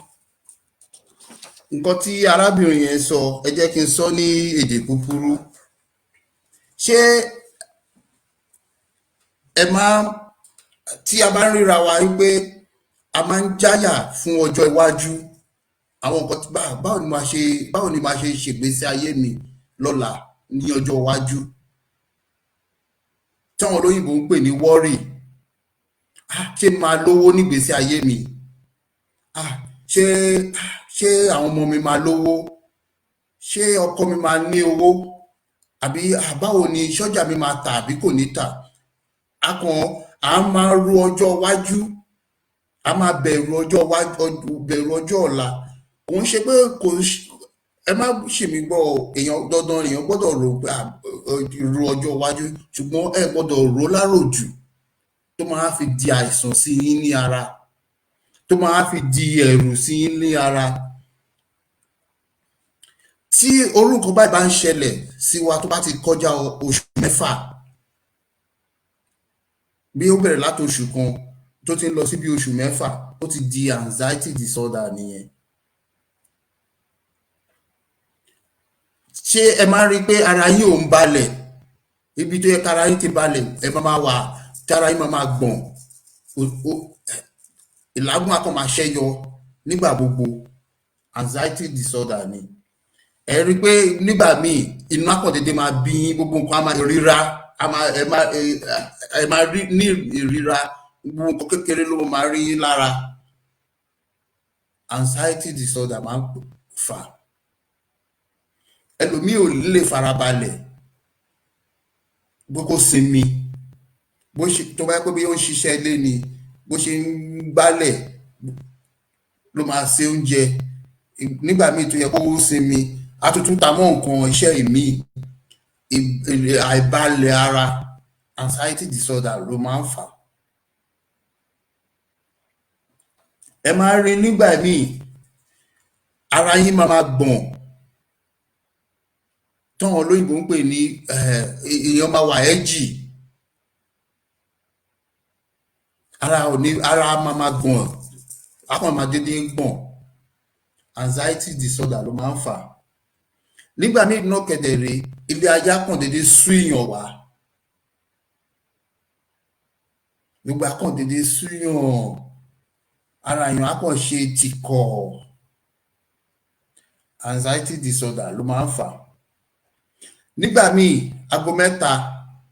nǹkan tí arábìnrin yẹn sọ ẹ jẹ́ kí n sọ ní èdè kúkúrú. Ṣé ẹ máa tí a bá ń ríra wa wípé a máa ń jáyà fún ọjọ́ iwájú àwọn nǹkan tí báwo ni màá ṣe ṣègbésí ayé mi lọ́la ní ọjọ́ iwájú táwọn olóyìnbó ń pè ní worry. Ṣé máa lówó nígbésí ayé mi? Ṣé àwọn ọmọ mi máa lówó? Ṣé ọkọ mi máa ní owó? Àbí báwo ni sọ́jà mi máa tà àbí kò ní tà? À máa ro ọjọ́ iwájú, a máa bẹ̀rù ọjọ́ ọ̀la. Kò ń ṣe pé ẹ má ṣì mí gbọ́ èèyàn dandan èèyàn gbọ́dọ̀ ro ọjọ́ iwájú, ṣùgbọ́n ẹ gbọ́dọ̀ ro láròjù tó máa fi di àìsàn sí yín ní ara, tó máa fi di ẹ̀rù sí yín ní ara. Tí orúkọ báyìí bá ń ṣẹlẹ̀ sí wa tó bá ti kọjá oṣù 6, bí ó bẹ̀rẹ̀ láti oṣù kan tó ti ń lọ sí bí oṣù 6, ó ti di anxiety disorder nìyẹn. Ṣé ẹ máa rí pé ara yín ò ń balẹ̀? Ibi tó yẹ kára yín ti balẹ̀ ẹ máa wà tára yín máa gbọ̀n, ìlágùn á kàn máa ṣẹ́yọ nígbà gbogbo. Anxiety disorder ni. Ẹ rí pé nígbà míì inú á kàn dédé máa bí yín, gbogbo nǹkan á máa ríra, ẹ máa rí ní ìríra, gbogbo nǹkan kékeré ló máa rí yín lára. Anxiety disorder máa ń fà. Ẹlòmíì ò lè farabalẹ̀ bó kó sinmi, tó bá yẹ pé bí ó ń ṣiṣẹ́ ilé ni, bó ṣe ń gbálẹ̀ ló máa ṣe oúnjẹ. Nígbà míì tó yẹ kó sinmi á tún ta mọ́ nǹkan iṣẹ́ ìmíì. Àìbalẹ̀ ara, anxiety disorder ló máa ń fà. Ẹ máa rí nígbà míì ara yín máa gbọ̀n, táwọn olóyìnbó ń pè ní èèyàn máa wà ẹ́jì, ara máa gbọ̀n, á kàn máa dédé gbọ̀n. Anxiety disorder ló máa ń fà. Nígbà míì náà kẹ̀dẹ̀rẹ́ ilé ayé á kàn dédé sú èèyàn wá, gbogbo á kàn dédé sú èèyàn, ara èèyàn á kàn ṣe tìkọ̀. Anxiety disorder ló máa ń fà. Nígbà míì aago 3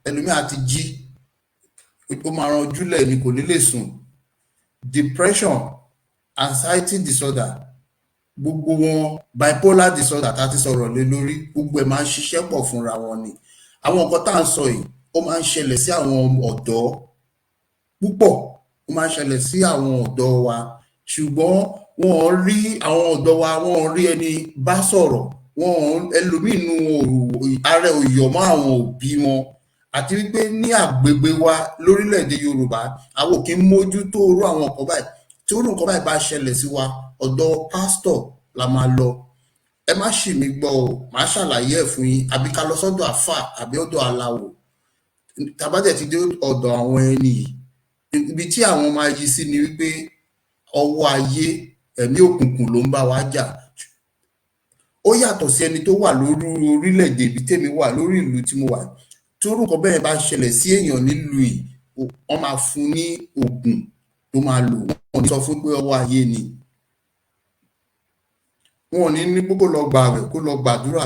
ẹlòmíì á ti jí, ó máa ranjúlẹ̀ ni kò ní lè sùn. Depression, anxiety disorder, gbogbo wọn, bipolar disorder tá ti sọ̀rọ̀ lé lórí, gbogbo ẹ̀ máa ń ṣiṣẹ́ pọ̀ fúnra wọn ni. Àwọn nǹkan tá à ń sọ yìí ó máa ń ṣẹlẹ̀ sí àwọn ọ̀dọ́ púpọ̀, ó máa ń ṣẹlẹ̀ sí àwọn ọ̀dọ́ wa, ṣùgbọ́n wọn rí àwọn ọ̀dọ́ wa, wọn rí ẹni bá sọ̀rọ̀, ẹlòmíì nínú ààrẹ òyọ̀ mọ́ àwọn òbí wọn. Àti wípé ní àgbègbè wa lórílẹ̀‐èdè Yorùbá àwọn ò kí ń mójútó irú àwọn nǹkan báyìí. Tí irú nǹkan báyìí bá ṣẹlẹ̀ sí wa, ọ̀dọ̀ pásítọ̀ la máa lọ. Ẹ má ṣì mí gbọ́ o, màá ṣàlàyé ẹ̀ fún yín, àbí ká lọ sọ́dọ̀ àfà àbí ọ̀dọ̀ aláwo. Tá bá dẹ̀ ti dé ọ̀dọ̀ àwọn ẹni yìí, ibi tí àwọn máa yí sí ni wípé ọwọ́ ayé, ẹ̀mí òkùnkùn ló ń bá wa jà. Ó yàtọ̀ sí ẹni tó wà lórí orílẹ̀-èdè ibi tèmi wà, lórí ìlú tí mo wà. Tí irú nǹkan bẹ́ẹ̀ bá ṣẹlẹ̀ sí èèyàn nílùú yìí, wọ́n máa fún ní oògùn tó máa lò, wọ́n ní sọ fún pé ọwọ́ ayé ni. Wọn ò ní pé kó lọ gbààwẹ̀, kó lọ gbàdúrà.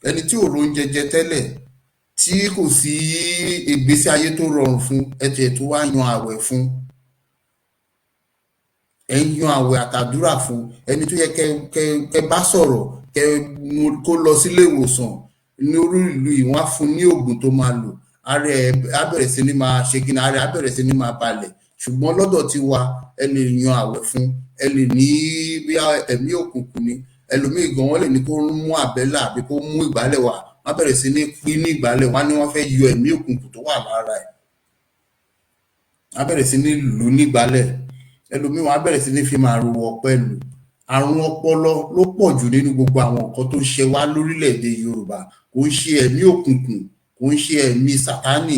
Ẹni tí ò róúnjẹ jẹ tẹ́lẹ̀, tí kò sí ìgbésí ayé tó rọrùn fún, ẹ̀jẹ̀ tó wá yan àwẹ̀ fún. Ẹ ń yan àwẹ̀ àtàdúrà fún ẹni tó yẹ kẹ bá sọ̀rọ̀, kó lọ sílé ìwòsàn ní orí ìlú yìí, wọ́n á fún ní oògùn tó máa lò, ara ẹ̀ á bẹ̀rẹ̀ sí ní máa ṣe kíni, ara ẹ̀ á bẹ̀rẹ̀ sí ní máa balẹ̀. Ṣùgbọ́n lọ́dọ̀ tiwa ẹ lè yan àwẹ̀ fún, ẹ lè ní bí ẹ̀mí òkùnkùn ni, ẹlòmíì gan wọ́n lè ní kó mú àbẹ́là àbí kó mú ìgbálẹ̀ wá, wọ́n á bẹ̀rẹ̀ sí ní pín ní ìgbálẹ̀, wọ́n á ní wọ́n fẹ́ yọ ẹ̀mí òkùnkùn tó wà lára ẹ̀, wọ́n á bẹ̀rẹ̀ sí ní lù ní ìgbálẹ̀. Ẹlòmíì wọ́n á bẹ̀rẹ̀ sí ní fi máa ro ọpẹ́ lù. Àrùn ọpọlọ ló pọ̀ jù nínú gbogbo àwọn nǹkan tó ń ṣe wá lórílẹ̀‐èdè Yorùbá. Kò ń ṣe ẹ̀mí òkùnkùn, kò ń ṣe ẹ̀mí sátánì,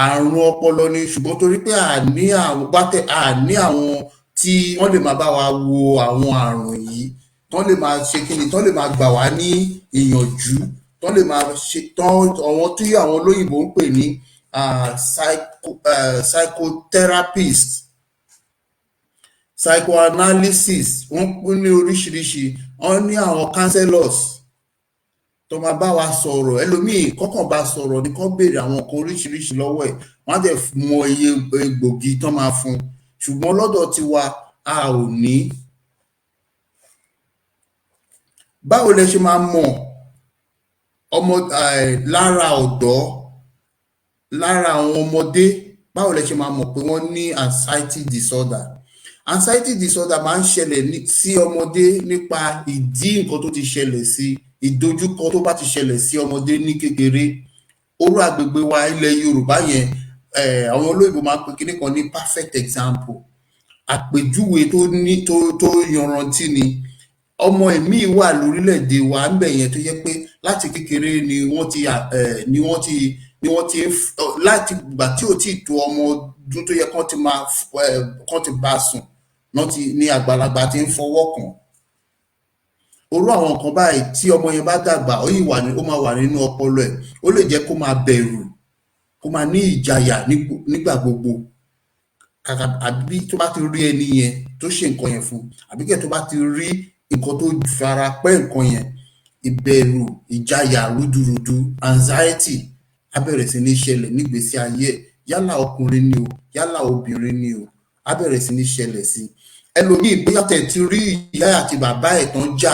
àrùn ọpọlọ ni. Ṣùgbọ́n torí pé àní àwọn tí wọ́n lè máa bá wa wo àwọn àrùn yìí, tán lè máa ṣe kíni, tán lè máa gbà wá ní ìyànjú, tán lè máa ṣe tán àwọn tí àwọn olóyìnbó ń pè ní psychotherapist, psychoanalysis, wọ́n ní oríṣiríṣi, wọ́n ní àwọn counselors tó máa bá wa sọ̀rọ̀. Ẹlòmíì kọ́kàn bá sọ̀rọ̀ ní kán béèrè àwọn nǹkan oríṣiríṣi lọ́wọ́ ẹ̀, wọ́n á dẹ̀ mọ iye egbògi tán máa fún, ṣùgbọ́n lọ́dọ̀ tiwa a ò ní. Báwo lẹ ṣe máa mọ̀ ọmọ lára ọ̀dọ́, lára àwọn ọmọdé, báwo lẹ ṣe máa mọ̀ pé wọ́n ní anxiety disorder? Anxiety disorder máa ń ṣẹlẹ̀ sí ọmọdé nípa ìdí nǹkan tó ti ṣẹlẹ̀ sí, ìdojúkọ tó bá ti ṣẹlẹ̀ sí ọmọdé ní kékeré. Orú àgbègbè wa ilẹ̀ Yorùbá yẹn, àwọn olóyìnbó máa ń pè kíní kan ní perfect example, àpèjúwe tó yanrantí ni. Ọmọ ẹ̀mí wà lórílẹ̀‐èdè wa ńbẹ̀ yẹn tó yẹ pé láti kékeré ni wọ́n ti láti ìgbà tí ò tí tó ọmọ ọdún tó yẹ kán ti bá sùn ní àgbàlagbà ti ń fọwọ́ kàn. Orú àwọn nǹkan báyìí tí ọmọ yẹn bá dàgbà ó máa wà nínú ọpọlọ ẹ̀, ó lè jẹ́ kó máa bẹ̀rù, kó máa ní ìjayà nígbà gbogbo, kàkà àbí tó bá ti rí ẹni yẹn tó ṣe nǹkan yẹn fún, àbí kẹ̀ tó bá ti rí nǹkan tó fara pẹ́ nǹkan yẹn, ìbẹ̀rù, ìjayà, rúdurùdu, anxiety á bẹ̀rẹ̀ sí ní ṣẹlẹ̀ nígbésí ayé ẹ̀, yálà ọkùnrin ni o, yálà obìnrin ni o, á bẹ̀rẹ̀ sí ní ṣẹlẹ̀ sí. Ẹlòmíì bóyá tẹ̀ ti rí ìyá àti bàbá ẹ̀ tán jà,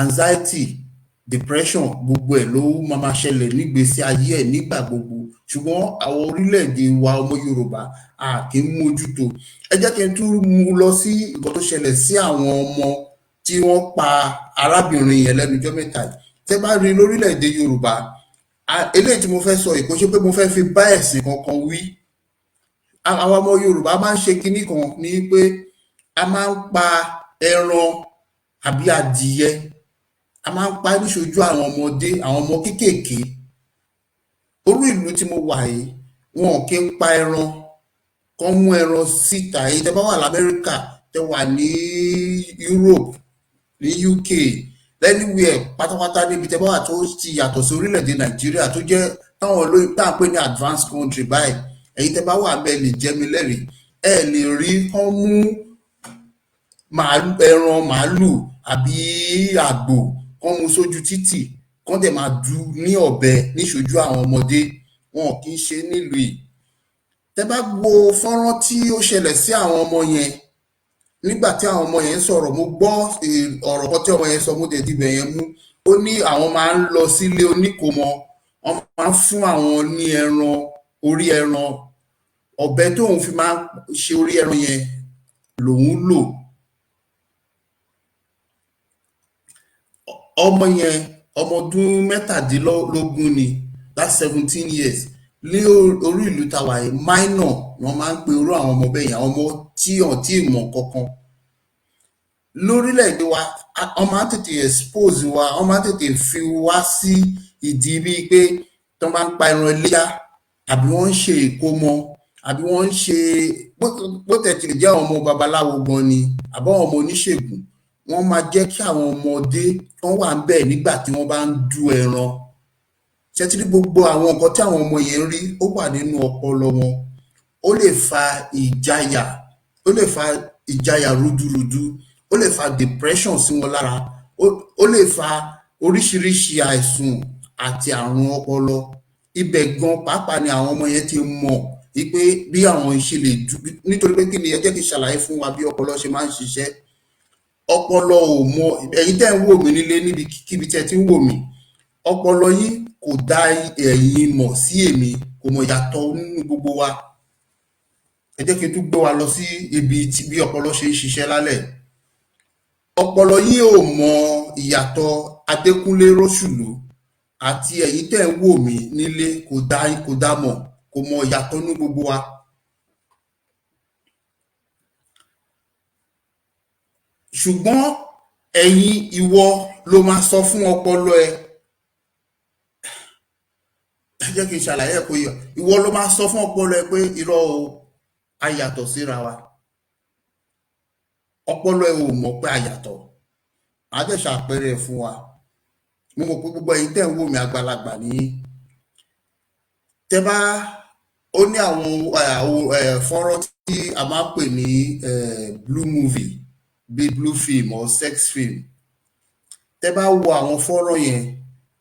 anxiety, depression, gbogbo ẹ̀ ló máa ṣẹlẹ̀ nígbésí ayé ẹ̀ nígbà gbogbo. Ṣùgbọ́n àwọn orílẹ̀-èdè wa ọmọ Yorùbá a kì í mójútó. Ẹ jẹ́ kí n tún mú lọ sí nǹkan tó ṣẹlẹ̀ sí àwọn ọmọ tí wọ́n pa arábìnrin yẹn lẹ́nu ọjọ́ mẹ́ta yìí. Tẹ́ bá rí lórílẹ̀-èdè Yorùbá, eléyìí tí mo fẹ́ sọ yìí kò ṣe pé mo fẹ́ fi bá ẹ̀sìn kankan wí. Àwọn ọmọ Yorùbá máa ń ṣe kinní kan ní pé a máa ń pa ẹran àbí adìyẹ, a máa ń pa níṣojú àwọn ọmọdé, àwọn ọmọ kéékèèké. Orú ìlú tí mo wà yìí, wọn kì í pa ẹran, kán mú ẹran síta. Èyí tẹ́ bá wà l'Amẹ́ríkà, tẹ́ wà ní Europe, ní UK, anywhere pátápátá níbi tẹ́ bá wà tó ti yàtọ̀ sí orílẹ̀-èdè Nàìjíríà tó jẹ́ táwọn olóyìn tá à ń pè ní advanced country báyìí, èyí tẹ́ bá wà bẹ́ẹ̀ lè jẹ́ mi lẹ́rìí, ẹ lè rí kán mú ẹran màálù àbí àgbò kán mú sójú títì, kán dẹ̀ máa dù ní ọ̀bẹ níṣojú àwọn ọmọdé. Wọn kì í ṣe nílùú yìí. Tẹ́ bá wo fọ́nrán tí ó ṣẹlẹ̀ sí àwọn ọmọ yẹn, nígbà tí àwọn ọmọ yẹn sọ̀rọ̀, mo gbọ́ ọ̀rọ̀ kan tí ọmọ yẹn sọ, mo dẹ̀ dibẹ̀ yẹn mú. Ó ní àwọn máa ń lọ sílé oníkòmọ, wọ́n máa ń fún àwọn ní ẹran, orí ẹran, ọ̀bẹ tóun fi máa ń ṣe orí ẹran yẹn lòun lò. Ọmọ yẹn ọmọ ọdún mẹ́tàdínlógún ni, that's 17 years. Ní orí ìlú tàwa yìí, minor wọ́n máa ń pe orú àwọn ọmọ bẹ́ẹ̀ yẹn, àwọn ọmọ tí wọ́n tí ì mọ̀ kankan. Lórílẹ̀-èdè wa, wọ́n máa ń tètè expose wa, wọ́n máa ń tètè fi wá sí ìdí bíi pé tí wọ́n bá ń pa ẹran iléyá, àbí wọ́n ń ṣe ìkómọ, àbí wọ́n ń ṣe bó tẹ̀ tí lè jẹ́ àwọn ọmọ babaláwo gan ni, àbí àwọn ọmọ oníṣègùn, wọ́n máa jẹ́ kí àwọn ọmọdé kan wà ń bẹ̀ nígbà tí wọ́n bá ń du ẹran. Ṣé tí gbogbo àwọn nǹkan tí àwọn ọmọ yẹn rí ó wà nínú ọpọlọ wọn, ó lè fa ìjayà, rúdurùdu, ó lè fa depression sí wọn lára, ó lè fa oríṣiríṣi àìsàn àti àrùn ọpọlọ. Ibẹ̀ gan pàápàá ni àwọn ọmọ yẹn ti mọ̀ wípé bí àwọn ṣe lè nítorí pé kí ni, ẹ jẹ́ kí n ṣàlàyé fún wa bí ọpọlọ ṣe máa ń ṣiṣẹ́. Ọpọlọ ò mọ, ẹ̀yin tẹ́ ń wò mí nílé níbikíbi tí ẹ ti ń wò mí, ọpọlọ yín kò dá ẹ̀yin mọ̀ sí èmi, kò mọ̀ ìyàtọ̀ nínú gbogbo wa. Ẹ jẹ́ kí n tún gbé wa lọ sí ibi tí bí ọpọlọ ṣe ń ṣiṣẹ́ lálẹ́. Ọpọlọ yín ò mọ ìyàtọ̀ Adékúnlé Róṣùlú àti ẹ̀yin tẹ́ ń wò mí nílé, kò dá mọ̀, kò mọ ìyàtọ̀ nínú gbogbo wa. Ṣùgbọ́n ìwọ ló máa sọ fún ọpọlọ ẹ jẹ́ kí n ṣàlàyé ẹ̀kọ́ yọ, ìwọ ló máa sọ fún ọpọlọ ẹ pé irọ́ o, a yàtọ̀ síra wa. ọpọlọ ẹ ò mọ̀ pé àyàtọ̀ á dẹ̀ ṣàpẹẹrẹ fún wa. Mo mọ̀ pé gbogbo ẹ̀yin tẹ́ ń wò mí àgbàlagbà ní tẹ́ bá ó ní àwọn fọ́nrán tí a máa ń pè ní blue movie bíi blue film or sex film. Tẹ́ bá wo àwọn fọ́nrán yẹn,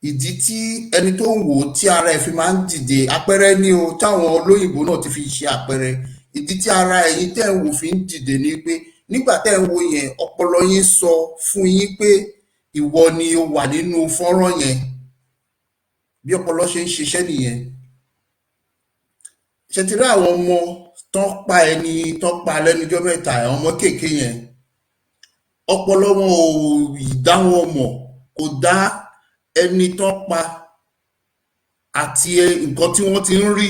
ìdí tí ẹni tó ń wò tí ara ẹ̀ fi máa ń dìde, àpẹẹrẹ ni o táwọn olóyìnbó náà ti fi ṣe àpẹẹrẹ, ìdí tí ara ẹ̀yin tẹ́ ń wò fi ń dìde ni pé nígbà tẹ́ ń wò yẹn ọpọlọ yín sọ fún yín pé ìwọ ni o wà nínú fọ́nrán yẹn. Bí ọpọlọ ṣe ń ṣiṣẹ́ nìyẹn. Ṣé ti rí àwọn ọmọ tán pa ẹni tán pa lẹ́nujọ́ mẹ́ta, àwọn ọmọ kéèké yẹn, ọpọlọ wọn ò dá wọn mọ̀, kò dá ẹni tán pa àti nǹkan tí wọ́n ti ń rí,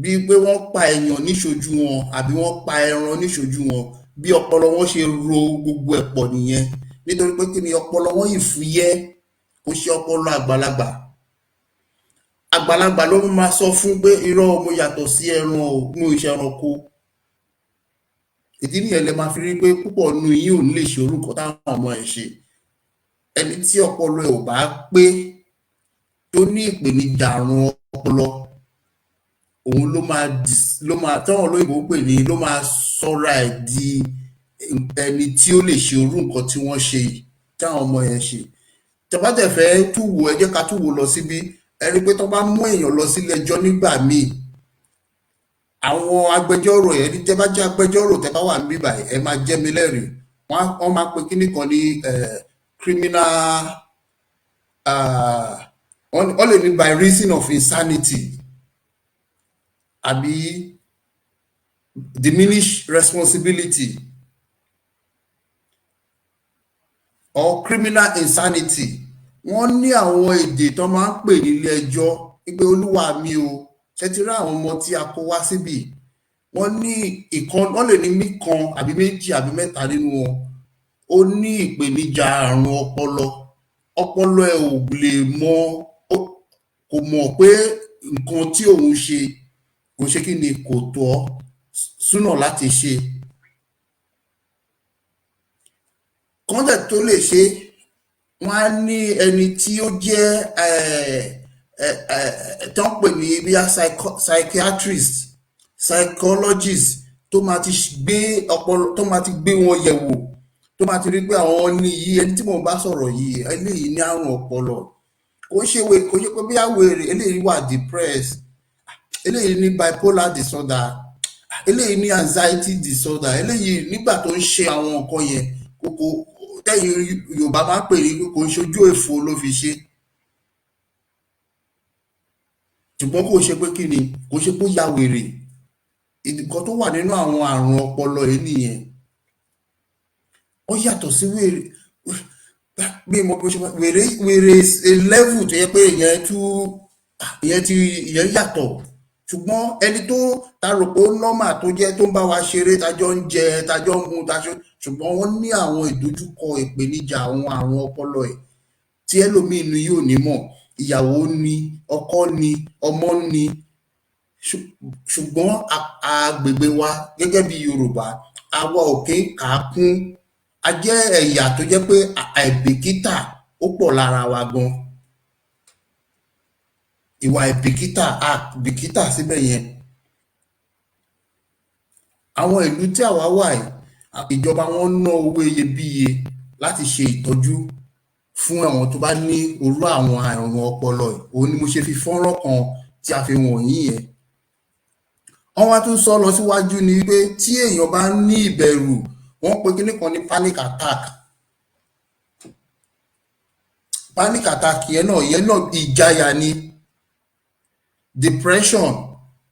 bíi pé wọ́n pa èèyàn níṣojú wọn àbí wọ́n pa ẹran níṣojú wọn, bí ọpọlọ wọn ṣe ro gbogbo ẹ̀ pọ̀ nìyẹn. Nítorí pé kí ni ọpọlọ wọn yìí fúyẹ́, kò ṣe ọpọlọ àgbàlagbà. Àgbàlagbà ló máa sọ fún pé irọ́ mo yàtọ̀ sí ẹran o, mo ìṣe ẹranko. Ìdí nìyẹn lẹ máa fi rí pé púpọ̀ nínú yín ò ní lè ṣe orúkọ táwọn ọmọ ẹ̀ ṣe. Ẹni tí ọpọlọ ẹ̀ ò bá pé, tó ní ìpèníjà àrùn ọpọlọ, òun ló máa táwọn olóyìnbó pè ní ló máa sọ́ra ẹ̀ di ẹni tí ó lè ṣe orú nǹkan tí wọ́n ṣe táwọn ọmọ ẹ̀ ṣe. Tẹ́ bá dẹ̀ fẹ́ túwò, ẹ jẹ́ ká túwò lọ síbí. Ẹ rí pé tó bá mú èèyàn lọ sílé ẹjọ́ nígbà míì, àwọn agbẹjọ́rò ẹ̀ ní tẹ́ bá jẹ́ agbẹjọ́rò tẹ́ bá wà níbí báyìí, ẹ máa jẹ́ mi lẹ́rìí. Wọ́n máa pe kíní kan ní criminal wọ́n lè ní by reason of insanity àbí diminished responsibility or criminal insanity. Wọ́n ní àwọn èdè tó máa ń pè nílé ẹjọ́ pé olúwa mi o, ṣe ti rí àwọn ọmọ tí a kó wá síbí, wọ́n ní ìkan, wọ́n lè ní mí kan àbí méjì àbí mẹ́ta nínú wọn ó ní ìpèníjà àrùn ọpọlọ. Ọpọlọ ẹ̀ ò lè mọ̀, kò mọ̀ pé nǹkan tí òun ṣe kò ṣe kí ni kò tọ́ súnà láti ṣe. Kọ́ńtẹ̀ tó lè ṣe, wọ́n á ní ẹni tí ó jẹ́ tó ń pè ní bíi psychiatrist, psychologist tó máa ti gbé ọpọlọ, tó máa ti gbé wọn yẹ̀wò, tó máa ti rí pé àwọn ní yìí, ẹni tí mò ń bá sọ̀rọ̀ yìí, eléyìí ní àrùn ọpọlọ. Kò ṣe pé bí àwèrè, eléyìí wà depressed, eléyìí ní bipolar disorder, eléyìí ní anxiety disorder, eléyìí nígbà tó ń ṣe àwọn nǹkan yẹn kókó tẹ́yìn Yorùbá máa ń pè ní kò ń ṣojú èfo ló fi ṣe. Ṣùgbọ́n kò ṣe pé kí ni, kò ṣe pé ó ya wèrè. Nǹkan tó wà nínú àwọn àrùn ọpọlọ yìí nìyẹn. Ó yàtọ̀ sí wèrè, bí mo ṣe wèrè level tó yẹ pé ìyẹn yàtọ̀. Ṣùgbọ́n ẹni tó ta rò pé ó nọ́mà tó jẹ́ tó ń bá wa ṣeré, tajọ́ ń jẹ, tajọ́ ń mu, ṣùgbọ́n wọ́n ní àwọn ìdojúkọ ìpèníjà àwọn àrùn ọpọlọ ẹ̀ tí ẹlòmíì inú yóò ní mọ̀, ìyàwó ni, ọkọ ni, ọmọ ni. Ṣùgbọ́n agbègbè wa gẹ́gẹ́ bí Yorùbá, àwa ò kí ń kà á kún. A jẹ́ ẹ̀yà tó jẹ́ pé àìbìkítà ó pọ̀ lára wa gan. Ìwà àìbìkítà, àbìkítà síbẹ̀ yẹn. Àwọn ìlú tí àwa wà yìí, ìjọba wọn ná owó iyebíye láti ṣe ìtọ́jú fún àwọn tó bá ní irú àwọn àrùn ọpọlọ yìí. Òun ni mo ṣe fi fọ́nrán kan tí a fi wọ̀nyí yẹn. Wọ́n wá tún sọ lọ síwájú ni pé tí èèyàn bá ní ìbẹ̀rù, wọ́n pe kíní kan ní panic attack. Panic attack yẹn náà ìjayà ni. Depression,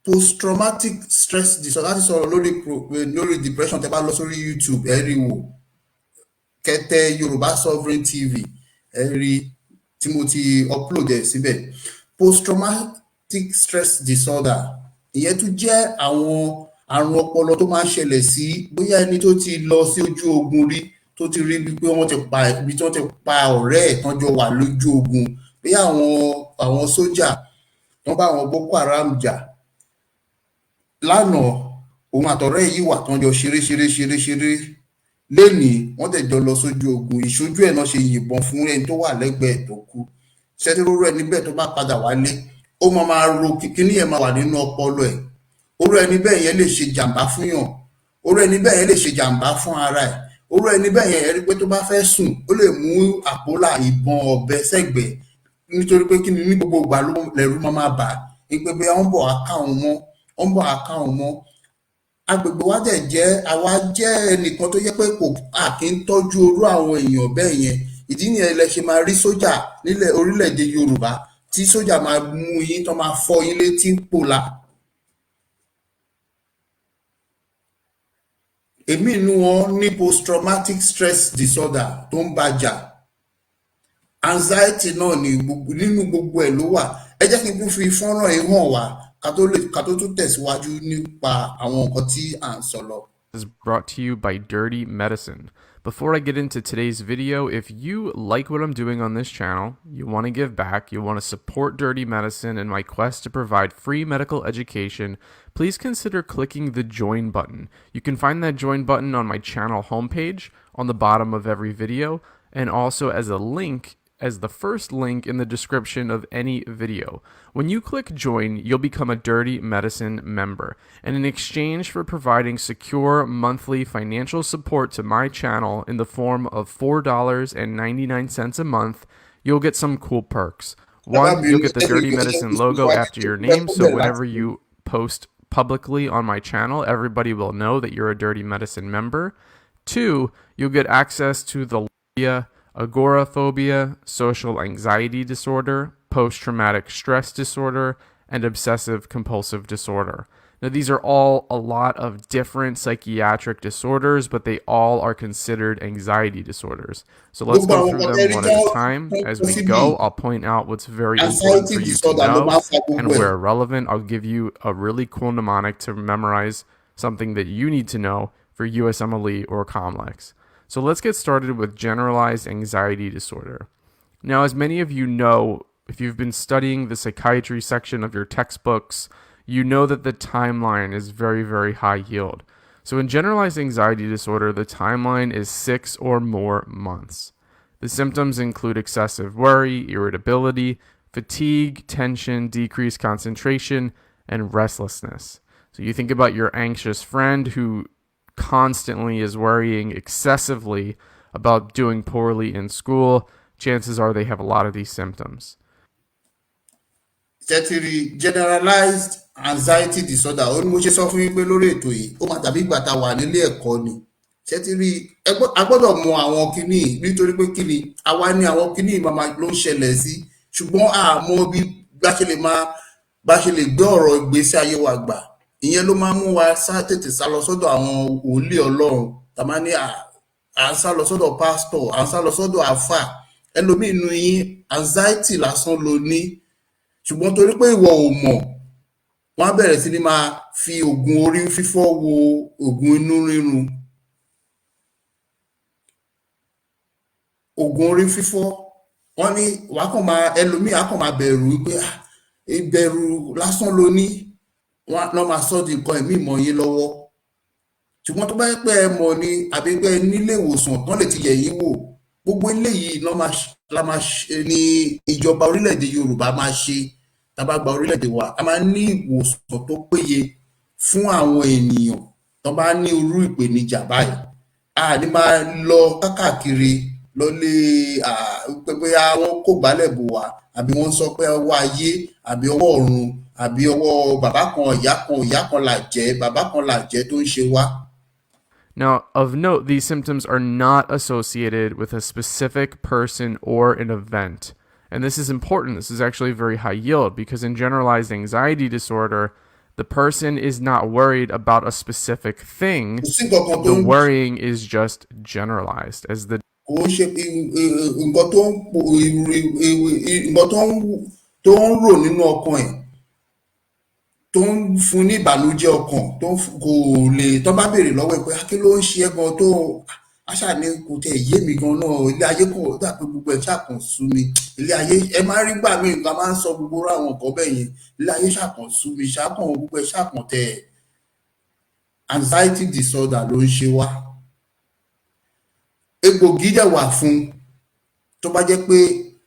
post-traumatic stress disorder, láti sọ̀rọ̀ lórí depression tẹ́ bá lọ sórí YouTube ẹ rí wò, kẹtẹ Yorùbá Sovereign TV ẹ rí tí mo ti upload ẹ̀ síbẹ̀. Post-traumatic stress disorder, ìyẹn tún jẹ́ àwọn àrùn ọpọlọ tó máa ń ṣẹlẹ̀ sí bóyá ẹni tó ti lọ sí ojú ogun rí, tó ti rí bí pé wọ́n ti pa ibi tí wọ́n ti pa ọ̀rẹ́ ẹ̀ tán jọ wà lójú ogun, bóyá àwọn sójà wọ́n bá àwọn Boko Haram jà. Lánàá òun àtọ̀rẹ́ yìí wà tán jọ ṣeré lénìí wọ́n dẹ̀ jọ lọ sójú ogun, ìṣojú ẹ̀ náà ṣe yìnbọn fún ẹni tó wà lẹ́gbẹ̀ẹ́ tó kú. Ṣẹ́tírúrú ẹni bẹ́ẹ̀ tó bá padà wálé, ó máa ro kíní ẹ̀ máa wà nínú ọpọlọ ẹ̀. Orú ẹni bẹ́ẹ̀ yẹn lè ṣe jàǹbá fún yàn, orú ẹni bẹ́ẹ̀ yẹn lè ṣe jàǹbá fún ara ẹ̀, orú ẹni bẹ́ẹ̀ yẹn rí pé tó bá fẹ́ sùn ó lè mú àpólà ìbọn ọ̀bẹ sẹ́gbẹ̀ẹ́, nítorí pé kíni ní gbogbo ìgbà lẹ́rù máa bà á ní pé bí wọ́n bọ̀ àká òun mọ́. Agbègbè wa dẹ̀ jẹ́ ẹnìkan tó yẹ pé kò kí ń tọ́jú orú àwọn èèyàn bẹ́ẹ̀ yẹn. Ìdí nìyẹn lẹ ṣe máa rí sójà nílẹ̀ orílẹ̀-èdè Yorùbá tí sójà máa mú yín tó máa fọ́ yín létí pòlà. Èmi inú wọn ní post-traumatic stress disorder tó ń bàjà, anxiety náà nínú gbogbo ẹ̀ ló wà. Ẹ jẹ́ kí n tún fi fọ́nrán yìí hàn wá ká tó tún tẹ̀síwájú nípa àwọn nǹkan tí à ń sọ lọ. Is brought to you by Dirty Medicine. Before I get into today's video, if you like what I'm doing on this channel, you want to give back, you want to support Dirty Medicine and my quest to provide free medical education, please consider clicking the join button. You can find that join button on my channel homepage on the bottom of every video, and also as the first link in the description of any video. When you click join, you'll become a Dirty Medicine member. And in exchange for providing secure monthly financial support to my channel in the form of $4.99 a month, you'll get some cool perks. One, you'll get the Dirty Medicine logo after your name, so whenever you post publicly on my channel, everybody will know that you're a Dirty Medicine member. Two, you'll get access to the agoraphobia, social anxiety disorder, post-traumatic stress disorder, and obsessive compulsive disorder. Now, these are all a lot of different psychiatric disorders, but they all are considered anxiety disorders. So let's go through them one at a time. As we go, I'll point out what's very important for you to know, and where relevant, I'll give you a really cool mnemonic to memorize something that you need to know for USMLE or COMLEX. So let's get started with generalized anxiety disorder. Now, as many of you know, if you've been studying the psychiatry section of your textbooks, you know that the timeline is very, very high yield. So in generalized anxiety disorder, the timeline is 6 or more months. The symptoms include excessive worry, irritability, fatigue, tension, decreased concentration, and restlessness. So you think about your anxious friend who constantly is worrying excessively about doing poorly in school, chances are they have a lot of these symptoms. Generalized anxiety disorder, ó ní mo ṣe sọ fún yín pé lórí ètò yìí ó máa tàbí ìgbà tá a wà nílé ẹ̀kọ́ ni. A gbọ́dọ̀ mọ àwọn kinní nítorí pé kíni àwa ní àwọn kinní màmá ló ń ṣẹlẹ̀ sí, ṣùgbọ́n àmọ́ bí bá ṣe lè gbé ọ̀rọ̀ ìgbésí ayé wa gbà. Ìyẹn ló máa ń mú wa tètè sá lọ sọ́dọ̀ àwọn wòlíì Ọlọ́run. Tá máa ní à ń sá lọ sọ́dọ̀ pásítọ̀, à ń sá lọ sọ́dọ̀ àfà. Ẹlòmíì inú yín anxiety lásán ló ní, ṣùgbọ́n torí pé ìwọ ò mọ̀, wọ́n á bẹ̀rẹ̀ sí ní máa fi oògùn orí fífọ́ wo oògùn inú rírun. Oògùn orí fífọ́, wọ́n ní ẹlòmíì á kàn máa bẹ̀rù wípé ìbẹ̀rù lásán ló ní, wọ́n náà máa sọ di nǹkan ẹ̀mí ìmọ̀ yín lọ́wọ́. Ṣùgbọ́n tó bá yẹ pé ẹ mọ̀ ni àbí pé nílé ìwòsàn tán lè ti yẹ̀ yín wò, gbogbo eléyìí ní ìjọba orílẹ̀-èdè Yorùbá máa ṣe. Tá bá gba orílẹ̀-èdè wa, a máa ní ìwòsàn tó péye fún àwọn ènìyàn tó bá ní irú ìpèníjà báyìí. A ní máa lọ káàkiri lọ́lé pé bóyá wọ́n kò gbálẹ̀ bò wá, àbí wọ́n sọ pé ọwọ́ ayé àbí ọwọ́ ọ̀run àbí ọwọ́ bàbá kan ìyá kan làjẹ́, bàbá kan làjẹ́ tó ń ṣe wá. Now, of note, these symptoms are not associated with a specific person or an event. And this is important. This is actually very high yield because in generalized anxiety disorder, the person is not worried about a specific thing. The worrying is just generalized as the tó ń rò nínú ọkàn ẹ̀ tó ń fún ní ìbànújẹ́ ọkàn kò lè tó bá béèrè lọ́wọ́ ẹ̀ pé kí ló ń ṣe ẹ́ gan tó àṣà ní kò tẹ̀ yé mi gan náà, ilé ayé kò dà pé gbogbo ẹ̀ ṣàkàn sú mi, ilé ayé ẹ máa rí gbà mí nǹkan máa ń sọ gbogbo àwọn nǹkan bẹ́ẹ̀ yẹn, ilé ayé ṣàkàn sú mi, ṣàkàn gbogbo ẹ̀ ṣàkàn tẹ̀ anxiety disorder ló ń ṣe wá. Egbògi dẹ̀ wà fún tó bá jẹ́ pé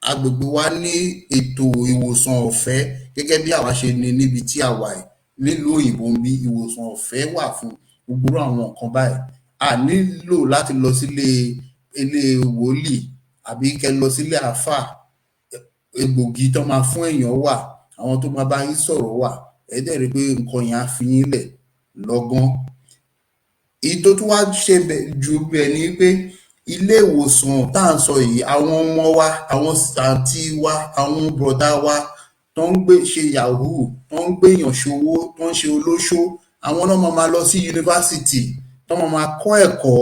agbègbè wa ní ètò ìwòsàn ọ̀fẹ́ gẹ́gẹ́ bí àwa ṣe ní níbi tí a wà yìí. Nílùú òyìnbó ń bí ìwòsàn ọ̀fẹ́ wà fún gbogbo àwọn nǹkan báyìí. A nílò láti lọ sílé ilé wòlíì àbí kẹ́ lọ sílé àáfàá. Egbògi tó máa fún èèyàn wà, àwọn tó máa bá yín sọ̀rọ̀ wà, ẹ dẹ̀ rí pé nǹkan yẹn á fi yín lẹ̀ lọ́gán. Èyí tó tún wá ṣe jù bẹ́ẹ̀ ni pé ilé ìwòsàn tá à ń sọ yìí, àwọn ọmọ wa, àwọn àǹtí wa, àwọn bọ̀dá wa tó ń gbé ṣe yahoo, tó ń gbéyàn ṣòwò, tó ń ṣe olóṣó, àwọn náà máa lọ sí yunifásitì tó máa kọ́ ẹ̀kọ́.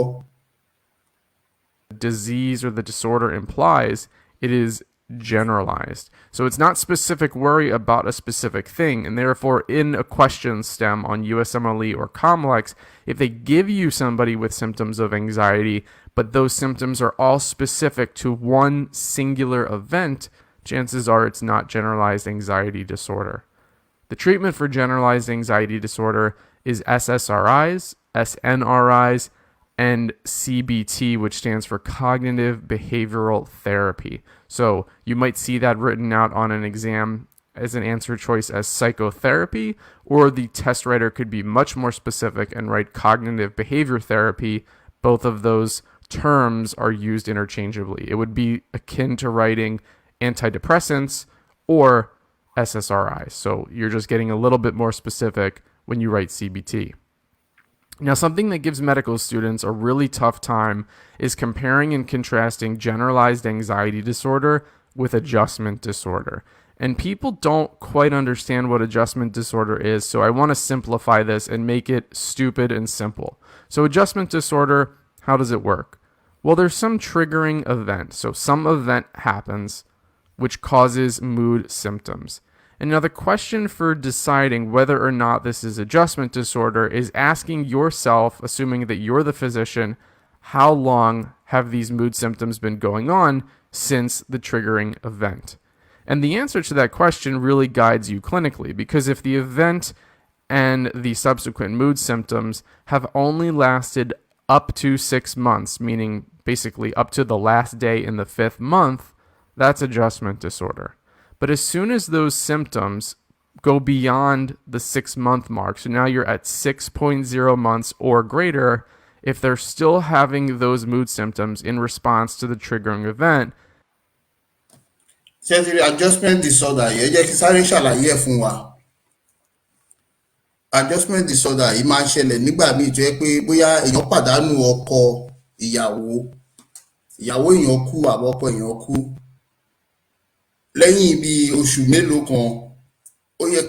Disease or the disorder implies, it is generalized. So it's not specific worry about a specific thing, and therefore in a question stem on USMLE or COMLEX, if they give you somebody with symptoms of anxiety, but those symptoms are all specific to one singular event, chances are it's not generalized anxiety disorder. The treatment for generalized anxiety disorder is SSRIs, SNRIs, and CBT, which stands for Cognitive Behavioral Therapy. So you might see that written out on an exam as an answer choice as psychotherapy, or the test writer could be much more specific and write cognitive behavior therapy. Both of those terms are used interchangeably. It would be akin to writing antidepressants or SSRIs. So you're just getting a little bit more specific when you write CBT. Now, something that gives medical students a really tough time is comparing and contrasting generalized anxiety disorder with adjustment disorder. And people don't quite understand what adjustment disorder is, so I want to simplify this and make it stupid and simple. So adjustment disorder, how does it work? Well, there's some triggering event. So some event happens which causes mood symptoms. And now the question for deciding whether or not this is adjustment disorder is asking yourself, assuming that you're the physician, how long have these mood symptoms been going on since the triggering event? And the answer to that question really guides you clinically, because if the event and the subsequent mood symptoms have only lasted up to 6 months, meaning basically up to the last day in the 5th month, that's adjustment disorder. But as soon as those symptoms go beyond the 6-month mark, so now you're at 6.0 months or greater, if they're still having those mood symptoms in response to the triggering event. Ṣé adjustment disorder yẹn jẹ́ kí sáré ṣàlàyé ẹ̀ fún wa. Adjustment disorder yìí máa ń ṣẹlẹ̀ nígbà míì tó yẹ pé bóyá èèyàn pàdánù ọkọ ìyàwó èèyàn kú àbọ̀ ọkọ èèyàn kú. Lẹ́yìn bí oṣù mélòó kan, ó yẹ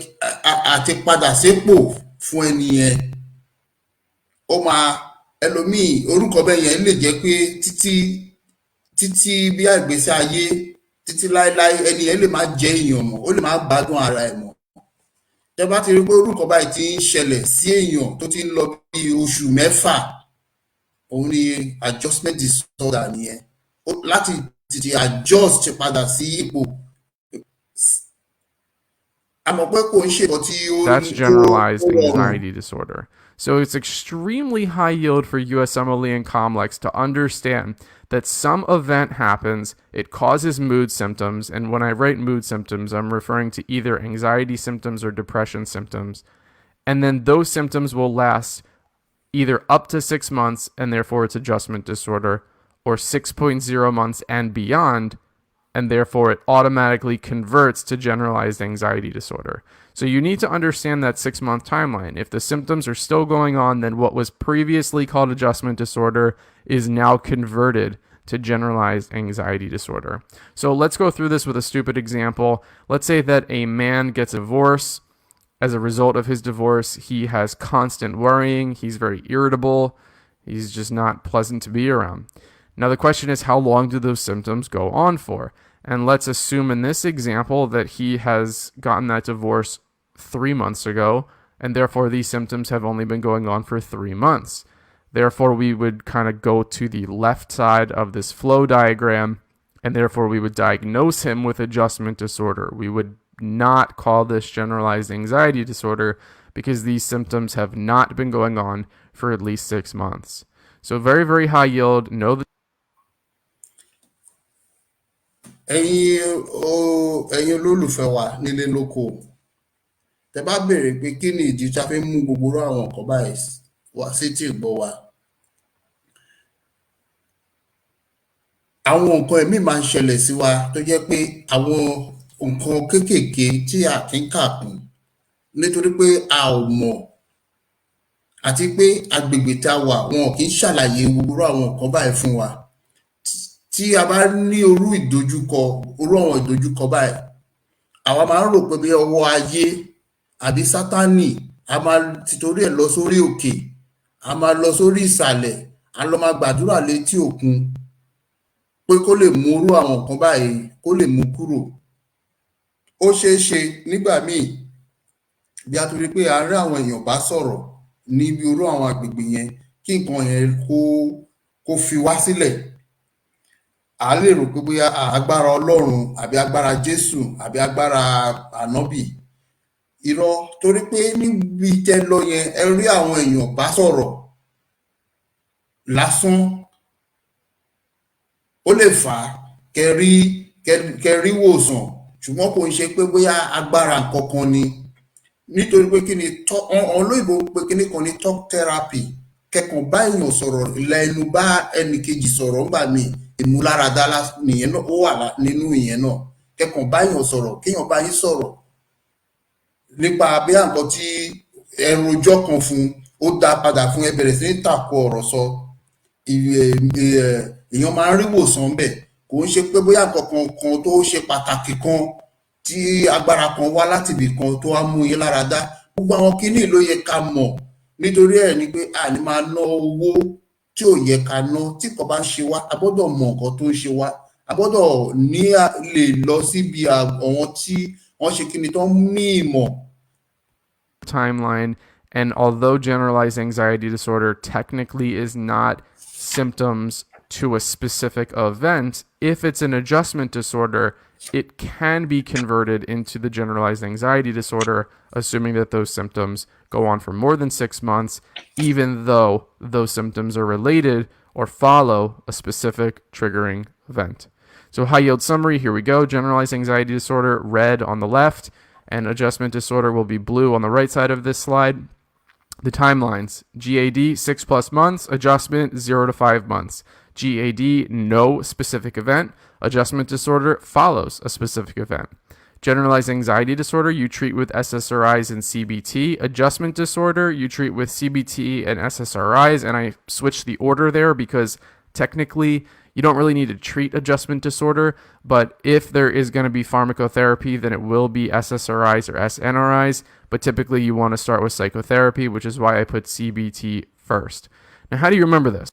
àti padà sípò fún ẹni yẹn. Ó máa ẹlòmíì orúkọ bẹ́ẹ̀ yẹn lè jẹ́ pé títí bí àgbésí ayé títí láéláé ẹni yẹn lè má jẹ́ èèyàn mọ́, ó lè má gbádùn ara ẹ̀ mọ́. Tẹ́ bá ti rí pé orúkọ báyìí ti ń ṣẹlẹ̀ sí èèyàn tó ti ń lọ bí oṣù mẹ́fà, òun ni adjustment disorder nìyẹn. Láti tètè adjust padà sí ipò. That's generalized anxiety disorder. So it's extremely high yield for USMLE and COMLEX to understand that some event happens, it causes mood symptoms, and when I write mood symptoms, I'm referring to either anxiety symptoms or depression symptoms, and then those symptoms will last either up to 6 months, and therefore it's adjustment disorder, or 6.0 months and beyond, and therefore it automatically converts to generalized anxiety disorder. So you need to understand that 6-month timeline. If the symptoms are still going on, then what was previously called adjustment disorder is now converted to generalized anxiety disorder. So let's go through this with a stupid example. Let's say that a man gets a divorce. As a result of his divorce, he has constant worrying. He's very irritable. He's just not pleasant to be around. Now the question is, how long do those symptoms go on for? And let's assume in this example that he has gotten that divorce 3 months ago, and therefore these symptoms have only been going on for 3 months. Therefore, we would kind of go to the left side of this flow diagram, and therefore we would diagnose him with adjustment disorder. We would not call this generalized anxiety disorder because these symptoms have not been going on for at least 6 months. So very, very high yield. Know the ẹ̀yin olólùfẹ́ wa nílé lóko tẹ bá béèrè pé kí ni ìdí tí a fi ń mú gbogbo àwọn nǹkan báyìí wá sétí ìgbọ́ wa. Àwọn nǹkan ẹ̀mí máa ń ṣẹlẹ̀ sí wa tó jẹ́ pé àwọn nǹkan kéékèèké tí a kì í kà kún nítorí pé a ò mọ̀ àti pé agbègbè tá a wà wọn kì í ṣàlàyé gbogbo àwọn nǹkan báyìí fún wa. Tí a bá ní orú àwọn ìdojúkọ báyìí, àwa máa ń rò pé bí ọwọ́ ayé àbí sátánì a máa tìtorí ẹ̀ lọ sórí òkè, a máa lọ sórí ìsàlẹ̀, a lọ máa gbàdúrà létí òkun pé kó lè mú orú àwọn nǹkan báyìí kó lè mú kúrò. Ó ṣeé ṣe nígbà míì bí a torí pé a rí àwọn èèyàn bá sọ̀rọ̀ níbi orú àwọn agbègbè yẹn kí nǹkan yẹn kó fi wá sílẹ̀. A lè rò pé bóyá agbára Ọlọ́run àbí agbára Jésù àbí agbára ànábì. Irọ́, torí pé níbi tẹ́ lọ yẹn ẹ rí àwọn èèyàn bá sọ̀rọ̀ lásán. Ó lè fà á kẹrí wòsàn ṣùgbọ́n kò ń ṣe pé bóyá agbára kankan ni. Nítorí pé kí ni olóyìnbó pé kíní kan ní talk therapy, kẹkàn bá èèyàn sọ̀rọ̀ lẹ́nu bá ẹnì kejì sọ̀rọ̀ ńgbà míì ìmúláradá nìyẹn náà ó wà nínú ìyẹn náà. Kẹkàn bá èèyàn sọ̀rọ̀ kéèyàn bá yín sọ̀rọ̀ nípa bí nǹkan tí ẹrù ọjọ́ kan fún ó dá padà fún ẹ bẹ̀rẹ̀ sí ní tàkò ọ̀rọ̀ sọ. Èèyàn máa ń rí wòsàn bẹ̀. Kò ń ṣe pé bóyá nǹkan kan tó ṣe pàtàkì kan tí agbára kan wá láti ibì kan tó wá mú yín lára dá. Gbogbo àwọn kíní ló yẹ ká mọ̀, nítorí ẹ̀ ni pé a ní máa ná owó tí ò yẹ ká ná. Tí nǹkan bá ń ṣe wá a gbọ́dọ̀ mọ nǹkan tó ń ṣe wá, a gbọ́dọ̀ lè lọ síbi àwọn tí wọ́n ṣe kíni tó ń ní ìmọ̀. Timeline, and although generalized anxiety disorder technically is not symptoms to a specific event, if it's an adjustment disorder, it can be converted into the generalized anxiety disorder, assuming that those symptoms go on for more than 6 months, even though those symptoms are related or follow a specific triggering event. So high yield summary, here we go. Generalized anxiety disorder, red on the left, and adjustment disorder will be blue on the right side of this slide. The timelines: GAD 6+ months, adjustment 0 to 5 months. GAD, no specific event. Adjustment disorder follows a specific event. Generalized anxiety disorder, you treat with SSRIs and CBT. Adjustment disorder, you treat with CBT and SSRIs. And I switched the order there because technically you don't really need to treat adjustment disorder, but if there is going to be pharmacotherapy, then it will be SSRIs or SNRIs, but typically you want to start with psychotherapy, which is why I put CBT first. Now, how do you remember this?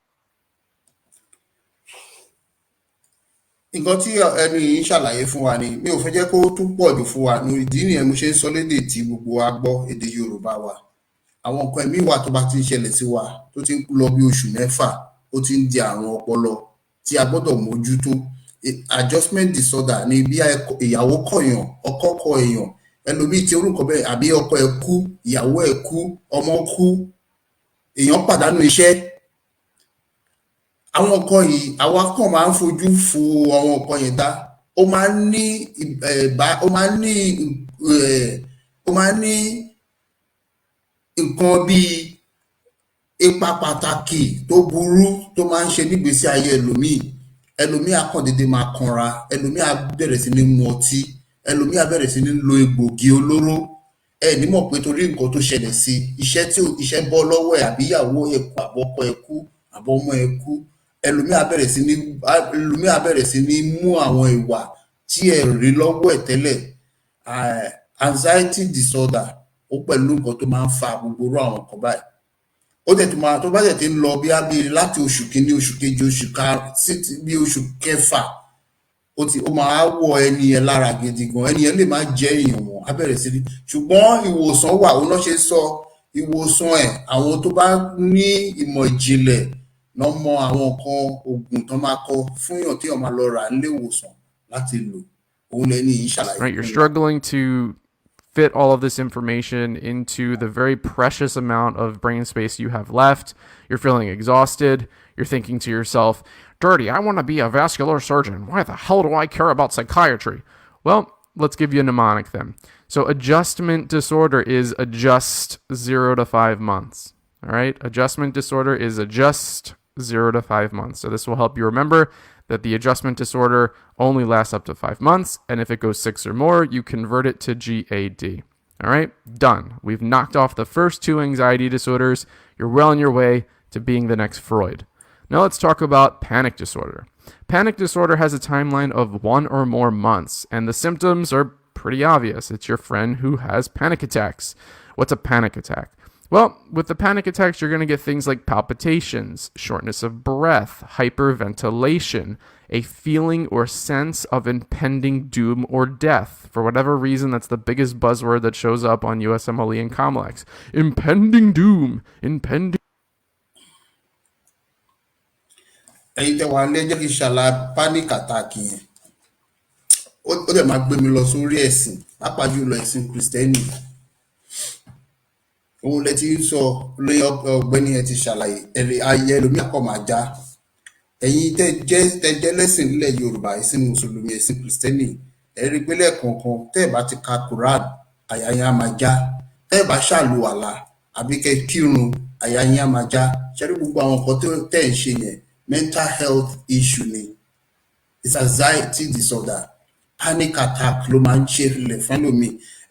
Nǹkan tí ẹni yìí ṣàlàyé fún wa ni mi ò fẹ́ jẹ́ kó tún pọ̀ jù fún wa ní ìdí nìyẹn mo ṣe ń sọ lédè tí gbogbo wa gbọ́ èdè Yorùbá wa. Àwọn nǹkan ẹ̀mí wà tó bá ti ń ṣẹlẹ̀ sí wa tó ti ń lọ bí oṣù 6 ó ti ń di àrùn ọpọlọ tí a gbọ́dọ̀ mójútó. Adjustment disorder ni bí ìyàwó kọ̀yàn, ọkọ kọ èèyàn, ẹlòmíì tí orúkọ bẹ́ẹ̀ àbí ọkọ ẹ̀ kú, ìyàwó ẹ̀ kú, ọmọ kú, èèyàn pàdánù iṣẹ́. Àwọn nǹkan yìí àwa kàn máa ń fojú fo àwọn nǹkan yẹn dá. Ó máa ń ní nǹkan bíi ipa pàtàkì tó burú tó máa ń ṣe nígbésí ayé ẹlòmíì á kàn dédé máa kanra, ẹlòmíì á bẹ̀rẹ̀ sí ní mu ọtí, ẹlòmíì á bẹ̀rẹ̀ sí ní lo egbògi olóró. Ẹ ní mọ̀ pé torí nǹkan tó ṣẹlẹ̀ sí iṣẹ́ bọ́ lọ́wọ́ ẹ̀ àbí ìyàwó ẹ̀ kú àbọ́kọ ẹ̀ kú àbọ́mọ ẹ̀ kú, ẹlòmíì á bẹ̀rẹ̀ sí ní mú àwọn ìwà tí ẹ rí lọ́wọ́ ẹ̀ tẹ́lẹ̀. Anxiety disorder ó pẹ̀lú nǹkan tó máa ń fa gbogbo àwọn nǹkan báyìí. Ó dẹ̀ tó bá dẹ̀ ti ń lọ bí láti oṣù kìíní, oṣù kejì, oṣù karùn-ún sí bí oṣù kẹfà, ó máa wọ ẹni yẹn lára gidi gan. Ẹni yẹn lè má jẹ́ èèyàn mọ́, á bẹ̀rẹ̀ sí ní. Ṣùgbọ́n ìwòsàn wà, ó náà ṣe sọ ìwòsàn ẹ̀. Àwọn tó bá ní ìmọ̀ ìjìnlẹ̀ náà mọ àwọn nǹkan oògùn tó máa kọ fún èèyàn tí èèyàn máa lọ rà nílé ìwòsàn láti lò. òun lẹ́ni yìí ṣàlàyé Right? You're fún wa. struggling to fit all of this information into the very precious amount of brain space you have left. You're feeling exhausted. You're thinking to yourself, Dirty, I want to be a vascular surgeon. Why the hell do I care about psychiatry? Well, let's give you a mnemonic then. So adjustment disorder is adjust 0 to 5 months. All right? Adjustment disorder is adjust 0 to 5 months. So this will help you remember that the adjustment disorder only lasts up to 5 months, and if it goes 6 or more, you convert it to GAD. All right? Done. We've knocked off the first 2 anxiety disorders. You're well on your way to being the next Freud. Now let's talk about panic disorder. Panic disorder has a timeline of 1 or more months, and the symptoms are pretty obvious. It's your friend who has panic attacks. What's a panic attack? Well, with the panic attacks, you're going to get things like palpitations, shortness of breath, hyperventilation, a feeling or sense of impending doom or death. For whatever reason, that's the biggest buzzword that shows up on USMLE and Comlex. Impending doom, impending. ẹ̀yin tẹ́ wà lẹ́jọ́ kí ṣàlàyé panic attack yẹn ó dẹ̀ máa gbé mi lọ sórí ẹ̀sìn pàápàá jùlọ ẹ̀sìn kristẹni. òun lẹ ti ń sọ lórí ọ̀gbẹ́ni ẹ ti ṣàlàyé ayé ẹlòmíà kọ̀ máa já. ẹ̀yin tẹ́ jẹ́ lẹ́sìn nílẹ̀ Yorùbá, ẹ̀sìn mùsùlùmí, ẹ̀sìn kristẹni, ẹ rí pé lẹ́ẹ̀kọ̀ọ̀kan tẹ́ ẹ bá ti ka Quran àyà yín á máa já. tẹ́ ẹ bá ṣàlùwàlá àbí kẹ́ kírun àyà yín á máa já. ṣé rí gbogbo àwọn nǹkan tẹ́ ẹ ń ṣe yẹn mental health issue ni. It's anxiety disorder. Panic attack ló máa ń ṣe ilẹ̀ fún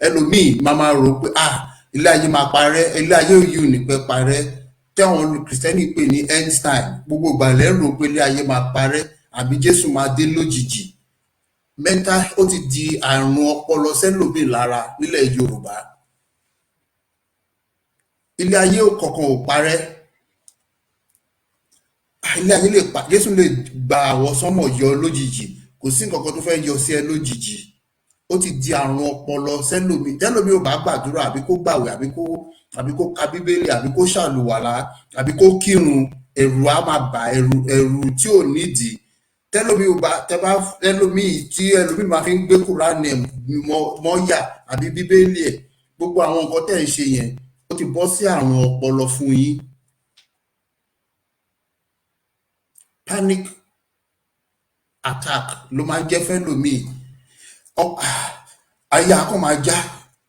ẹlòmíì máa rò pé ilé ayé máa parẹ́, ilé ayé yìí ò ní pẹ́ parẹ́. Tẹ́wọ̀n kìrìsìtẹ́nì pè ní end time, gbogbo ìgbà lẹ́ ń rò pé ilé ayé máa parẹ́ àbí Jésù máa dé lójijì. Mental ó ti di àrùn ọpọlọ sẹ́lòmíì lára nílẹ̀ Yorùbá. Ilé ayé kọ̀ọ̀kan ò parẹ́. Ilé ayé lè pa Jésù lè gba àwọn sánmọ̀ yọ lójijì, kò sí nǹkan kan tó fẹ́ yọ sí ẹ lójijì. Ó ti di àrùn ọpọlọ sẹ́lòmíì. Tẹ́lòmíì ò bá gbàdúrà àbí kó gbàwẹ̀ àbí kó ka bíbélì àbí kó ṣàlùwàlá àbí kó kírun, ẹ̀rù á máa bà, ẹ̀rù tí ò nídìí. Tẹ́lòmíì tí ẹlòmíì máa fi ń gbé Kùránì mọ́yà àbí bíbélì ẹ̀, gbogbo àwọn nǹkan tẹ́ ń ṣe yẹn ó ti bọ́ sí àrùn ọpọlọ fún yín. Panic attack ló máa ń jẹ́ fẹ́lòmíì. Ayé akọ́ máa já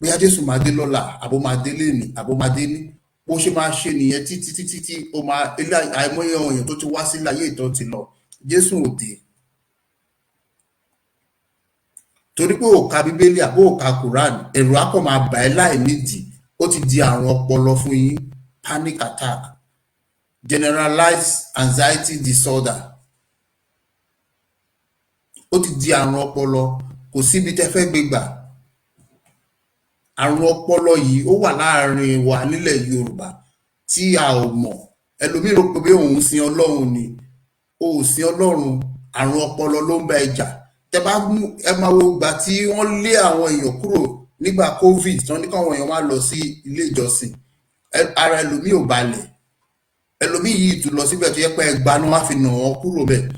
bóyá Jésù máa dé lọ́la àbó máa dé lénìí àbó máa dé ní. Bó ṣe máa ṣe nìyẹn títí ó máa àìmọye èèyàn tó ti wá sílé ayé ìtàn ti lọ, Jésù ò dé. Torí pé ò ka bíbélì àbó ò ka Quran, ẹ̀rù akọ́ máa bà ẹ́ láì nídìí. Ó ti di àrùn ọpọlọ fún yín. Panic attack, generalized anxiety disorder. Ó ti di àrùn ọpọlọ, kò síbi tẹ́ fẹ́ gbé gbà. Àrùn ọpọlọ yìí ó wà láàrin wa nílẹ̀ Yorùbá tí a ò mọ̀. Ẹlòmíì rò pé òun sin Ọlọ́run ni. O ò sin Ọlọ́run, àrùn ọpọlọ ló ń bá ẹ jà. Ẹ máa wo ìgbà tí wọ́n lé àwọn èèyàn kúrò nígbà COVID, tán ní káwọn èèyàn máa lọ sí ilé ìjọsìn. Ara ẹlòmíì ò balẹ̀. Ẹlòmíì yìí tún lọ síbẹ̀ tó yẹ pé ẹgbàá ni wọ́n á fi nà wọ́n kúrò bẹ́ẹ̀.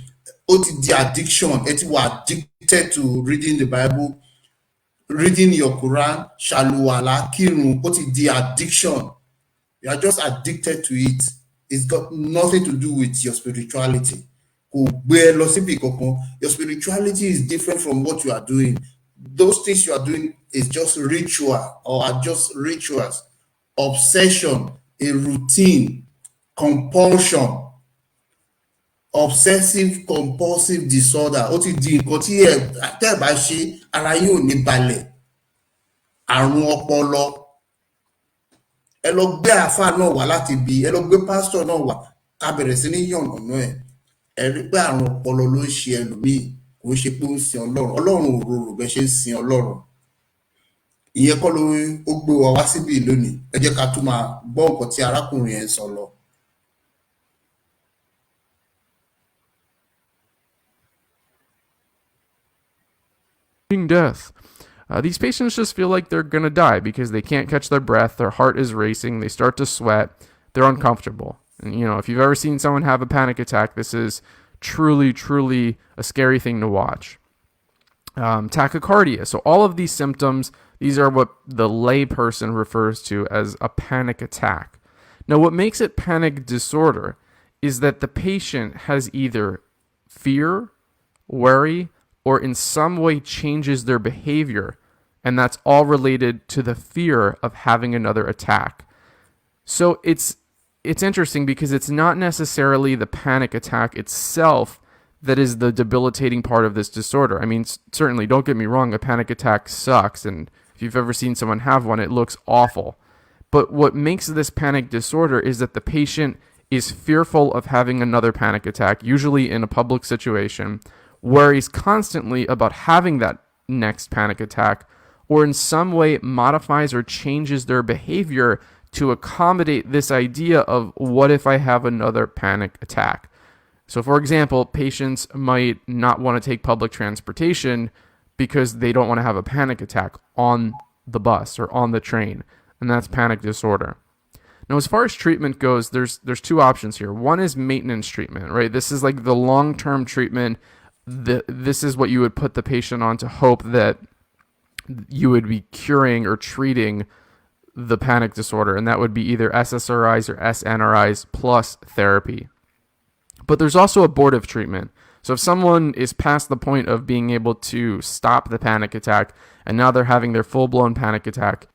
Ó ti di addiction. Ẹ ti wà addicted to reading the Bible, reading your Quran, ṣàlùwàlá, kírun. Ó ti di addiction. You are just addicted to it. It's got nothing to do with your spirituality. Kò gbé ẹ lọ síbi kankan. Your spirituality is different from what you are doing. Those things you are doing is just ritual or are just rituals. Obsession, a routine, compulsion, obsessive compulsive disorder. Ó ti di nǹkan tí tẹ́ ẹ bá ṣe ara yín ò ní balẹ̀. Àrùn ọpọlọ. Ẹ lọ gbé àáfàá náà wá láti bí, ẹ lọ gbé pásítọ̀ náà wá ká bẹ̀rẹ̀ sí ní yànnàná ẹ̀. Ẹ rí pé àrùn ọpọlọ ló ń ṣe ẹlòmíì, kò ń ṣe pé ó ń sin Ọlọ́run. Ọlọ́run ò rorò bẹ́ẹ̀ ṣe ń sin Ọlọ́run. Ìyẹn kọ́ ló ó gbé wa wá síbí lónìí. Ẹ jẹ́ ká tún máa gbọ́ nǹkan tí arákùnrin yẹn sọ lọ. Death. These patients just feel like they're going to die because they can't catch their breath, their heart is racing, they start to sweat, they're uncomfortable. And, if you've ever seen someone have a panic attack, this is truly, truly a scary thing to watch. tachycardia. So all of these symptoms, these are what the lay person refers to as a panic attack. Now, what makes it panic disorder is that the patient has either fear, worry, or in some way changes their behavior, and that's all related to the fear of having another attack. So it's interesting because it's not necessarily the panic attack itself that is the debilitating part of this disorder. I mean, certainly, don't get me wrong, a panic attack sucks, and if you've ever seen someone have one, it looks awful. But what makes this panic disorder is that the patient is fearful of having another panic attack, usually in a public situation, worries constantly about having that next panic attack, or in some way modifies or changes their behavior to accommodate this idea of what if I have another panic attack. So, for example, patients might not want to take public transportation because they don't want to have a panic attack on the bus or on the train, and that's panic disorder. Now, as far as treatment goes, there's two options here. One is maintenance treatment, right? This is like the long-term treatment. This is what you would put the patient on to hope that you would be curing or treating the panic disorder, and that would be either SSRIs or SNRIs plus therapy. But there's also abortive treatment. So if someone is past the point of being able to stop the panic attack, and now they're having their full-blown panic attack.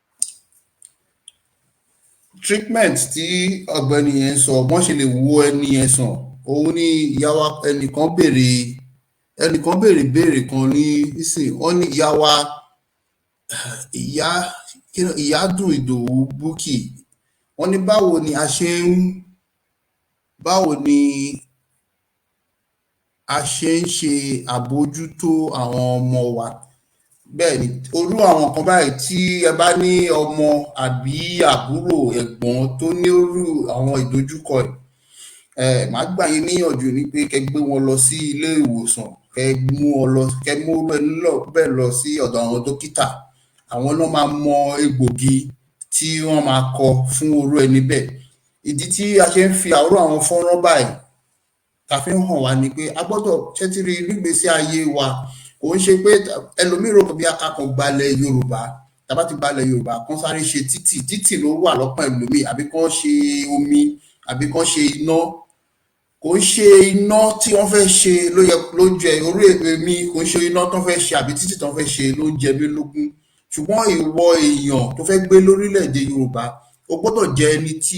Treatment tí ọ̀gbẹ́ni yẹn sọ wọ́n ṣe lè wo ẹni yẹn sàn òun ni ìyá wa ẹnìkan béèrè béèrè kan ní ìsìn wọ́n ní ìyá dùn Ìdòwú Búkì wọ́n ní báwo ni a ṣe ń ṣe àbójútó àwọn ọmọ wa. Bẹ́ẹ̀ ni orú àwọn kan báyìí tí ẹ bá ní ọmọ àbí àbúrò ẹ̀gbọ́n tó ní orú àwọn ìdojúkọ màá gbà yín níyànjú ní pé kẹ́ gbé wọn lọ sí ilé ìwòsàn, kẹ́ mú ẹni bẹ́ẹ̀ lọ sí ọ̀dọ̀ àwọn dókítà. Àwọn náà máa mọ egbògi tí wọ́n máa kọ fún orú ẹni bẹ́ẹ̀. Ìdí tí a ṣe ń fi àwòrán àwọn fọ́nrán báyìí ta fi ń hàn wá ni pé a gbọ́dọ̀ ṣẹ́tírí nígbésí ayé wa. Kò ń ṣe pé ẹlòmíì rò bí akakàn gbalẹ̀ Yorùbá, tàbá ti gbalẹ̀ Yorùbá kan sáré ṣe títì ló wà lọ́kàn ẹlòmíì, àbí kan ṣe omi, àbí kan ṣe iná. Kò ń ṣe iná tí wọ́n fẹ́ ṣe ló jẹ orí èmi, kò ń ṣe iná tó fẹ́ ṣe àbí títì tó fẹ́ ṣe ló ń jẹ mí lógún. Ṣùgbọ́n ìwọ èèyàn tó fẹ́ gbé lórílẹ̀-èdè Yorùbá, o gbọ́dọ̀ jẹ́ ẹni tí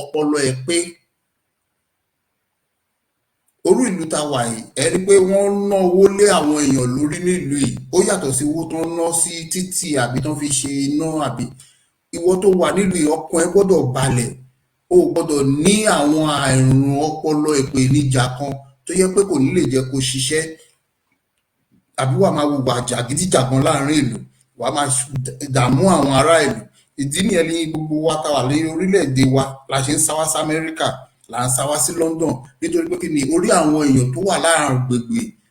ọpọlọ ẹ̀ pé. Orú ìlú ta wà yìí, ẹ rí pé wọ́n ná owó lé àwọn èèyàn lórí nílùú yìí. Ó yàtọ̀ sí owó tó ń ná sí títì àbí tó fi ṣe iná àbí. Ìwọ tó wà nílùú yìí, ọkàn ẹ gbọ́dọ̀ balẹ̀. O gbọ́dọ̀ ní àwọn àìrùn ọpọlọ ìpèníjà kan tó yẹ pé kò ní lè jẹ́ kó ṣiṣẹ́. Àbí wàá máa hùwà jàgídíjàgan láàrin ìlú, wàá máa dààmú àwọn ará ìlú. Ìdí nìyẹn ní gbogbo wa tá wà ní orílẹ̀-èdè wa la ṣe ń sá wá sí Amẹ́ríkà, là ń sá wá sí London, nítorí pé kí ni orí àwọn èèyàn tó wà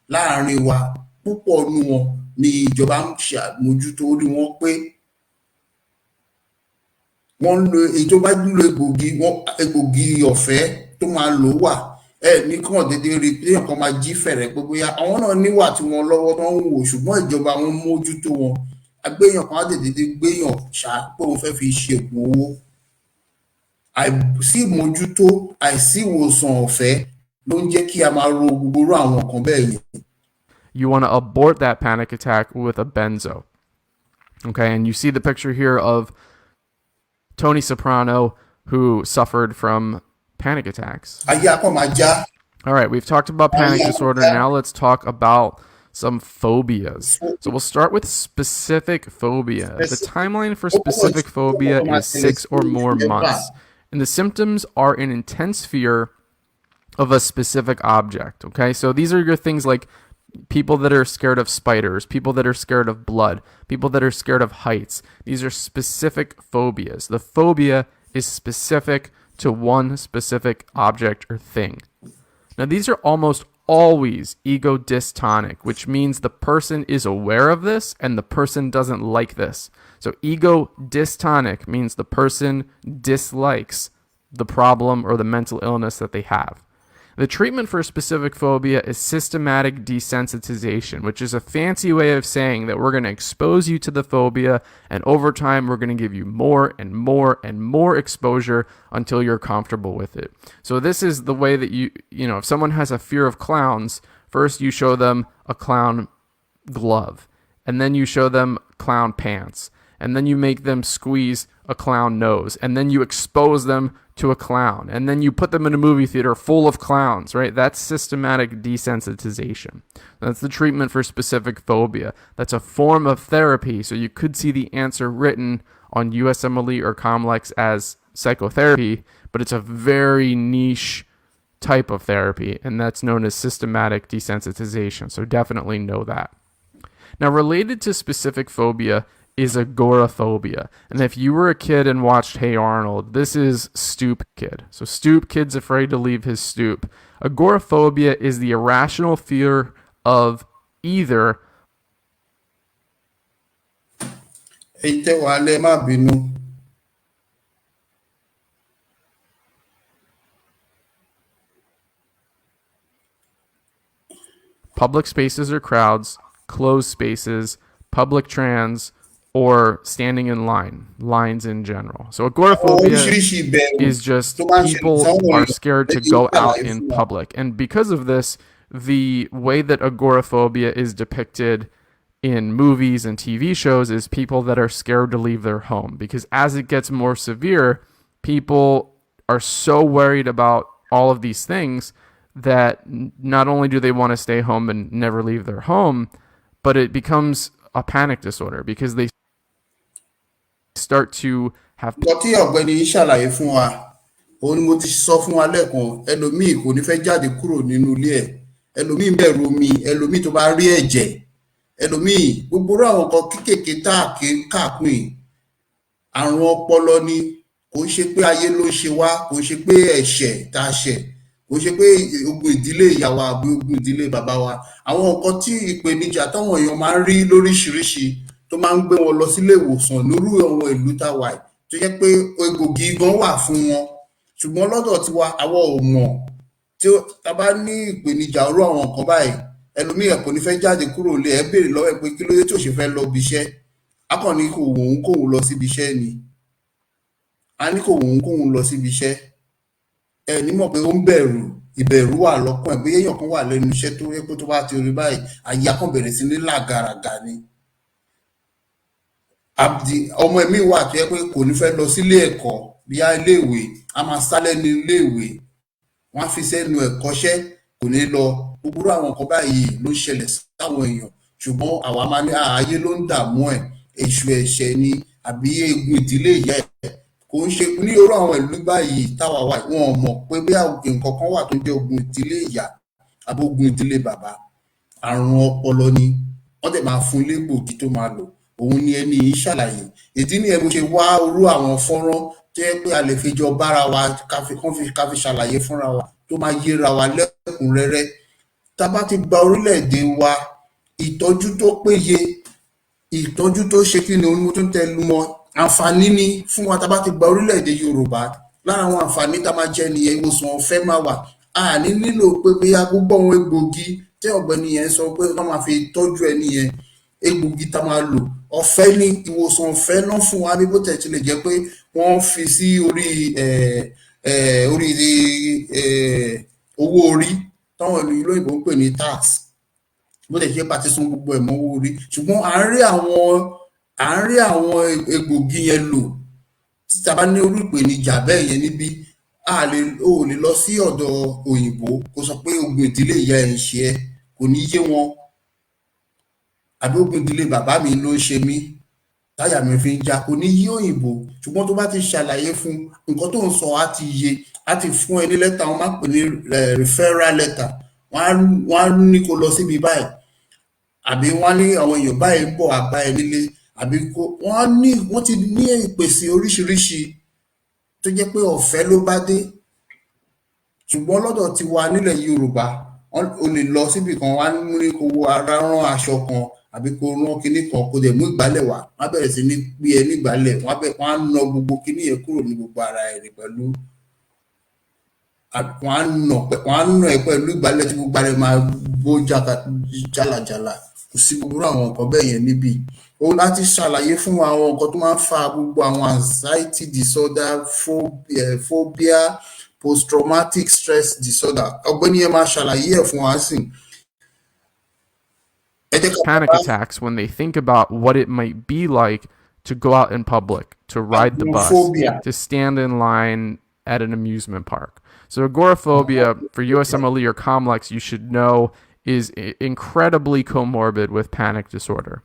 láàrin wa púpọ̀ nínú wọn ni ìjọba ń ṣe àmójútó orí wọn pé wọ́n ń lo èyí tó bá lo egbògi ọ̀fẹ́ tó máa lò wà. Ní kàn dédé rí pé èèyàn kan máa jí fẹ̀rẹ̀ pé bóyá àwọn náà níwà tí wọ́n lọ́wọ́ tó ń wò, ṣùgbọ́n ìjọba wọn mójútó wọn. Agbéyàn kan á dédé gbéyàn ṣá pé òun fẹ́ fi ṣe ògùn owó. Àìsí ìmójútó, àìsí ìwòsàn ọ̀fẹ́ ló ń jẹ́ kí a máa ro gbogbo àwọn nǹkan bẹ́ẹ̀ yẹn. You want to abort that panic attack with a benzo. Okay, and you see the picture here of Tony Soprano, who suffered from panic attacks. All right, we've talked about panic disorder. Now let's talk about some phobias. So we'll start with specific phobia. The timeline for specific phobia is 6 or more months. And the symptoms are an intense fear of a specific object. Okay, so these are your things like people that are scared of spiders, people that are scared of blood, people that are scared of heights. These are specific phobias. The phobia is specific to one specific object or thing. Now, these are almost always ego dystonic, which means the person is aware of this and the person doesn't like this. So ego dystonic means the person dislikes the problem or the mental illness that they have. The treatment for specific phobia is systematic desensitization, which is a fancy way of saying that we're going to expose you to the phobia, and over time we're going to give you more and more and more exposure until you're comfortable with it. So this is the way that if someone has a fear of clowns, first you show them a clown glove, and then you show them clown pants, and then you make them squeeze a clown nose, and then you expose them to a clown, and then you put them in a movie theater full of clowns, right? That's systematic desensitization. That's the treatment for specific phobia. That's a form of therapy, so you could see the answer written on USMLE or Comlex as psychotherapy, but it's a very niche type of therapy, and that's known as systematic desensitization, so definitely know that. Now, related to specific phobia is agoraphobia. And if you were a kid and watched Hey Arnold, this is Stoop Kid. So Stoop Kid's afraid to leave his stoop. Agoraphobia is the irrational fear of either public spaces or crowds, closed spaces, public trans, or standing in lines in general. So agoraphobia is just people are scared to go out in public. And because of this, the way that agoraphobia is depicted in movies and TV shows is people that are scared to leave their home. Because as it gets more severe, people are so worried about all of these things that not only do they want to stay home and never leave their home, but it becomes a panic disorder because they start to have. Tí ọ̀gbẹ́ni ṣàlàyé fún wa, òun ni mo ti sọ fún wa lẹ́ẹ̀kan, ẹlòmíì kò ní fẹ́ jáde kúrò nínú ilé ẹ̀, ẹlòmíì bẹ̀rù omi, ẹlòmíì tó bá rí ẹ̀jẹ̀, ẹlòmíì gbogbo àwọn nǹkan kéékèèké káàkiri àrùn ọpọlọ ni, kò ń ṣe pé ayé ló ń ṣe wá, kò ń ṣe pé ẹ̀ṣẹ̀ tá a ṣẹ̀, kò ń ṣe pé ogun ìdílé ìyá wa àbí ogun ìdílé bàbá wa. Àwọn nǹkan tí ìpèníjà táwọn èèyàn máa ń rí lóríṣiríṣi tó máa ń gbé wọn lọ sílé ìwòsàn lórí àwọn ìlú táwa tó jẹ́ pé egbògi gan wà fún wọn, ṣùgbọ́n lọ́dọ̀ tiwa àwọn ò mọ̀. Tí a bá ní ìpèníjà orú àwọn nǹkan báyìí, ẹlòmíì kò ní fẹ́ jáde kúrò lé, ẹ béèrè lọ́wọ́ ẹ̀ pé kí ló dé tí ò ṣe fẹ́ lọ ibi iṣẹ́, a kàn ní kò wù ú kóun lọ síbi iṣẹ́ ni, a ní kò wù ú kóun lọ síbi iṣẹ́, ẹ ní mọ̀ pé ó ń bẹ̀rù, ìbẹ̀rù wà lọ́kàn ẹ̀, bóyá èèyàn kan wà lẹ́nu iṣẹ́ tó yẹ pé tó bá ti rí báyìí àyà kan bẹ̀rẹ̀ sí ní làgàràgà ni. Ọmọ ẹ̀mí wà tó yẹ pé kò ní fẹ́ lọ sílé ẹ̀kọ́ bí i iléèwé, a máa sálẹ̀ ní iléèwé, wọ́n á fi sẹ́nu ẹ̀kọ́ṣẹ́, kò ní lọ. Gbogbo àwọn nǹkan báyìí ló ń ṣẹlẹ̀ sáwọn èèyàn, ṣùgbọ́n àwa máa ní ayé ló ń dààmú ẹ̀, èṣù ẹ̀ṣẹ̀ ni àbí egun ìdílé ìyá ẹ̀. Kò ń ṣe ní orú àwọn ìlú báyìí táwa wà, wọn ò mọ̀ pé bí nǹkan kan wà tó jẹ́ ogun ìdílé ìyá àbí ogun ìdílé bàbá, àrùn ọpọlọ ni, wọ́n dẹ̀ máa fún légbògi tó máa lò. Òun ni ẹni yìí ṣàlàyé. Ìdí nìyẹn mo ṣe wá orú àwọn fọ́nrán tó yẹ pé a lè fi jọ bára wa ká fi ṣàlàyé fúnra wa tó máa yéra wa lẹ́kùnrẹ́rẹ́. Tá a bá ti gba orílẹ̀-èdè wa, ìtọ́jú tó péye, ìtọ́jú tó ṣe kí ni ohun tó ń tẹnu mọ́, àǹfààní ni fún wa tá a bá ti gba orílẹ̀-èdè Yorùbá. Lára àwọn àǹfààní tá a máa jẹ nìyẹn, ìwòsàn ọ̀fẹ́ máa wà. A ní nílò pé bóyá gbogbo àwọn egbògi tí ọ̀gbẹ́ni yẹn sọ pé wọ́n máa fi tọ́jú ẹni yẹn, egbògi tá a máa lò ọ̀fẹ́ ní, ìwòsàn ọ̀fẹ́ náà fún wa, bí bó tẹ̀ ti lè jẹ́ pé wọ́n fi sí orí owó orí táwọn ìlú òyìnbó ń pè ní tax, bó tẹ̀ ṣe bá ti san gbogbo ẹ̀ mọ́ owó orí, ṣùgbọ́n à ń rí àwọn egbògi yẹn lò. Tí a bá ní orí ìpèníjà bẹ́ẹ̀ yẹn níbí, o ò lè lọ sí ọ̀dọ̀ òyìnbó kó sọ pé ogun ìdílé ìyá ẹ̀ ń ṣe ẹ́, kò ní yé wọn. Àbí ogun ìdílé bàbá mi ló ń ṣe mí, táyà mi fi ń já, kò ní yé òyìnbó. Ṣùgbọ́n tó bá ti ṣàlàyé fún nǹkan tó ń sọ, á ti yé, á ti fún ẹ ní lẹ́tà, wọ́n máa ń pè ní referral letter, wọ́n á ní kó lọ síbi báyìí, àbí wọ́n ní àwọn èèyàn báyìí ń bọ̀ àbá ẹ nílé, àbí wọ́n ti ní ìpèsè oríṣiríṣi tó jẹ́ pé ọ̀fẹ́ ló bá dé. Ṣùgbọ́n lọ́dọ̀ tiwa nílẹ̀ Yorùbá, o lè lọ síbi kan, wọ́n á ní kó wo ara rán aṣọ kan àbí kó rán kinní kan, kó dẹ̀ mú ìgbálẹ̀ wá, wọ́n á bẹ̀rẹ̀ sí ní gbé ẹ nígbálẹ̀, wọ́n á ná gbogbo kinní yẹn kúrò ní gbogbo ara ẹ̀ pẹ̀lú wọ́n á nà ẹ́ pẹ̀lú ìgbálẹ̀ tí gbogbo rẹ̀ máa bó jálajàla. Kò sí gbogbo àwọn nǹkan bẹ́ẹ̀ yẹn níbí. Ó láti ṣàlàyé fún àwọn nǹkan tó máa ń fa gbogbo àwọn anxiety disorder, phobia, post-traumatic stress disorder. Ọ̀gbẹ́ni yẹn máa ṣàlàyé ẹ̀ fún wa sí. Panic attacks when they think about what it might be like to go out in public, to ride the bus, to stand in line at an amusement park. So agoraphobia, for USMLE or COMLEX, you should know, is incredibly comorbid with panic disorder.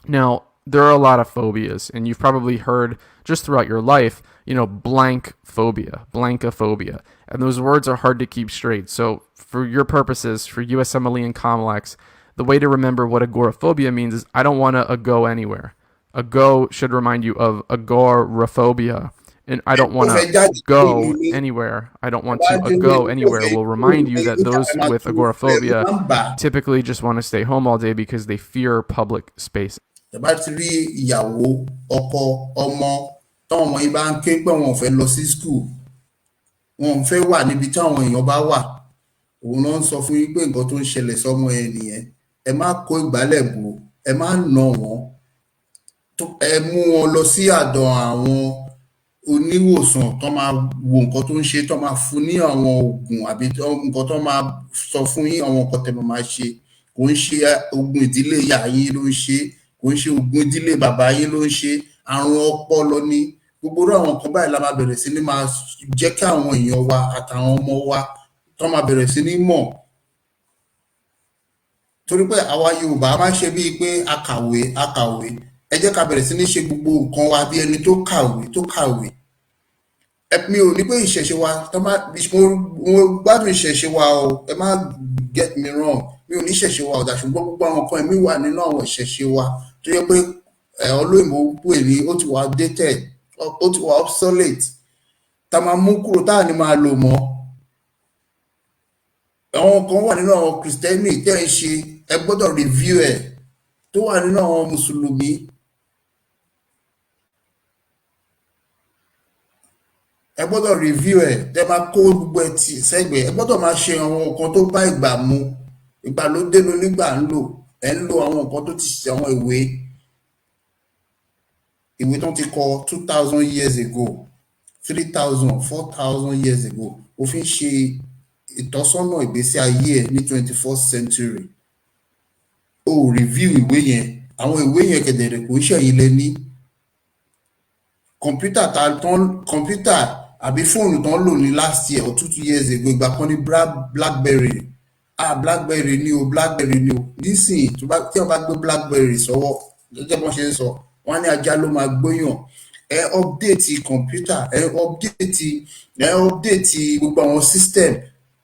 Now, there are a lot of phobias, and you've probably heard just throughout your life, blank phobia, blankophobia. And those words are hard to keep straight. So for your purposes, for USMLE and COMLEX, the way to remember what agoraphobia means is I don't want to go anywhere. Ago should remind you of agoraphobia. And I don't want to go anywhere. I don't want to go anywhere will remind you that those with agoraphobia typically just want to stay home all day because they fear public space. Bá ti rí ìyàwó, ọkọ, ọmọ, táwọn ọmọ yìí bá ń ké pé wọn ò fẹ́ lọ sí school, wọn ò fẹ́ wà níbi táwọn èèyàn bá wà, òun náà ń sọ fún yín pé nǹkan tó ń ṣẹlẹ̀ sọ́mọ ẹ nìyẹn. Ẹ má kó ìgbálẹ̀ bò, ẹ má nà wọ́n, ẹ mú wọn lọ sí àdọ̀ àwọn oníwòsàn tó máa wo nǹkan tó ń ṣe, tó máa fún ní àwọn oògùn àbí nǹkan tó máa sọ fún yín àwọn nǹkan tẹ́ máa ṣe. Kò ń ṣe oògùn ìdílé ìyá yín ló ń ṣe, kò ń ṣe oògùn ìdílé bàbá yín ló ń ṣe, àrùn ọpọlọ ni. Gbogbo àwọn nǹkan báyìí la máa bẹ̀rẹ̀ sí ní máa jẹ́ kí àwọn èèyàn wa àtàwọn ọmọ wa tó máa bẹ̀rẹ̀ sí ní mọ̀. Torí pé àwa Yorùbá máa ń ṣe bíi pé akàwé. Ẹ jẹ́ ká bẹ̀rẹ̀ sí ní ṣe gbogbo nǹkan wa bí ẹni tó kàwé. Mi ò ní pé ìṣẹ̀ṣe wa, mo gbádùn ìṣẹ̀ṣe wa o, ẹ má get me wrong, mi ò ní ìṣẹ̀ṣe wa ọ̀dà, ṣùgbọ́n gbogbo àwọn nǹkan ẹ̀mí wà nínú àwọn ìṣẹ̀ṣe wa tó yẹ pé olóyìnbó pè ní ó ti wà dated, ó ti wà obsolete, tá máa mú kúrò táà ní máa lò mọ́. Àwọn kan wà nínú àwọn Kristẹni tẹ́ ń ṣe, ẹ gbọ́dọ̀ review ẹ̀, tó wà nínú àwọn Mùsùlùmí. Ẹ gbọ́dọ̀ review ẹ̀, tẹ́ máa kó gbogbo ẹ̀ tì sẹ́gbẹ̀ẹ́. Ẹ gbọ́dọ̀ máa ṣe àwọn nǹkan tó bá ìgbà mu. Ìgbàlódé ló nígbà ń lò. Ẹ ń lo àwọn nǹkan tó ti ṣe àwọn ìwé tó ti kọ 2000 years ago, 3000, 4000 years ago. Ó fi ń ṣe ìtọ́sọ́nà ìgbésí ayé ẹ̀ ní 21st century. Ó review ìwé yẹn. Àwọn ìwé yẹn kẹ̀dẹ̀rẹ̀ kò ṣẹ̀yìn lẹ́ni. Kọ̀mpútà àbí fóònù tán lò ní last year or 2 years ago, ìgbà kan ní Blackberry. Blackberry ni o. Nísìnyí tí wọ́n bá gbé Blackberry sọ́wọ́, gẹ́gẹ́ bọ́n ṣe ń sọ, wọ́n á ní ajá ló máa gbóyàn. Ẹ update kọ̀mpútà, ẹ update gbogbo àwọn system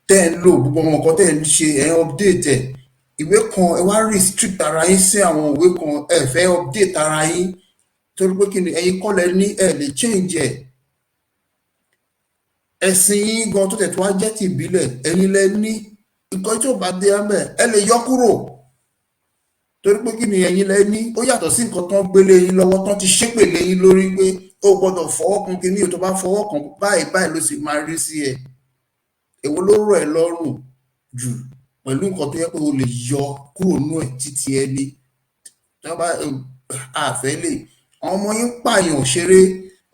tẹ́ ń lò, gbogbo àwọn nǹkan tẹ́ ń ṣe, ẹ update ẹ̀. Ìwé kan ẹ wá restrict ara yín sí àwọn ìwé kan, ẹ fẹ́ update ara yín torí pé kí ni ẹ̀yin kọ́ lẹ ní, ẹ lè change ẹ̀. Ẹ̀sìn yín gan tó tẹ̀ tó wá jẹ́ ti ìbílẹ̀, ẹ̀yin lẹ ní. Nǹkan tí ò bá dé àmẹ́ ẹ lè yọ kúrò torí pé kí ni ẹ̀yin lẹ ní. Ó yàtọ̀ sí nǹkan tán gbélé yín lọ́wọ́, tán ti ṣépèlé yín lórí pé ó gbọ́dọ̀ fọwọ́ kan kí ni tó bá fọwọ́ kan báyìí ló sì máa rí sí ẹ. Èwo ló rọ̀ ẹ́ lọ́rùn jù pẹ̀lú nǹkan tó yẹ pé o lè yọ kúrò nú ẹ̀ títí ẹni tó bá àfẹ́ lè. Àwọn ọmọ yín pààyàn ṣeré,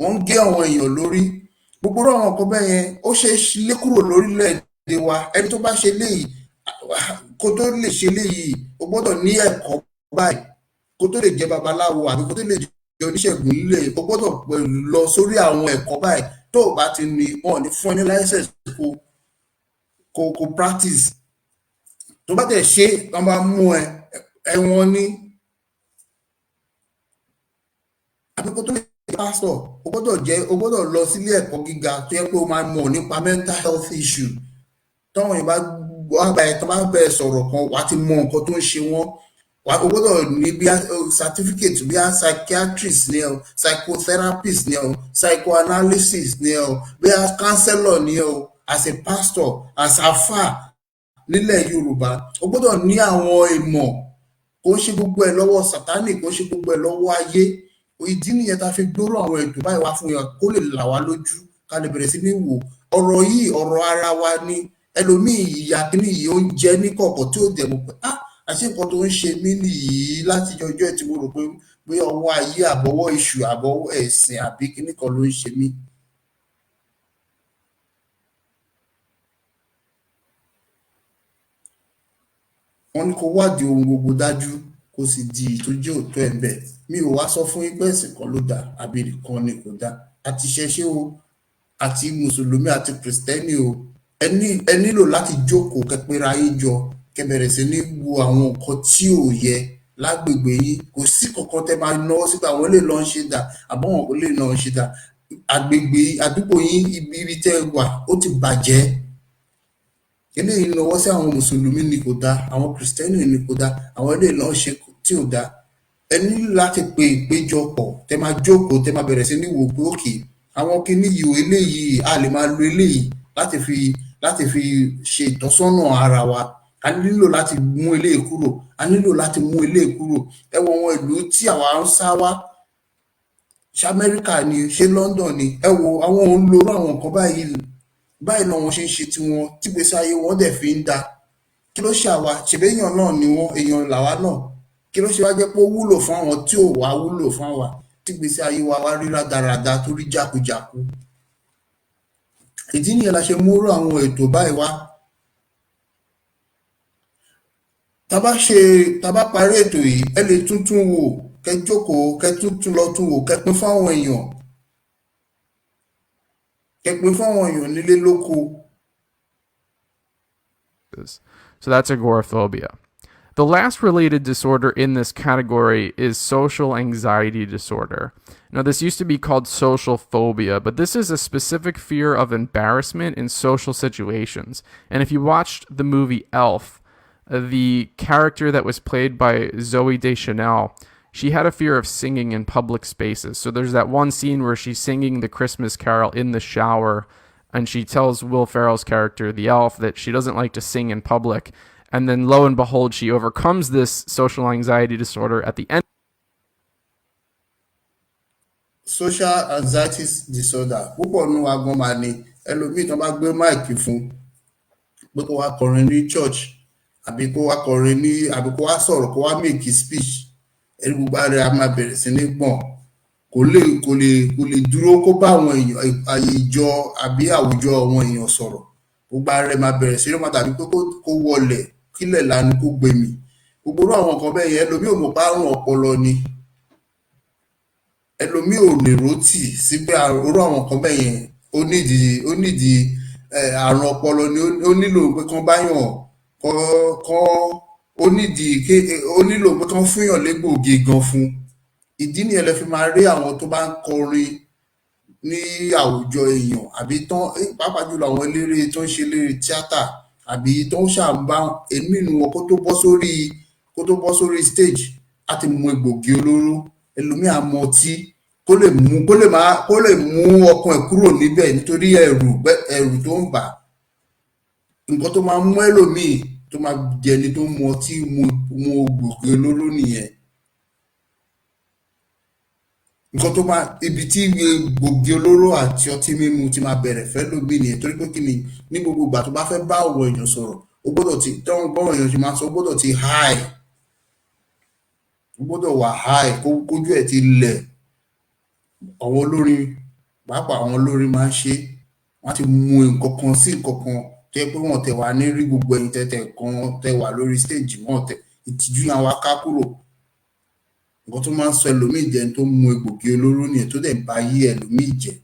wọ́n ń gé àwọn èèyàn lórí. Gbogbo àwọn nǹkan bẹ́ẹ̀ yẹn ó ṣe é lé kúrò lórílẹ̀-èdè wa. Ẹni tó bá ṣe léyìí, kó tó lè ṣe léyìí, o gbọ́dọ̀ ní ẹ̀kọ́ báyìí. Kó tó lè jẹ́ babaláwo àbí kó tó lè jẹ́ oníṣègùn nílé, o gbọ́dọ̀ lọ sórí àwọn ẹ̀kọ́ báyìí. Tó o bá ti ní, wọn ò ní fún ẹ ní license kó practice. Tó bá tẹ̀ ṣe, wọ́n bá mú ẹ̀wọ̀n ní. Àbí kó tó lè jẹ́ pastor, o gbọ́dọ̀ lọ sílé ẹ̀kọ́ gíga tó yẹ pé o máa mọ̀ nípa mental health issue. Táwọn èèyàn bá bẹ̀rẹ̀ sọ̀rọ̀ kan, wà á ti mọ nǹkan tó ń ṣe wọ́n. O gbọ́dọ̀ ní bí certificate bí psychiatrist ni o, psychotherapist ni o, psychoanalysis ni o, bí counselor ni o, as a pastor, as afa nílẹ̀ Yorùbá. O gbọ́dọ̀ ní àwọn ìmọ̀. Kò ń ṣe gbogbo ẹ̀ lọ́wọ́ Sátánì, kò ń ṣe gbogbo ẹ̀ lọ́wọ́ ayé. Ìdí nìyẹn tá fi gbóró àwọn ètò báyìí wá fún yàn kó lè là wá lójú, ká lè bẹ̀rẹ̀ sí ní wò ọ̀rọ̀ yìí ọ̀rọ̀ ara wa ni ẹlòmíì ìyá kìíní yìí ó ń jẹ ní kọ̀ọ̀kan tí ó dẹ̀ mọ̀ pé àṣé nǹkan tó ń ṣe mí nìyí láti ọjọ́ ẹ̀ tí mo rò pé ọwọ́ ayé àbọ̀wọ́ iṣu àbọ̀wọ́ ẹ̀sìn àbí kíní kan ló ń ṣe mí. wọ́n ní kó wádìí ohun gbogbo dájú kó sì di tó jẹ́ òótọ́ ẹ̀ bẹ́ẹ̀. mi ò wá sọ fún yín pé ẹ̀sìn kan ló dáa àbí nìkan ni kò dáa àti ṣẹṣẹ o àti mùsùlùmí àti kìrìsìtẹ́nì o ẹ nílò láti jókòó kẹpẹrẹ ayé jọ kẹbẹ̀rẹ̀ sí ní wo àwọn nǹkan tí ò yẹ lágbègbè yín. kò sí kankan tẹ máa náwó síta àwọn lè lọ ń ṣe dà àbọ̀wọ̀n kò lè náà ń ṣe dà. àgbègbè àdúgbò yín ibi tẹ́ wà ó ti bàjẹ́. eléyìí náwó sí àwọn mùsùlùmí ni kò dáa àwọn kìrìsìtẹ́nì ni kò dáa àwọn lè lọ ṣe tí ò dáa. ẹ ní láti pe ìpéjọpọ̀ tẹ máa jókòó tẹ máa bẹ̀rẹ̀ sí ní wò pé òkè àwọn kinní yìí eléyìí a lè máa lo eléyìí láti fi ṣe ìtọ́sọ́nà ara wa. a nílò láti mú eléyìí kúrò a nílò láti mú eléyìí kúrò. ẹ wo àwọn ìlú tí àwa ń sá wá ṣe Amẹ́ríkà ni ṣe London ni ẹ wo àwọn òun lorú àwọn nǹkan báyìí náà wọ́n ṣe ń ṣe tiwọn tí gbèsè ayé wọn dẹ̀ fi ń da. kí ló ṣe àwa ṣèbéèyàn náà ni wọn èèyàn làwa náà kí ló ṣe wá jẹ́ pé ó wúlò fún àwọn tí ò wá wúlò fún àwa tí gbèsè ayé wa wá rí rádaràda tó rí jákujàku. ìdí nìyẹn la ṣe múrò àwọn ètò báyìí wá. tá bá parí ètò yìí ẹ lè tuntun wò kẹ jókòó kẹ tuntun lọ tún wò kẹ pín fáwọn èèyàn nílé lóko. So that's agoraphobia. The last related disorder in this category is social anxiety disorder. Now, this used to be called social phobia, but this is a specific fear of embarrassment in social situations. And if you watched the movie Elf, the character that was played by Zooey Deschanel, she had a fear of singing in public spaces. So there's that one scene where she's singing the Christmas carol in the shower, and she tells Will Ferrell's character, the elf, that she doesn't like to sing in public. And then lo and behold, she overcomes this social anxiety disorder at the end. Social anxiety disorder. Púpọ̀ nínú wa gan máa ní ẹlòmíì tán bá gbé máìkì fún pé kó wá kọrin ní church àbí kó wá kọrin ní àbí kó wá sọ̀rọ̀ kó wá make speech. Ẹni gbogbo ara a máa bẹ̀rẹ̀ sí ní gbọ̀n. Kò lè dúró kó bá àwọn èèyàn ìjọ àbí àwùjọ àwọn èèyàn sọ̀rọ̀. Gbogbo ara rẹ̀ máa bẹ̀rẹ̀ sí ní máa tàbí pé kó wọlẹ̀ kílẹ̀ lanu kó gbé mi. Gbogbo irú àwọn nǹkan bẹ́ẹ̀ yẹn ẹlòmíì ò mọ̀ pé àrùn ọpọlọ ni. Ẹlòmíì ò lè rótì sí pé irú àwọn nǹkan bẹ́ẹ̀ yẹn ó nídìí àrùn ọpọlọ ni ó nílò pé kán báyàn ó nílò pé kán fúnyàn légbòogi gan fún. ìdí nìyẹn lẹ fi máa rí àwọn tó bá ń kọrin ní àwùjọ èèyàn àbí tán pàápàá jùlọ àwọn eléré tó ń ṣe eléré tíátà àbí tó ń ṣàǹbá èmi nínú wọn kó tó bọ́ sórí stage láti mú egbògi olóró. ẹlòmíì á mu ọtí kó lè mú ọkàn ẹ̀ kúrò níbẹ̀ nítorí ẹ̀rù tó ń bà. nǹkan tó máa mú ẹlòmíì tó máa jẹni tó mu ọtí mu egbògi olóró nìyẹn. nǹkan tó máa ibi tí egbògi olóró àti ọtí mímu ti máa bẹ̀rẹ̀ fẹ́ lómi nìyẹn torí pé kí ni ní gbogbo ìgbà tó bá fẹ́ bá àwọn èèyàn sọ̀rọ̀ ó gbọ́dọ̀ ti tọ́wọ́n bọ́ọ̀ èèyàn ti máa sọ ó gbọ́dọ̀ ti high ó gbọ́dọ̀ wà high kójú ẹ̀ ti lẹ̀. àwọn olórin pàápàá àwọn olórin máa ń ṣe wọ́n ti mú nǹkan kan sí nǹkan kan tó yẹ pé wọ́n tẹ̀ wá ní rí gbogbo ẹ̀yin tẹ̀tẹ̀ kan tẹ̀ wà lórí stage wọ́n tẹ̀ ìtìjú yẹn wá ká kúrò. nǹkan tó máa ń sọ ẹlòmíì jẹ́ tó mú egbògi olóró nìyẹn tó dẹ̀ bá yí ẹlòmíì jẹ́.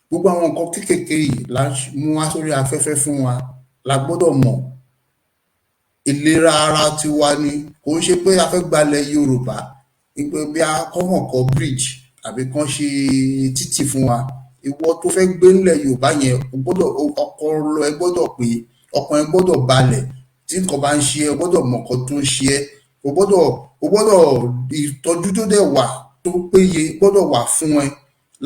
gbogbo àwọn nǹkan kéékèèké yìí la mú wá sórí afẹ́fẹ́ fún wa la gbọ́dọ̀ mọ̀. ìlera ara tiwa ni kò ń ṣe pé a fẹ́ gbalẹ̀ Yorùbá pé bí a kọ́kàn kọ́ bridge àbí kán ṣe títì fún wa. ìwọ tó fẹ́ gbé nílẹ̀ Yorùbá yẹn ọpọlọ ẹ gbọ́dọ̀ pé ọkàn ẹ gbọ́dọ̀ balẹ̀ tí nǹkan bá ń ṣe ẹ gbọ́dọ̀ mọ̀ nǹkan tó ń ṣe ẹ o gbọ́dọ̀ ìtọ́jú tó dẹ̀ wà tó péye gbọ́dọ̀ wà fún ẹ.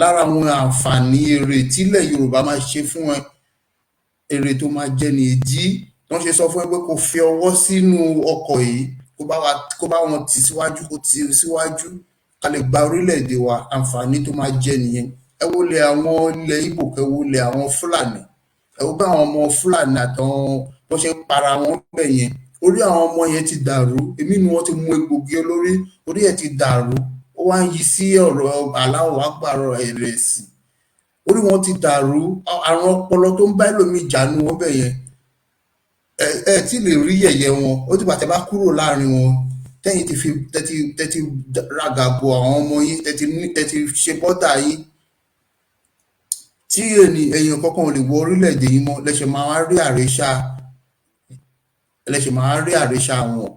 lára àwọn àǹfààní èrè tílẹ̀ Yorùbá máa ṣe fún ẹ èrè tó máa jẹ ní ìdí wọ́n ṣe sọ fún ẹ pé kó fi ọwọ́ sínú ọkọ̀ yìí kó bá wọn tì síwájú kó tì síwájú ká lè gba orílẹ̀-èdè wa. àǹfààní tó máa jẹ nìyẹn. ẹ wo lè àwọn ilẹ̀ Ìgbò, ẹ wo lè àwọn Fúlàní, ẹ wo bí àwọn ọmọ Fúlàní àtàwọn bó ṣe ń para wọn bẹ̀ yẹn, orí àwọn ọmọ yẹn ti dàrú, èmi ni wọ́n ti mú egbògi olórí, orí ẹ̀ ti dàrú, ó wá ń yí sí ọ̀rọ̀ aláwọ̀ agbárọ̀ ẹ̀rẹ̀sìn, orí wọn ti dàrú, àrùn ọpọlọ tó ń bá ẹlòmíì jánu wọn bẹ̀ yẹn, ẹ tí lè rí yẹ̀yẹ́ wọn, ó ti bàtẹ́ bá kúrò láàrin wọn, tẹ́yìn ti fi tẹ́tí ràgàbò àwọn ọmọ yín, tẹ́tí ṣe bọ́dà yín, tí èèyàn kankan ò lè wọ orílẹ̀-èdè yín mọ́, lẹ́sẹ̀ máa rí àréṣà wọn,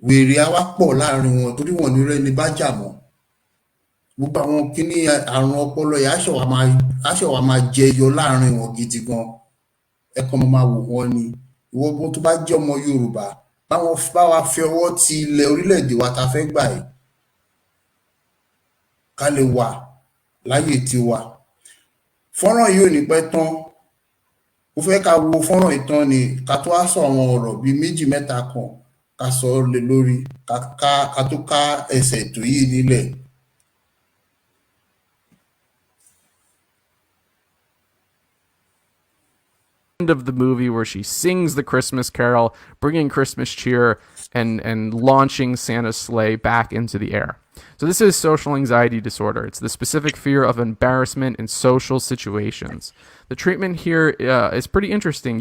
wèrè á wá pọ̀ láàrin wọn torí wọn ní rẹ́ni bá jà mọ́, gbogbo àwọn kíní àrùn ọpọlọ yìí á ṣẹ̀wá máa jẹyọ láàrin wọn gidi gan, ẹ̀kọ́ máa wò wọ́n ni. Ìwọ bó tó bá jẹ́ ọmọ Yorùbá, báwa fi ọwọ́ ti ilẹ̀ orílẹ̀-èdè wa ta fẹ́ gbà yìí, ká lè wà láyè tiwa. Fọ́nrán yìí ò ní pẹ́ tán, mo fẹ́ ká wo fọ́nrán ìtàn ni ká tó wá sọ àwọn ọ̀rọ̀ bíi méjì mẹ́ta kan ká sọ lé lórí, ká tó ká ẹsẹ̀ ètò yìí nílẹ̀. Of the movie where she sings the Christmas carol, bringing Christmas cheer and launching Santa's sleigh back into the air. So this is social anxiety disorder. It's the specific fear of embarrassment in social situations. The treatment here is pretty interesting.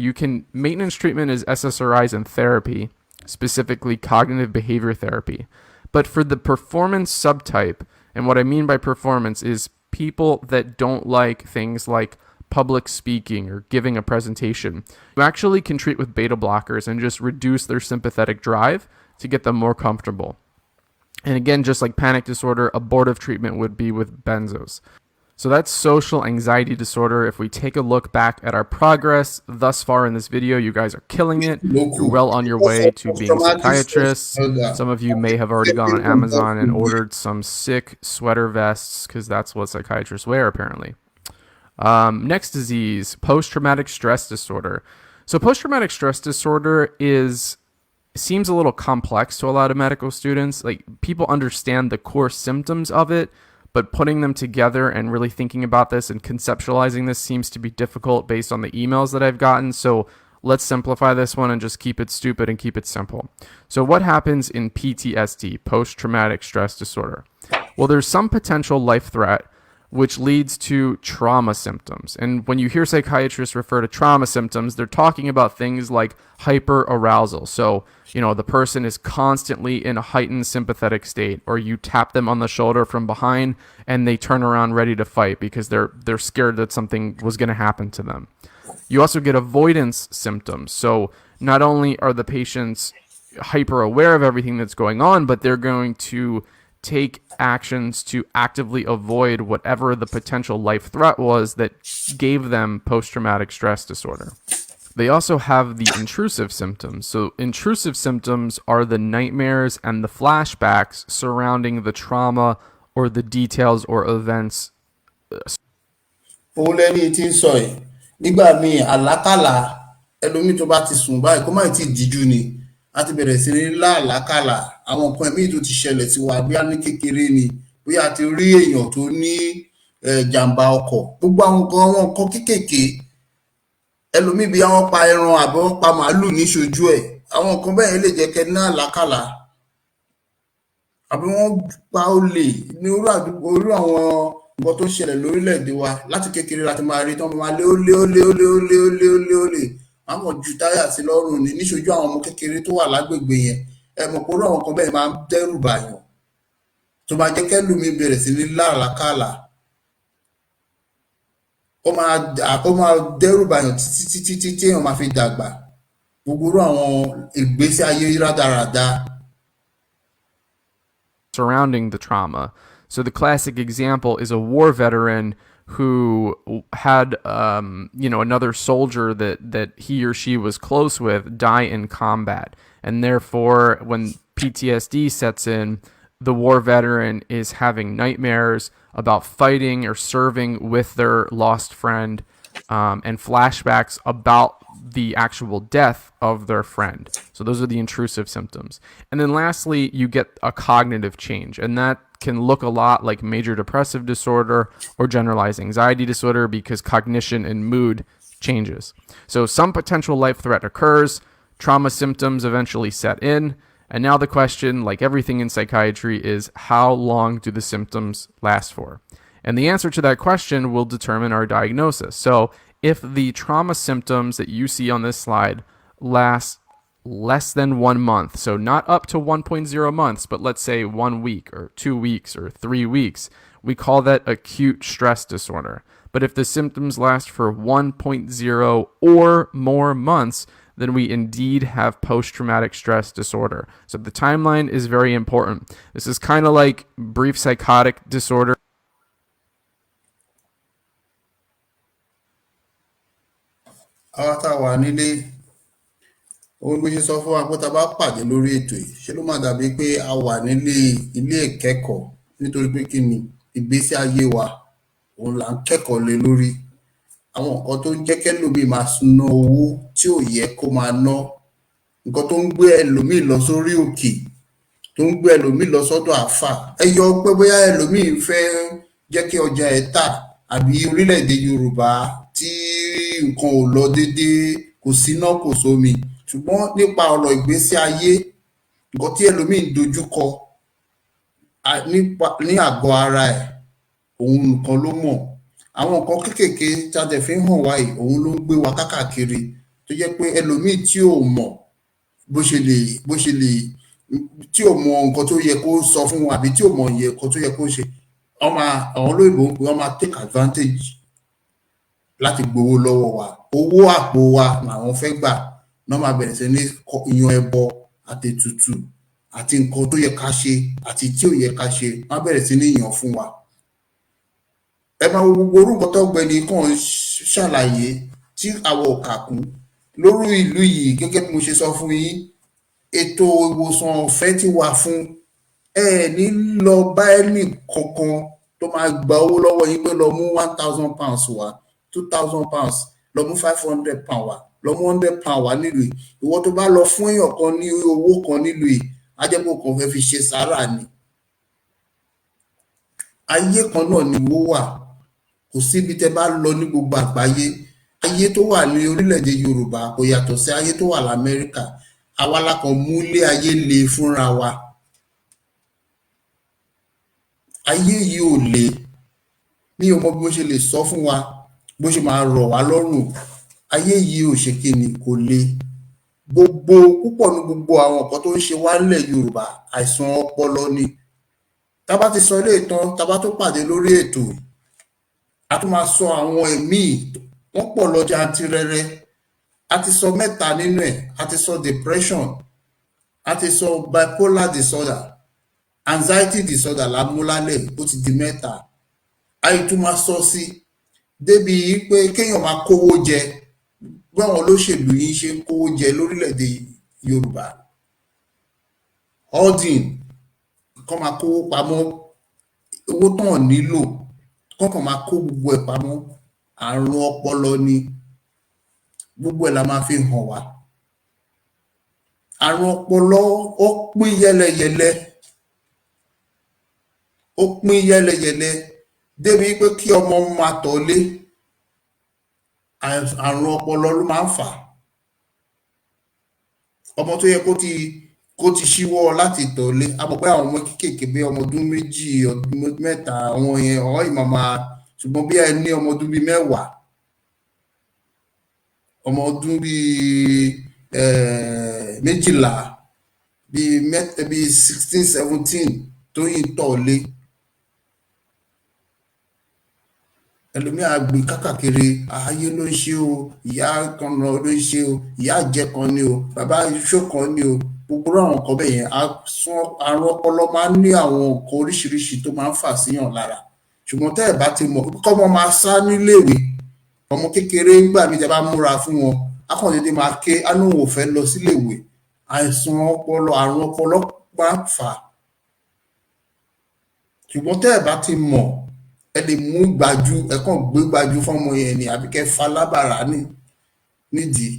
Maintenance treatment is SSRIs and therapy, specifically cognitive behavior therapy. But for the performance subtype, and what I mean by performance is people that don't like things like public speaking or giving a presentation, you actually can treat with beta blockers and just reduce their sympathetic drive to get them more comfortable. And again, just like panic disorder, abortive treatment would be with benzos. So that's social anxiety disorder. If we take a look back at our progress thus far in this video, you guys are killing it. You're well on your way to being psychiatrists. Some of you may have already gone on Amazon and ordered some sick sweater vests because that's what psychiatrists wear apparently. Next disease, post-traumatic stress disorder. So post-traumatic stress disorder seems a little complex to a lot of medical students. Like, people understand the core symptoms of it, but putting them together and really thinking about this and conceptualizing this seems to be difficult based on the emails that I've gotten. So let's simplify this one and just keep it stupid and keep it simple. So what happens in PTSD, post-traumatic stress disorder? Well, there's some potential life threat, which leads to trauma symptoms. And when you hear psychiatrists refer to trauma symptoms, they're talking about things like hyperarousal. So, the person is constantly in a heightened sympathetic state, or you tap them on the shoulder from behind and they turn around ready to fight because they're scared that something was going to happen to them. You also get avoidance symptoms. So not only are the patients hyper aware of everything that's going on, but they're going to take actions to actively avoid whatever the potential life threat was that gave them post-traumatic stress disorder. They also have the intrusive symptoms. So intrusive symptoms are the nightmares and the flashbacks surrounding the trauma or the details or events. Òun lẹ́ni tí ń sọ yìí, nígbà míì àlákàlà ẹlòmíì tó bá ti sùn báyìí kó má ti díjú ni, a ti bẹ̀rẹ̀ sí ní láàlákàlà, àwọn nǹkan míì tó ti ṣẹlẹ̀ sí wa bóyá ní kékeré ni, bóyá a ti rí èèyàn tó ní jàǹbá ọkọ̀, gbogbo àwọn nǹkan kéékèèké, ẹlòmíì bí wọ́n pa ẹran àbí wọ́n pa màálù níṣojú ẹ̀, àwọn nǹkan bẹ́ẹ̀ lè jẹ́ kẹ́ ní àlákàlà, àbí wọ́n pa olè ní orí àdúgbò, orí àwọn nǹkan tó ṣẹlẹ̀ lórílẹ̀-èdè wa láti kékeré láti máa rí tán máa lé olè àwọn ju táyà sí lọ́rùn ní níṣojú àwọn ọmọ kékeré tó wà lágbègbè yẹn, ẹ mọ̀ pé àwọn kan bẹ́ẹ̀ máa ń dẹ́rù bàyàn tó máa jẹ́ kẹ́lùmí bẹ̀rẹ̀ sí ní làlákàlà, ó máa dẹ́rù bàyàn títí tí èèyàn máa fi dàgbà, gbogbo àwọn ìgbésí ayé rádaràda. Surrounding the trauma. So the classic example is a war veteran who had, another soldier that he or she was close with die in combat. And therefore, when PTSD sets in, the war veteran is having nightmares about fighting or serving with their lost friend, and flashbacks about the actual death of their friend. So those are the intrusive symptoms. And then lastly, you get a cognitive change, and that can look a lot like major depressive disorder or generalized anxiety disorder because cognition and mood changes. So some potential life threat occurs, trauma symptoms eventually set in, and now the question, like everything in psychiatry, is how long do the symptoms last for? And the answer to that question will determine our diagnosis. So if the trauma symptoms that you see on this slide last less than 1 month, so not up to 1.0 months, but let's say 1 week or 2 weeks or 3 weeks, we call that acute stress disorder. But if the symptoms last for 1.0 or more months, then we indeed have post-traumatic stress disorder. So the timeline is very important. This is kind of like brief psychotic disorder. Àwa tá a wà nílé, ohun bí ṣe sọ fún wa pé tá a bá pàdé lórí ètò yìí, ṣé ló máa dàbí pé a wà nílé ilé ìkẹ́kọ̀ọ́ nítorí pé kí ni ìgbésí ayé wa òun là ń kẹ́kọ̀ọ́ lé lórí. Àwọn nǹkan tó ń jẹ́ kẹ́lòmíì máa ná owó tí ò yẹ kó máa ná, nǹkan tó ń gbé ẹlòmíì lọ sórí òkè, tó ń gbé ẹlòmíì lọ sọ́dọ̀ àáfà. Ẹ yọ pé bóyá ẹlòmíì fẹ́ jẹ́ kí ọjà ẹ̀ tà, àbí orílẹ̀-èdè Yorùbá tí nǹkan ò lọ déédéé, kò síná kò sómi, ṣùgbọ́n nípa ọ̀rọ̀ ìgbésí ayé, nǹkan tí ẹlòmíì ń dojúkọ ní àgọ́ ara ẹ̀, òun nìkan ló mọ̀. Àwọn nǹkan kéékèèké tí a dẹ̀ fi ń hàn wá yìí, òun ló ń gbé wa kákàkiri, tó jẹ́ pé ẹlòmíì tí ò mọ̀ bó ṣe lè tí ò mọ nǹkan tó yẹ kó sọ fún wa, àbí tí ò mọ nǹkan tó yẹ kó ṣe, àwọn olóyìnbó ń pè wọ́n máa take advantage láti gbowó lọ́wọ́ wa. Owó àpò wa làwọn fẹ́ gbà, náà máa bẹ̀rẹ̀ sí ní yan ẹbọ àti ètùtù àti nǹkan tó yẹ ká ṣe àti tí ò yẹ ká ṣe, wọ́n bẹ̀rẹ̀ sí ní yàn fún wa. Ẹ máa wo gbogbo orúkọ tọ́gbẹ́ni kan ṣàlàyé tí àwọn ò kà kún lórí ìlú yìí. Gẹ́gẹ́ bí mo ṣe sọ fún yín, ètò ìwòsàn ọ̀fẹ́ ti wà fún ní lọ bá ẹnì kankan tó máa gba owó lọ́wọ́ yín pé lọ mú £1,000 wá, £2,000, lọ mú £500 wá, lọ mú £100 wá nílùú yìí. Ìwọ tó bá lọ fún èèyàn kan ní owó kan nílùú yìí, á jẹ́ pé o kàn fẹ́ fi ṣe sàárà ni. Ayé kan náà ni owó wà, kò síbi tẹ́ bá lọ ní gbogbo àgbáyé. Ayé tó wà ní orílẹ̀-èdè Yorùbá kò yàtọ̀ sí ayé tó wà l'Amẹ́ríkà. Àwa la kàn mú ilé ayé le fúnra wa. Ayé yìí ò le, mi ò mọ bí mo ṣe lè sọ fún wa bó ṣe máa rọ̀ wá lọ́rùn. Ayé yìí ò ṣe kíni, kò le. Púpọ̀ ní gbogbo àwọn nǹkan tó ń ṣe wá nílẹ̀ Yorùbá, àìsàn ọpọlọ ni. Tá bá ti sọ ilé ìtàn, tá bá tó pàdé lórí ètò, a tún máa sọ àwọn ẹ̀mí, wọ́n pọ̀ lọ jantirẹrẹ. A ti sọ mẹ́ta nínú ẹ̀, a ti sọ depression, a ti sọ bipolar disorder, anxiety disorder lámúlálẹ̀, ó ti di mẹ́ta. A yìí tún máa sọ sí débi pé kéèyàn máa kówó jẹ, bí àwọn olóṣèlú yìí ṣe ń kówó jẹ lórílẹ̀-èdè Yorùbá. Holding, kán máa kówó pamọ́, owó tán nílò, kán máa kó gbogbo ẹ̀ pamọ́. Àrùn ọpọlọ ni, gbogbo ẹ̀ la máa fi hàn wá. Àrùn ọpọlọ ó pín yẹ́lẹyẹ̀lẹ, débi pé kí ọmọ máa tọ̀lé, àrùn ọpọlọ ló máa ń fà á. Ọmọ tó yẹ kó ti ṣíwọ́ láti tọ̀lé, a mọ̀ pé àwọn ọmọ kéékèèké bí ọmọ ọdún 2, ọdún 3, àwọn yẹn ọ̀hún ìmọ̀mà, ṣùgbọ́n bí ẹni ọmọ ọdún bíi 10, ọmọ ọdún bíi 12, bíi 16, 17 tó yìí tọ̀lé. Ẹlòmíì á gbé kákàkiri, ayé ló ń ṣe o, ìyá kan ló ń ṣe o, ìyá àjẹ́ kan ni o, bàbá iṣó kan ni o. Gbogbo àwọn nǹkan bẹ́ẹ̀ yẹn, àrùn ọpọlọ máa ń ní àwọn nǹkan oríṣiríṣi tó máa ń fà síyàn lára. Ṣùgbọ́n tẹ́ ẹ̀ bá ti mọ̀, kọ́mọ máa sá níléèwé, ọmọ kékeré nígbà míì tẹ́ bá múra fún wọn, á kàn dédé máa ké, á lóun ò fẹ́ lọ síléèwé. Àìsàn ọpọlọ, àrùn ọpọlọ máa ń fà á. Ṣùgbọ́n tẹ́ ẹ̀ bá ti mọ̀, ẹ lè mú gbájú, ẹ kàn gbé gbájú fọ́mọ yẹn ni, àbí kẹ́ fa lábàrá nídìí.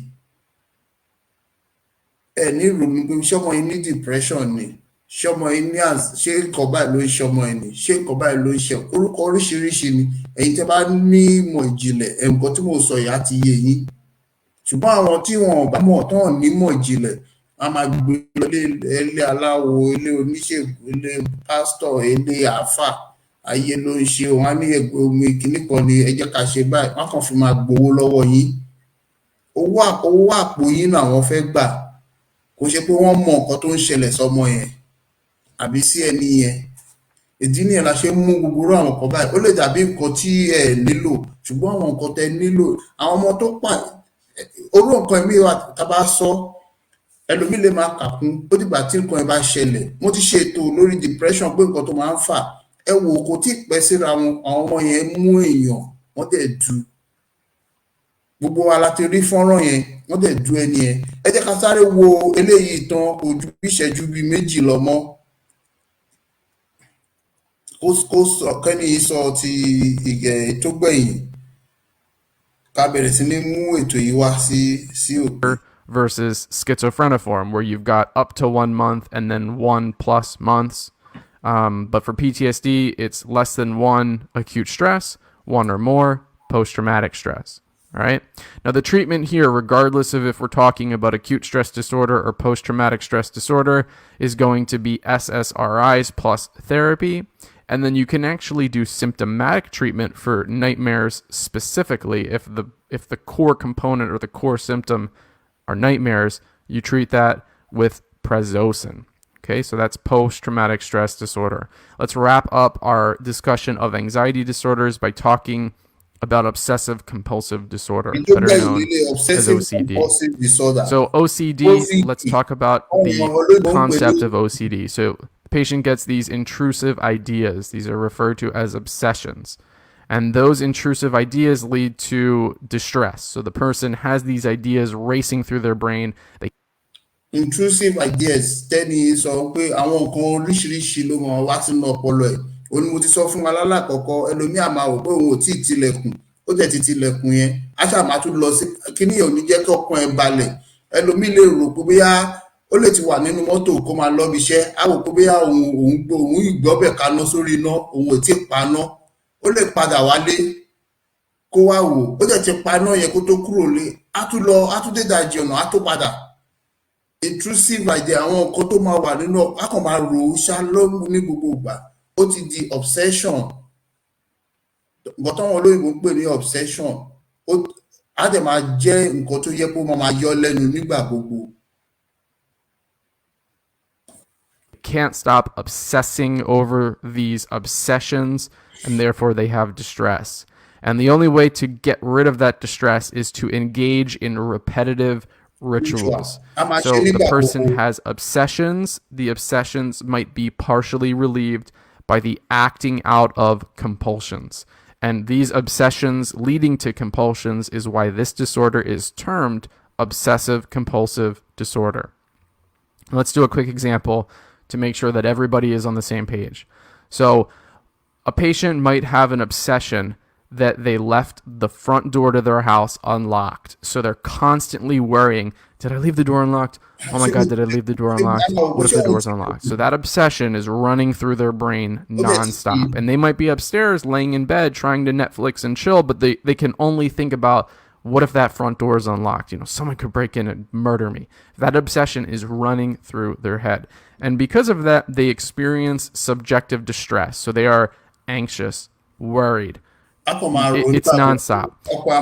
Ẹ ní ìrònú pé iṣẹ́ ọmọ yẹn ní depression ni, ṣọmọ yìí ní ṣé nǹkan báyìí ló ń ṣọmọ yìí ni ṣé nǹkan báyìí ló ń ṣe orúkọ oríṣiríṣi ni ẹ̀yin tẹ́ bá ní ìmọ̀ ìjìnlẹ̀ nǹkan tí mo sọ yìí á ti yé yín ṣùgbọ́n àwọn tí wọn ò bá mọ̀ tán nímọ̀ ìjìnlẹ̀ a máa gbé lọ ilé aláwo ilé oníṣègùn ilé pásítọ̀ ilé àáfà ayé ló ń ṣe wọn á ní ẹgbẹ́ omi kìíní kan ni ẹ jẹ́ ká ṣe báyìí wọn kàn fi máa gbowó lọ́wọ́ yín owó àpò yín làwọn fẹ́ gbà kò ṣe pé wọ́n mọ nǹkan tó ń ṣẹlẹ̀ sọmọ yẹn àbí sí ẹni yẹn ìdí nìyẹn la ṣe ń mú gbogbo àwọn nǹkan báyìí ó lè dàbí nǹkan tí ẹ nílò ṣùgbọ́n àwọn nǹkan tẹ nílò àwọn ọmọ tó pà orú nǹkan ẹ̀mí wa tá a bá sọ ẹlòmíì lè máa kàkún ó dìgbà tí nǹkan ẹ bá ṣẹlẹ̀ mo ti ṣètò lórí depression pé nǹkan tó máa ń fà ẹ wò kò tí ì pẹ́ síra wọn àwọn ọmọ yẹn mú èèyàn wọ́n dẹ̀ du gbogbo wa láti rí fọ́nrán yẹn wọ́n dẹ̀ du ẹni yẹn ẹ jẹ́ ká sáré wo eléyìí tán ojú ìṣẹ́jú bíi méjì lọ mọ́ kó sọ kẹ́ni sọ ti tó gbẹ̀yìn ká bẹ̀rẹ̀ sí ní mú ètò yìí wá sí òpin. Versus schizophreniform, where you've got up to 1 month and then 1+ months. But for PTSD, it's less than 1 acute stress, 1 or more post-traumatic stress. All right. Now, the treatment here, regardless of if we're talking about acute stress disorder or post-traumatic stress disorder, is going to be SSRIs plus therapy. And then you can actually do symptomatic treatment for nightmares specifically. If the core component or the core symptom are nightmares, you treat that with prazosin. Okay, so that's post-traumatic stress disorder. Let's wrap up our discussion of anxiety disorders by talking about obsessive compulsive disorder, better known as OCD. So OCD, let's talk about the concept of OCD. So the patient gets these intrusive ideas. These are referred to as obsessions. And those intrusive ideas lead to distress. So the person has these ideas racing through their brain. Intrusive ideas tẹ́ni sọ pé àwọn nǹkan oríṣiríṣi ló máa wá sínú ọpọlọ ẹ̀ ó ní mo ti sọ fún wa lálàkọ́kọ́ ẹlòmíà máa wò pé òun ò tí ì tilẹ̀kùn ó jẹ́ ti tilẹ̀kùn yẹn á ṣáà máa tún lọ sí kíní yẹn ò ní jẹ́ kí ọkàn ẹ̀ balẹ̀ ẹlòmíì lè rò pé bóyá ó lè ti wà nínú mọ́tò kó máa lọ bí iṣẹ́ á wò pé bóyá òun ìgbọ́bẹ̀ kaná sórí iná òun ò tí ì paná ó lè padà wálé kó wá wò ó jẹ́ ti paná yẹn kó tó kúrò lé á tún dé ìdajì ọ̀nà á tó padà intrusive idea àwọn nǹkan tó máa wà nínú akàn máa rò ó ṣá lọ́rùn ní gbogbo ìgbà ó ti di obsession nǹkan táwọn olóyìnbó ń pè ní obsession á dẹ̀ máa jẹ́ nǹkan tó yẹ kó máa yọ lẹ́nu nígbà gbogbo. Can't stop obsessing over these obsessions, and therefore they have distress. And the only way to get rid of that distress is to engage in repetitive rituals. So the person has obsessions. The obsessions might be partially relieved by the acting out of compulsions. And these obsessions leading to compulsions is why this disorder is termed obsessive compulsive disorder. Let's do a quick example to make sure that everybody is on the same page. So a patient might have an obsession that they left the front door to their house unlocked. So they're constantly worrying, did I leave the door unlocked? Oh my God, did I leave the door unlocked? What if the door's unlocked? So that obsession is running through their brain nonstop. And they might be upstairs laying in bed trying to Netflix and chill, but they can only think about, what if that front door is unlocked? Someone could break in and murder me. That obsession is running through their head. And because of that, they experience subjective distress. So they are anxious, worried. It's nonstop.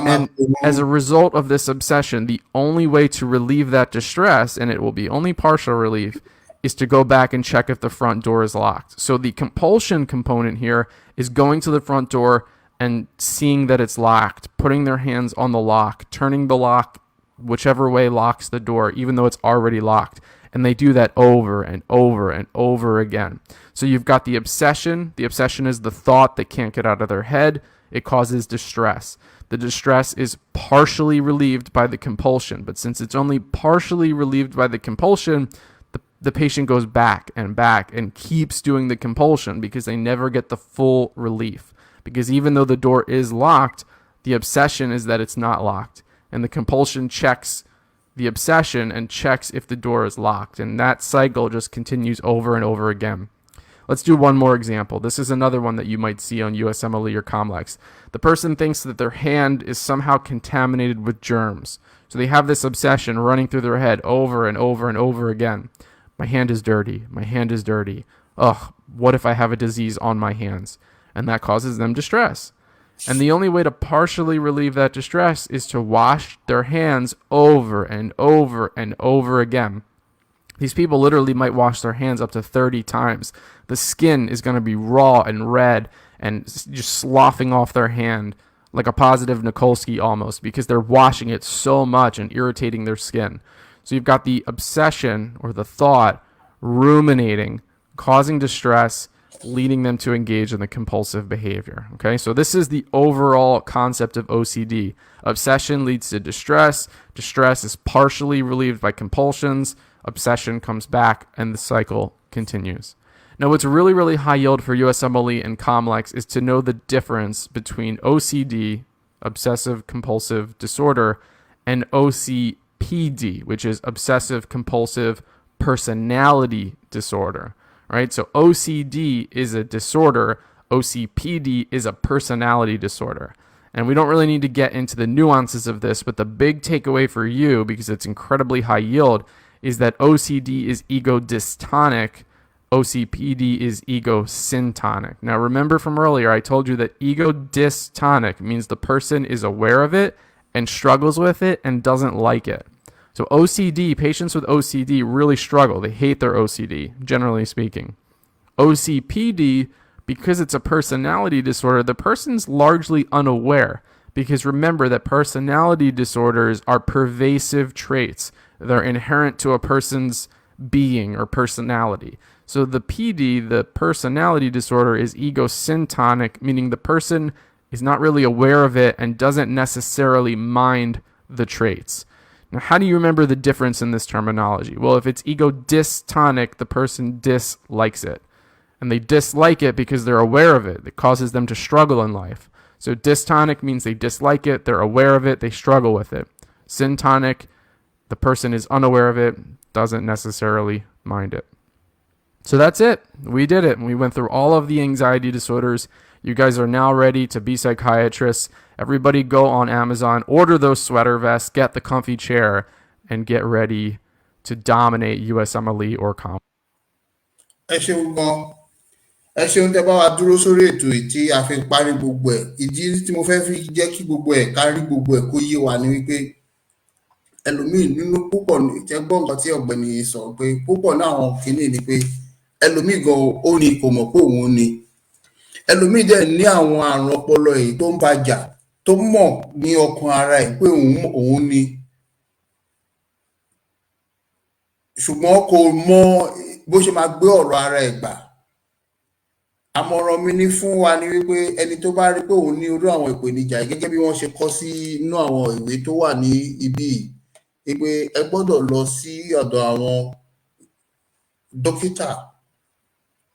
And as a result of this obsession, the only way to relieve that distress, and it will be only partial relief, is to go back and check if the front door is locked. So the compulsion component here is going to the front door and seeing that it's locked, putting their hands on the lock, turning the lock whichever way locks the door, even though it's already locked. And they do that over and over and over again. So you've got the obsession. The obsession is the thought that can't get out of their head. It causes distress. The distress is partially relieved by the compulsion. But since it's only partially relieved by the compulsion, the patient goes back and keeps doing the compulsion because they never get the full relief. Because even though the door is locked, the obsession is that it's not locked. And the compulsion checks the obsession and checks if the door is locked. And that cycle just continues over and over again. Let's do one more example. This is another one that you might see on USMLE or Comlex. The person thinks that their hand is somehow contaminated with germs. So they have this obsession running through their head over and over and over again. My hand is dirty. My hand is dirty. Ugh, what if I have a disease on my hands? And that causes them distress. And the only way to partially relieve that distress is to wash their hands over and over and over again. These people literally might wash their hands up to 30 times. The skin is going to be raw and red and just sloughing off their hand like a positive Nikolsky almost, because they're washing it so much and irritating their skin. So you've got the obsession or the thought ruminating, causing distress, leading them to engage in the compulsive behavior. Okay, so this is the overall concept of OCD. Obsession leads to distress. Distress is partially relieved by compulsions. Obsession comes back, and the cycle continues. Now, what's really, really high yield for USMLE and Comlex is to know the difference between OCD, obsessive compulsive disorder, and OCPD, which is obsessive compulsive personality disorder. Right? So OCD is a disorder. OCPD is a personality disorder. And we don't really need to get into the nuances of this, but the big takeaway for you, because it's incredibly high yield, is that OCD is ego dystonic, OCPD is ego syntonic. Now remember from earlier, I told you that ego dystonic means the person is aware of it and struggles with it and doesn't like it. So OCD, patients with OCD really struggle. They hate their OCD, generally speaking. OCPD, because it's a personality disorder, the person's largely unaware, because remember that personality disorders are pervasive traits. They're inherent to a person's being or personality. So the PD, the personality disorder, is ego syntonic, meaning the person is not really aware of it and doesn't necessarily mind the traits. Now, how do you remember the difference in this terminology? Well, if it's ego dystonic, the person dislikes it. And they dislike it because they're aware of it. It causes them to struggle in life. So dystonic means they dislike it, they're aware of it, they struggle with it. Syntonic, the person is unaware of it, doesn't necessarily mind it. So that's it. We did it. We went through all of the anxiety disorders. You guys are now ready to be psychiatrists. Everybody go on Amazon, order those sweater vests, get the comfy chair, and get ready to dominate USMLE or Com. Ẹ ṣeun gan. Ẹ ṣeun tẹ́ bá wa dúró sórí ètò yìí tí a fi parí gbogbo ẹ̀. Ìdí tí mo fẹ́ fi jẹ́ kí gbogbo ẹ̀ kárí gbogbo ẹ̀ kó yé wa ni wípé ẹlòmíì nínú púpọ̀ tẹ́ gbọ́ nǹkan tí ọ̀gbẹ́ni sọ pé púpọ̀ náà àwọn kìíní ni pé ẹlòmíì gan ó ní kò mọ̀ pé òun ní. Ẹlòmíì dẹ̀ ní àwọn àrùn ọpọlọ èyí tó ń bàjà tó mọ̀ ní ọkàn ara ẹ̀ pé òun ní. Ṣùgbọ́n kò mọ bó ṣe máa gbé ọ̀rọ̀ ara ẹ̀ gbà. Àmọ̀ràn mi ní fún wa ni wípé ẹni tó bá rí pé òun ní irú àwọn ìpèníjà yìí gẹ́gẹ́ bí wọ́n ṣe kọ sí inú àwọn ìwé tó wà ní ibí yìí pé ẹ gbọ́dọ̀ lọ sí ọ̀dọ̀ àwọn dókítà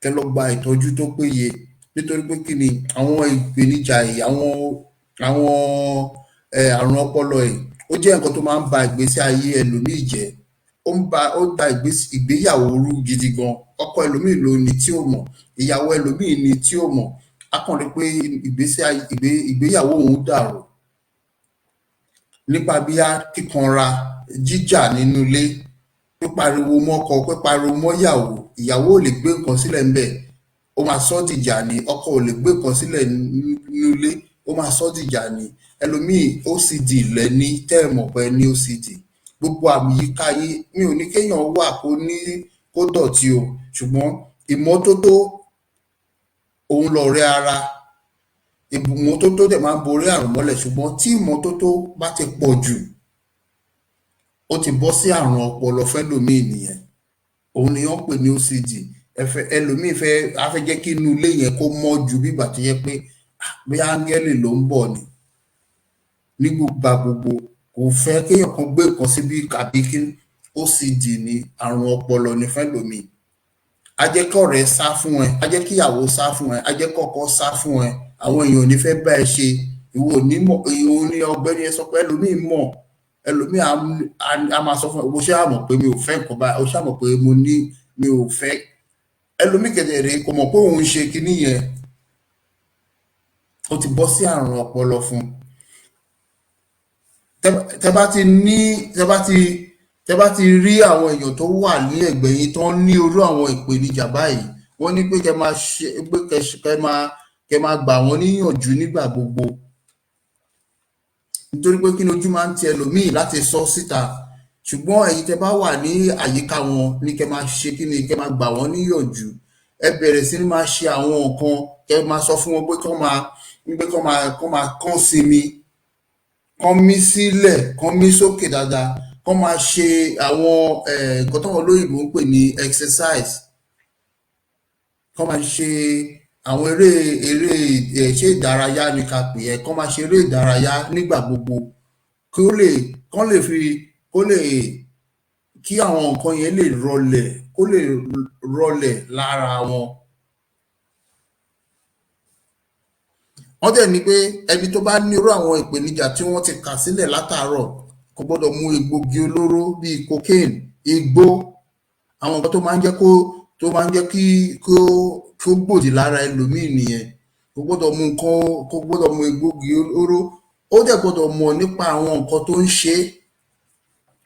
kẹ́ lọ gba ìtọ́jú tó péye nítorí pé kí ni àwọn ìpèníjà yìí àwọn àrùn ọpọlọ yìí ó jẹ́ nǹkan tó máa ń ba ìgbésí ayé ẹlòmíì jẹ́. Ó gba ìgbéyàwó rú gidi gan. Ọkọ ẹlòmíì ló ní tí ó mọ̀, ìyàwó ẹlòmíì ní tí ó mọ̀. A kàn rí pé ìgbéyàwó òun dàrú nípa bí a kíkanra, jíjà nínú ilé, pípariwo mọ́kọ, pípariwo mọ́yàwó. Ìyàwó ò lè gbé nǹkan sílẹ̀ ńbẹ̀, ó máa sọ dìjà ni. Ọkọ ò lè gbé nǹkan sílẹ̀ nínú ilé, ó máa sọ dìjà ni. Ẹlòmíì OCD lẹ́ni tẹ́ ẹ mọ̀ pé ní OCD. Gbogbo àmì yíká yìí mi ò ní kéèyàn wà kó dọ̀tí o, ṣùgbọ́n ìmọ́tótó òun lọ̀rẹ́ ara. Ìmọ́tótó dẹ̀ máa ń borí àrùn mọ́lẹ̀, ṣùgbọ́n tí ìmọ́tótó bá ti pọ̀ jù ó ti bọ́ sí àrùn ọpọlọ fẹ́lòmíì nìyẹn. Òun ni wọ́n pè ní OCD. Ẹlòmíì á fẹ́ jẹ́ kí inú ilé yẹn kó mọ́ ju bí ìgbà tó yẹ pé bí áńgẹ́lì ló ń bọ̀ ni. Ní gbogbo kò fẹ́ kéèyàn kan gbé nǹkan síbi àbí kí OCD ní àrùn ọpọlọ ní fẹ́lòmíì. A jẹ́ kí ọ̀rẹ́ sá fún ẹ, a jẹ́ kí ìyàwó sá fún ẹ, a jẹ́ kí ọkọ sá fún ẹ. Àwọn èèyàn ò ní fẹ́ bá ẹ ṣe. Ìwọ ò ní mọ̀, òun ni ọ̀gbẹ́ni ẹ sọ pé ẹlòmíì mọ̀ ẹlòmíì á máa sọ fún ẹ, o ṣáà mọ̀ pé mi ò fẹ́ nǹkan báyìí, o ṣáà mọ̀ pé mi ò fẹ́. Ẹlòmíì kẹ̀dẹ̀rẹ̀ kò mọ̀ pé òun ṣe kinní yẹn, ó ti bọ́ sí àrùn ọpọlọ fún un. Tẹ́ bá ti rí àwọn èèyàn tó wà ní ẹ̀gbẹ́ yín tó ń ní irú àwọn ìpèníjà báyìí, wọ́n ní pé kẹ́ máa gbà wọ́n níyànjú nígbà gbogbo, nítorí pé kí ni ojú máa ń ti ẹlòmíì láti sọ síta, ṣùgbọ́n ẹ̀yin tẹ́ bá wà ní àyíká wọn ní kẹ́ máa ṣe kí ni, kẹ́ máa gbà wọ́n níyànjú. Ẹ bẹ̀rẹ̀ sí ní máa ṣe àwọn nǹkan, kẹ́ máa sọ fún wọn pé kán máa kán sinmi, kán mí sílẹ̀, kán mí sókè dáadáa, kán máa ṣe àwọn nǹkan táwọn olóyìnbó ń pè ní exercise, kán máa ṣe àwọn eré ṣé ìdárayá ni ká pè é, kán máa ṣe eré ìdárayá nígbà gbogbo kí àwọn nǹkan yẹn lè rọlẹ̀ lára wọn. Wọ́n dẹ̀ ní pé ẹni tó bá ní irú àwọn ìpèníjà tí wọ́n ti kà sílẹ̀ látàárọ̀ kò gbọ́dọ̀ mú egbògi olóró bíi cocaine, igbó, àwọn nǹkan tó máa ń jẹ́ kí ó gbòdì lára ẹlòmíì nìyẹn. Kò gbọ́dọ̀ mú egbògi olóró. Ó dẹ̀ gbọ́dọ̀ mọ̀ nípa àwọn nǹkan tó ń ṣe é.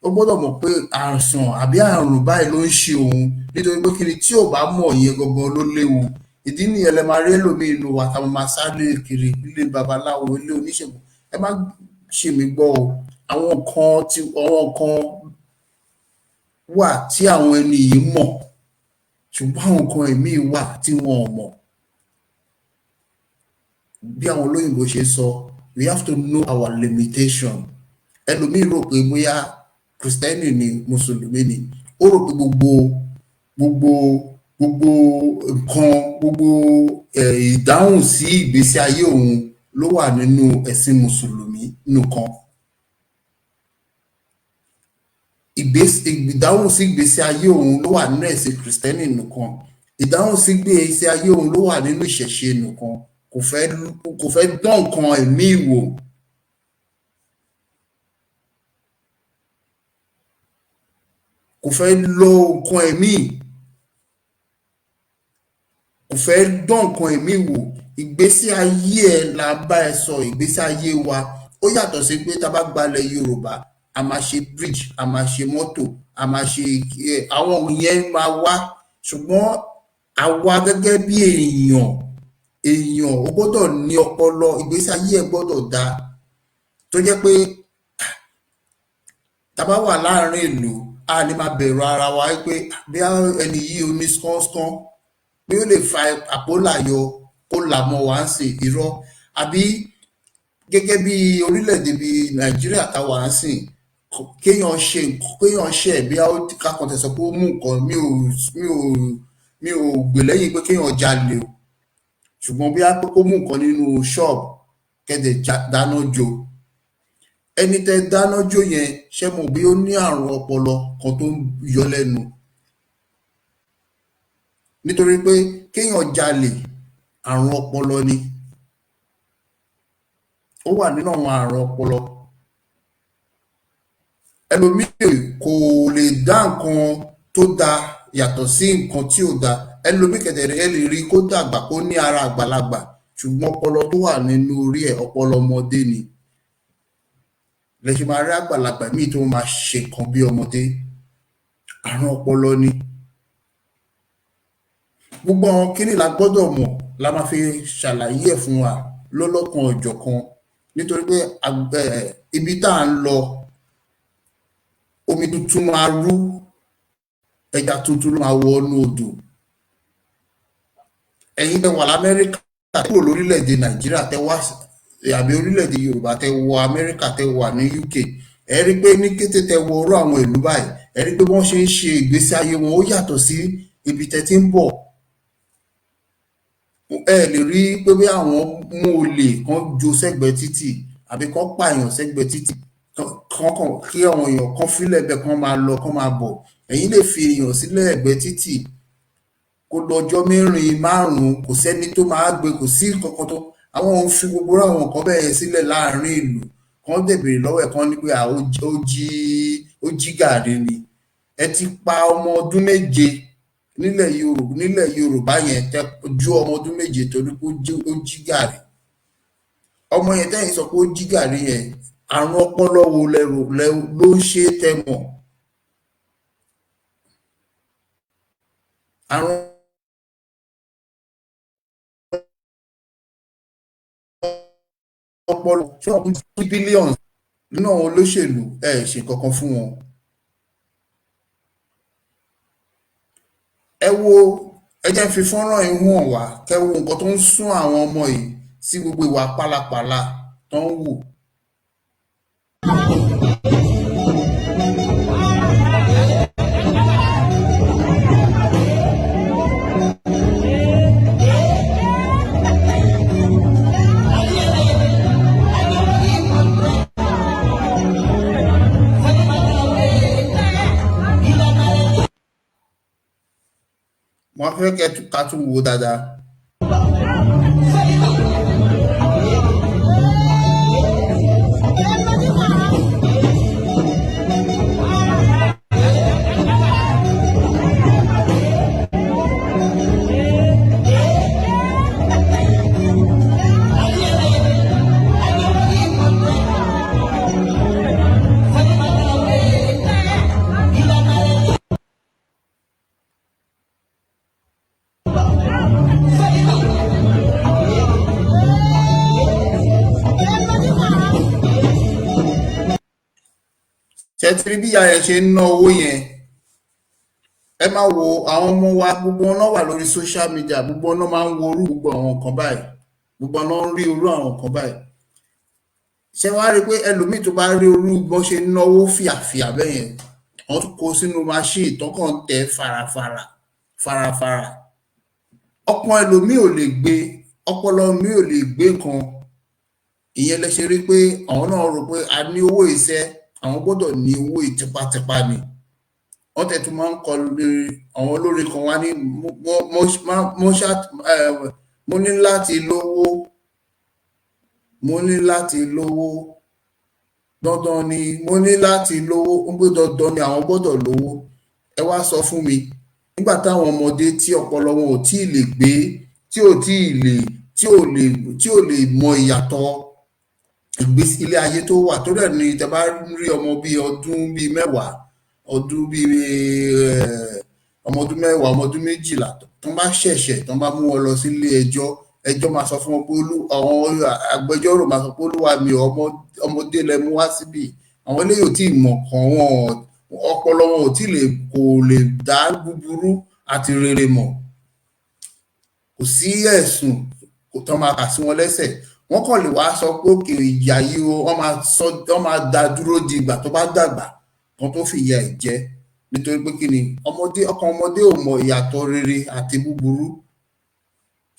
Ó gbọ́dọ̀ mọ̀ pé àìsàn àbí àrùn báyìí ló ń ṣe òun, nítorí pé kí ni, tí ò bá mọ̀ yẹn gangan ló léwu. Ìdí nìyẹn lẹ máa rí ẹlòmíì inú wa táwọn máa sáré kiri ilé babaláwo, ilé oníṣègùn. Ẹ má ṣe mí gbọ́ o, àwọn nǹkan wà tí àwọn ẹni yìí mọ̀, ṣùgbọ́n àwọn nǹkan ẹ̀mí wà tí wọn ò mọ̀. Bí àwọn olóyìnbó ṣe sọ, we have to know our limitation. Ẹlòmíì rò pé bóyá Kristẹni ni, Mùsùlùmí ni, ó rò pé gbogbo nǹkan, ìdáhùn sí ìgbésí ayé òun ló wà nínú ẹ̀sìn Mùsùlùmí nìkan. Ìdáhùn sí ìgbésí ayé òun ló wà nínú ẹ̀sìn Kristẹni nìkan. Ìdáhùn sí ìgbésí ayé òun ló wà nínú ìṣẹ̀ṣe nìkan. Kò fẹ́ dán nǹkan ẹ̀mí wò. Kò fẹ́ lo nǹkan ẹ̀mí. Kò fẹ́ dán nǹkan ẹ̀mí wò. Ìgbésí ayé ẹ̀ la bá ẹ sọ, ìgbésí ayé wa. Ó yàtọ̀ sí pé tá bá gbalẹ̀ Yorùbá, a máa ṣe bridge, a máa ṣe mọ́tò, a máa ṣe àwọn yẹn máa wá, ṣùgbọ́n àwa gẹ́gẹ́ bí èèyàn ó gbọ́dọ̀ ní ọpọlọ, ìgbésí ayé ẹ̀ gbọ́dọ̀ dáa, tó jẹ́ pé tá bá wà láàrin ìlú, a ní máa bẹ̀rù ara wa pé bí ẹni yìí ó ní skánskán, bí ó lè fa àpólà yọ kó là mọ́ wa ń ṣe irọ́. Àbí gẹ́gẹ́ bí orílẹ̀-èdè bí Nàìjíríà táwa ń sìn, kéèyàn ṣe bí kákan tẹ̀sán pé ó mú nǹkan, mi ò gbè lẹ́yìn pé kéèyàn jalè o, ṣùgbọ́n bí ó mú nǹkan nínú ṣọ́ọ̀bù kẹ́dẹ̀ dáná jò, ẹni tẹ́ dáná jò yẹn ṣé mọ̀ bí ó ní àrùn ọpọlọ kan tó ń yọ lẹ́nu, nítorí pé kéèyàn jalè àrùn ọpọlọ ni, ó wà nínú àwọn àrùn ọpọlọ. Ẹlòmíì kò lè dá nǹkan tó dáa yàtọ̀ sí nǹkan tí ò dáa. Ẹlòmíì kẹ̀dẹ̀rẹ̀ ẹ lè rí kó dàgbà kó ní ara àgbàlagbà, ṣùgbọ́n ọpọlọ tó wà nínú orí ẹ̀ ọpọlọ ọmọdé ni. Lẹ ṣe máa rí àgbàlagbà míì tó máa ṣe nǹkan bí ọmọdé, àrùn ọpọlọ ni. Gbogbo àwọn kíní la gbọ́dọ̀ mọ̀, la máa fi ṣàlàyé ẹ̀ fún wa lọ́lọ́kan ọ̀jọ̀kan, nítorí pé ibi tá à ń lọ, omi tuntun máa rú, ẹja tuntun máa wọ inú odò. Ẹ̀yin tẹ́ wà l'Amẹ́ríkà, kúrò lórílẹ̀-èdè Nàìjíríà tẹ́ wá, àbí orílẹ̀-èdè Yorùbá tẹ́ wọ Amẹ́ríkà, tẹ́ wà ní UK, ẹ rí pé ní kété tẹ́ wọ orú àwọn ìlú báyìí, ẹ rí pé wọ́n ṣe ń ṣe ìgbésí ayé wọn ó yàtọ̀ sí ibi tẹ́ ti ń bọ̀. Ẹ lè rí pé bí àwọn mú olè kan jó sẹ́gbẹ̀ẹ́ títì àbí kan pààyàn sẹ́gbẹ̀ẹ́ títì, kí àwọn èèyàn kan fílẹ̀ bẹ́ẹ̀ kan máa lọ kan máa bọ̀. Ẹ̀yin lè fi èèyàn sílẹ̀ ẹ̀gbẹ́ títì kó lọ́jọ́ 4-5, kò sẹ́ni tó máa gbé, kò sí kankan tó, àwọn òun fi gbogbo àwọn nǹkan bẹ́ẹ̀ sílẹ̀ láàrin ìlú, kán dẹ̀ béèrè lọ́wọ́ ẹ̀ kán ní pé ó jí gàrí ni. Ẹ ti pa ọmọ ọdún méje nílẹ̀ Yorùbá yẹn, tẹ́ ju ọmọ ọdún méje torí pé ó jí gàrí. Ọmọ yẹn tẹ́yìn sọ pé ó jí gàrí yẹn, àrùn ọpọlọ wo ló ń ṣe tẹ́ mọ̀? Àrùn ọpọlọ tí wọ́n kún 2 billion nínú àwọn olóṣèlú ṣe kankan fún wọn. Ẹ jẹ́ fi fọ́nrán yìí hàn wá kẹ́ wo nǹkan tó ń sún àwọn ọmọ yìí sí gbogbo ìwà pálapàla tó ń wù. Wọ́n fẹ́ ká tún wo dáadáa. Ṣẹ́tìrí bí ìyá yẹn ṣe ń ná owó yẹn, ẹ máa wo àwọn ọmọ wa, gbogbo wọn náà wà lórí social media, gbogbo wọn náà máa ń wo orú gbogbo àwọn nǹkan báyìí, gbogbo wọn náà ń rí orú àwọn nǹkan báyìí. Ṣé wàá rí i pé ẹlòmíì tó bá rí orú bọ́n ṣe ń náwó fìyàfìyà bẹ́ẹ̀ yẹn, wọ́n kó sínú machine tó kàn tẹ̀ farafara. Ọpọlọ ẹlòmíì ò lè gbé, ọpọlọ mi ò lè gbé nǹkan. Ìyẹn lẹ ṣe rí pé àwọn náà rò pé a ní owó iṣẹ́, àwọn gbọ́dọ̀ ní owó ìtipátipá ni. Wọ́n tẹ̀ tún máa ń kọ àwọn olórin kan wá ní mo ní láti lówó, mo ní láti lówó, dandan ni mo ní láti lówó, ó gbé dandan ni àwọn gbọ́dọ̀ lówó. Ẹ wá sọ fún mi, nígbà táwọn ọmọdé tí ọpọlọ wọn ò tí ì lè gbé, tí ò lè mọ ìyàtọ̀ ìgbésí ilé ayé tó wà, tó dẹ̀ ní tẹ́ bá rí ọmọ bíi ọdún bíi mẹ́wàá, ọmọ ọdún mẹ́wàá, ọmọ ọdún méjìlá tó bá ṣẹ̀ṣẹ̀ tó bá mú wọn lọ sí ilé ẹjọ́ máa sọ fún wọn pé àwọn agbẹjọ́rò máa sọ pé olúwa mi ọmọdé lẹ mú wá síbí. Àwọn eléyìí ò tí ì mọ̀ kàn wọn, ọpọlọ wọn ò tí kò lè dá búburú àti rere mọ̀. Kò sí ẹ̀sùn tó máa kà sí wọn lẹ́sẹ̀. Wọ́n kàn lè wá sọ pé òkè ìyà yìí wọ́n máa dá dúró di ìgbà tó bá dàgbà kan tó fìyà ẹ̀ jẹ, nítorí pé kí ni ọkàn ọmọdé ò mọ ìyàtọ̀ rere àti búburú.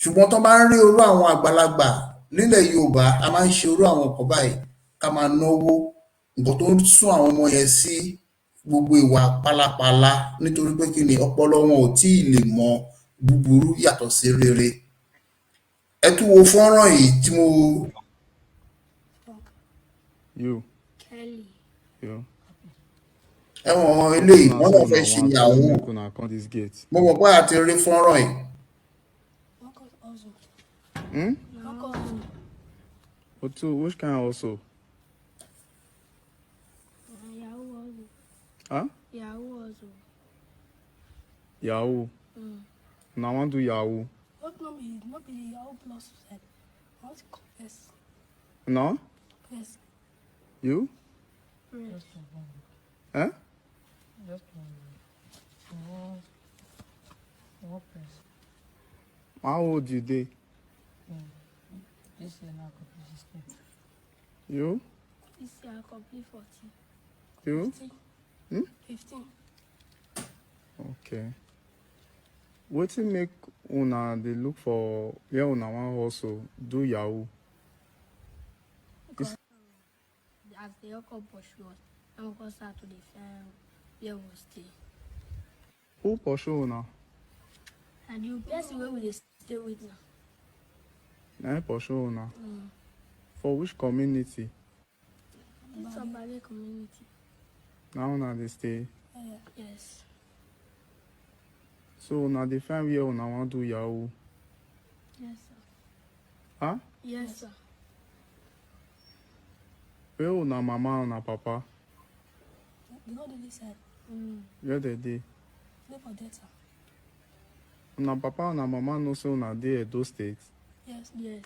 Ṣùgbọ́n tó bá ń rí orú àwọn àgbàlagbà nílẹ̀ Yorùbá, a máa ń ṣe orú àwọn nǹkan báyìí, ká máa náwó, nǹkan tó ń sún àwọn ọmọ yẹn sí gbogbo ìwà pálapàla, nítorí pé kí ni ọpọlọ wọn ò tí ì lè mọ búburú yàtọ̀ sí rere. Ẹ tún wo fọ́nrán yìí tí mo. Ẹ̀wọ̀n eléyìí wọ́n náà fẹ́ ṣe ìyàwó. Mo mọ̀ pé a ti rí fọ́nrán yìí. Which kind also? Yahoo also. Huh? Yahoo also. Yahoo. Now I want to do Yahoo. Not be Yahoo plus said. I want to confess. No? Yes. You? Yes. Huh? Just one person. How old you dey? This year now complete 16. You? This year I complete 14. You? 15. 15. Okay. Wetin make una dey look for where una wan hustle do Yahoo? Because as the Yoko pursue us, I'm going to start to defend where we stay. Who pursue una? And you person where we dey stay with now. Na him pursue una? For which community? Obale community. Now una dey stay. Yes. So una dey find where una wan do yahoo. Yes, sir. Huh? Yes, sir. Where una mama una papa? You know the said. Where they dey? Sleep for that, sir. Una papa una mama know say una dey Edo State. Yes, yes.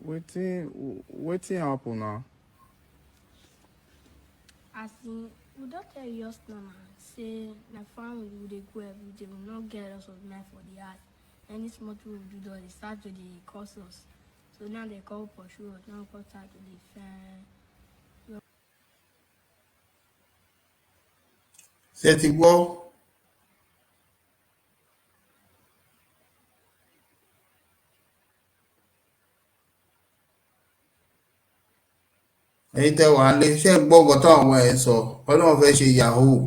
Wetin happen now? As in, we don't tell you just now, say, na family we dey go every day, we not get us of money for the art. Any small thing we do, they start to dey cost us. So now they call pursue us, now we call start to defend. Ṣé ti gbọ́? Ẹ̀yin tẹ́ wà lé ṣé gbọ́ nǹkan táwọn ẹ̀ sọ Ọlọ́run fẹ́ ṣe yahoo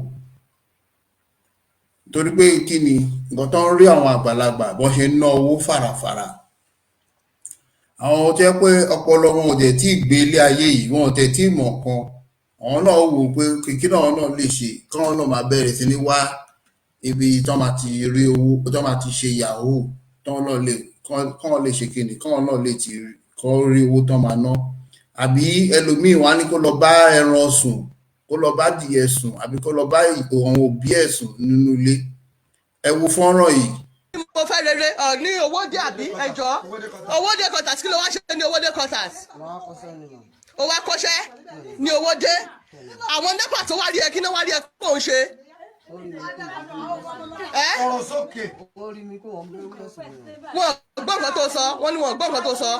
torí pé kí ni nǹkan tó ń rí àwọn àgbàlagbà bọ́n ṣe ń ná owó fàràfàrà àwọn tó jẹ́ pé ọpọlọ wọn ò dẹ̀ tí ì gbé ilé ayé yìí wọn ò dẹ̀ tí ì mọ̀ kan àwọn náà wò pé kí náà lè ṣe káwọn náà máa bẹ̀rẹ̀ sí ní wá ibi tán máa ti rí owó tán máa ti ṣe yahoo tán náà lè ṣe kíni káwọn náà lè ti kọ́ rí owó tán máa ná àbí ẹlòmíì wá ní kó lọ bá ẹran sùn kó lọ bá adìẹ sùn àbí kó lọ bá àwọn òbí ẹ̀ sùn nínú ilé ẹ wo fọ́nrán yìí. mo fẹ́ rere ní owóde àbí ẹjọ́ owóde quarters kí ló wá ṣe ní owóde quarters ó wá kọ́ṣẹ́ ní owóde àwọn nepa tó wá rí ẹ kí náà wá rí ẹ kó ń ṣe. ọ̀rọ̀ sókè. wọ́n gbọ́ nǹkan tó sọ wọ́n ní wọ́n gbọ́ nǹkan tó sọ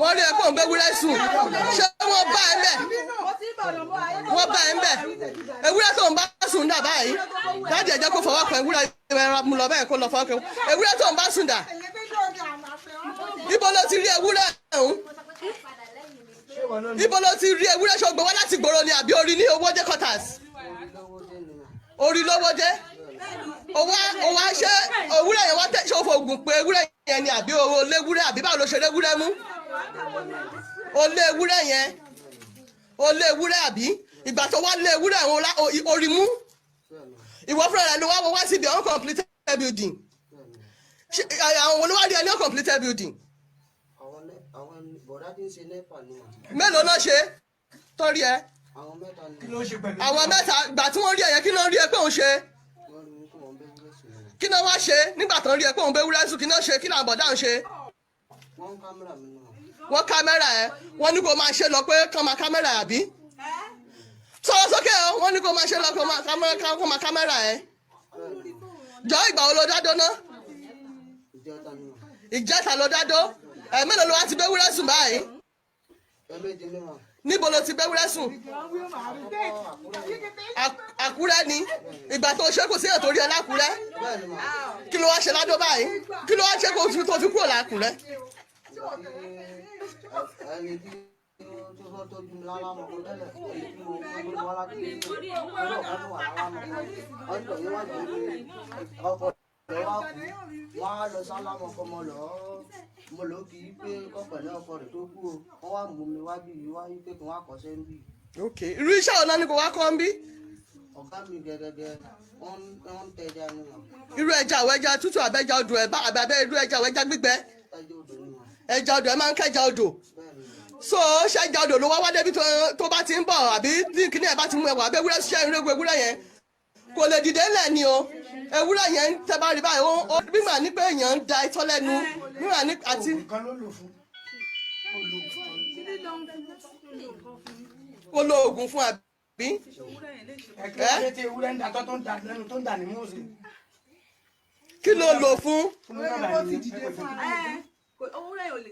wọ́n rí ẹ kó ń gbé wúrẹ́ sùn ṣé wọ́n bá ẹ bẹ̀ wọ́n bá ẹ bẹ̀ ewúrẹ́ tó ń bá sùn dà báyìí dáàdì ẹ̀jẹ̀ kó fọwọ́ kan ewúrẹ́ mu lọ bẹ́ẹ̀ kó lọ fọwọ́ kan ewúrẹ́ tó ń bá sùn dà ibo ló ti rí ewúrẹ́ ọ̀hún ibo ló ti rí ewúrẹ́ ṣọgbọ́n wá láti gbòòrò ni àbí orí ní owóde quarters orí lówó dé owó ṣe ewúrẹ́ yẹn wá tẹ̀ ṣe òfògùn pé ewúrẹ́ yẹn ni àbí owó léwúrẹ́ àbí báwo ló ṣe léwúrẹ́ mú olé ewúrẹ́ yẹn olé ewúrẹ́ àbí ìgbà tó wá lé ewúrẹ́ àwọn orí mú ìwọ fúnra rẹ̀ ló wá síbi uncompleted building àwọn olówádìí ẹni uncompleted building mélòó náà ṣe torí ẹ àwọn mẹ́ta ìgbà tí wọ́n rí ẹ̀yẹ kí ló ń rí ẹ pé òun ṣe kí ló wá ṣe nígbà tó ń rí ẹ pé òun bẹ wúrẹ́ sùn kí ló ṣe kí làwọn bọ̀dá ń ṣe. wọ́n kámẹ́rà ẹ wọ́n ní kó máa ṣe lọ pé kán máa kámẹ́rà ẹ àbí sọ̀rọ̀ sókè o wọ́n ní kó máa ṣe lọ kó máa kámẹ́rà ẹ jọ ìgbà wo ló dádó ná ìjẹta ló dádó ẹ mélòó ló wá ti bẹ wúrẹ́ sùn báyìí níbo ló ti bẹ́wúrẹ́ sùn àkúrẹ́ ni ìgbà tó ṣe kò sí ètò orí ẹ lákúrẹ́ kí ló wá ṣe ládó báyìí kí ló wá ṣe kó tó fi kúrò lákúrẹ́. wọ́n á lọ sálámọ̀ kọ́ mo lọ kì í pé kọ́pẹ̀lẹ́ ọkọ rẹ̀ tó kú o wọ́n wá mú mi wá bí wáyé pé kí wọ́n àkọ́ṣẹ́ ń bì. ok irú iṣẹ́ ọ̀nà ni kò wá kọ́ ń bí. ọ̀gá mi gẹ́gẹ́ wọ́n ń tẹja ni wọn. irú ẹja àwọn ẹja tútù àbẹ́ja odò ẹ̀ bá àbẹ́ irú ẹja àwọn ẹja gbígbẹ. ẹja odò ẹ máa ń kẹja odò. so ṣé ẹja odò ló wá débi tó bá ti ń bọ̀ àbí kíní ẹ̀ bá ti mú ẹwà abẹ́ ewúrẹ́ ṣiṣẹ́ ìrẹ́gbẹ̀ ewúrẹ́ yẹn kò lè dìde ńlẹ̀ ni o ewúrẹ́ yẹn ń tẹ́ bá rí báyìí ó bímọ ní pé èèyàn ń da itọ́ lẹ́nu bímọ ní àti. ó lo oògùn fún àbí. kí ló lò fún.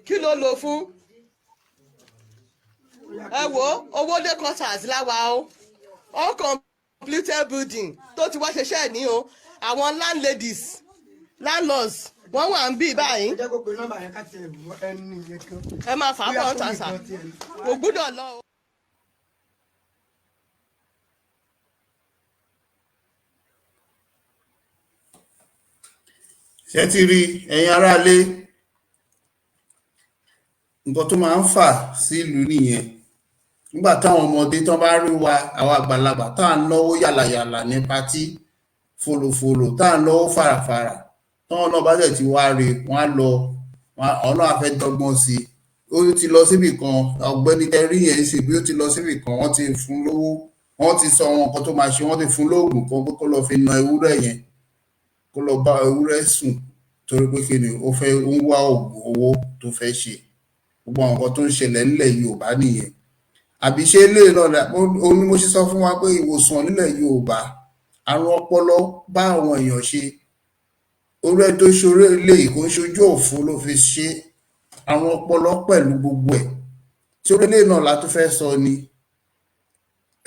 kí ló lò fún. ẹ wo owóde quarters láwa o completed building tó ti wá ṣiṣẹ́ ẹ̀ ní o àwọn landlords wọ́n wà ń bí báyìí. ẹ máa fà á pọ̀ ń tà sà kò gbúdọ̀ lọ o. ṣé ti rí ẹ̀yin aráalé nǹkan tó máa ń fà sí ìlú nìyẹn nígbà táwọn ọmọdé tán bá rí wa àwọn àgbàlagbà tá à ń náwó yàlàyàlà ní patí fòlòfòlò tá à ń náwó fàràfàrà táwọn náà bá dẹ̀ ti wá rí wọn á lọ àwọn náà fẹ́ dọ́gbọ́n sí i ó ti lọ síbì kan ọ̀gbẹ́ni tẹ́rí yẹn sì bí ó ti lọ síbì kan wọ́n ti fún lówó wọ́n ti sọ wọn nǹkan tó máa ṣe wọ́n ti fún lóògùn kan kó lọ fi na ewúrẹ́ yẹn kó lọ bá ewúrẹ́ sùn torí pé kí ni ó fẹ́ ń wá oògùn owó tó fẹ́ ṣe gbogbo àwọn nǹkan tó ń ṣẹlẹ̀ nílẹ̀ Yorùbá nìyẹn àbí ṣé ilé náà ó ní mo ṣe sọ fún wa pé ìwòsàn nílẹ̀ Yorùbá àrùn ọpọlọ bá àwọn èèyàn ṣe orí ẹ̀ tó ṣoré ilé yìí kò ń ṣojú òfo ló fi ṣe àrùn ọpọlọ pẹ̀lú gbogbo ẹ̀ tí orílẹ̀ náà la tún fẹ́ sọ ni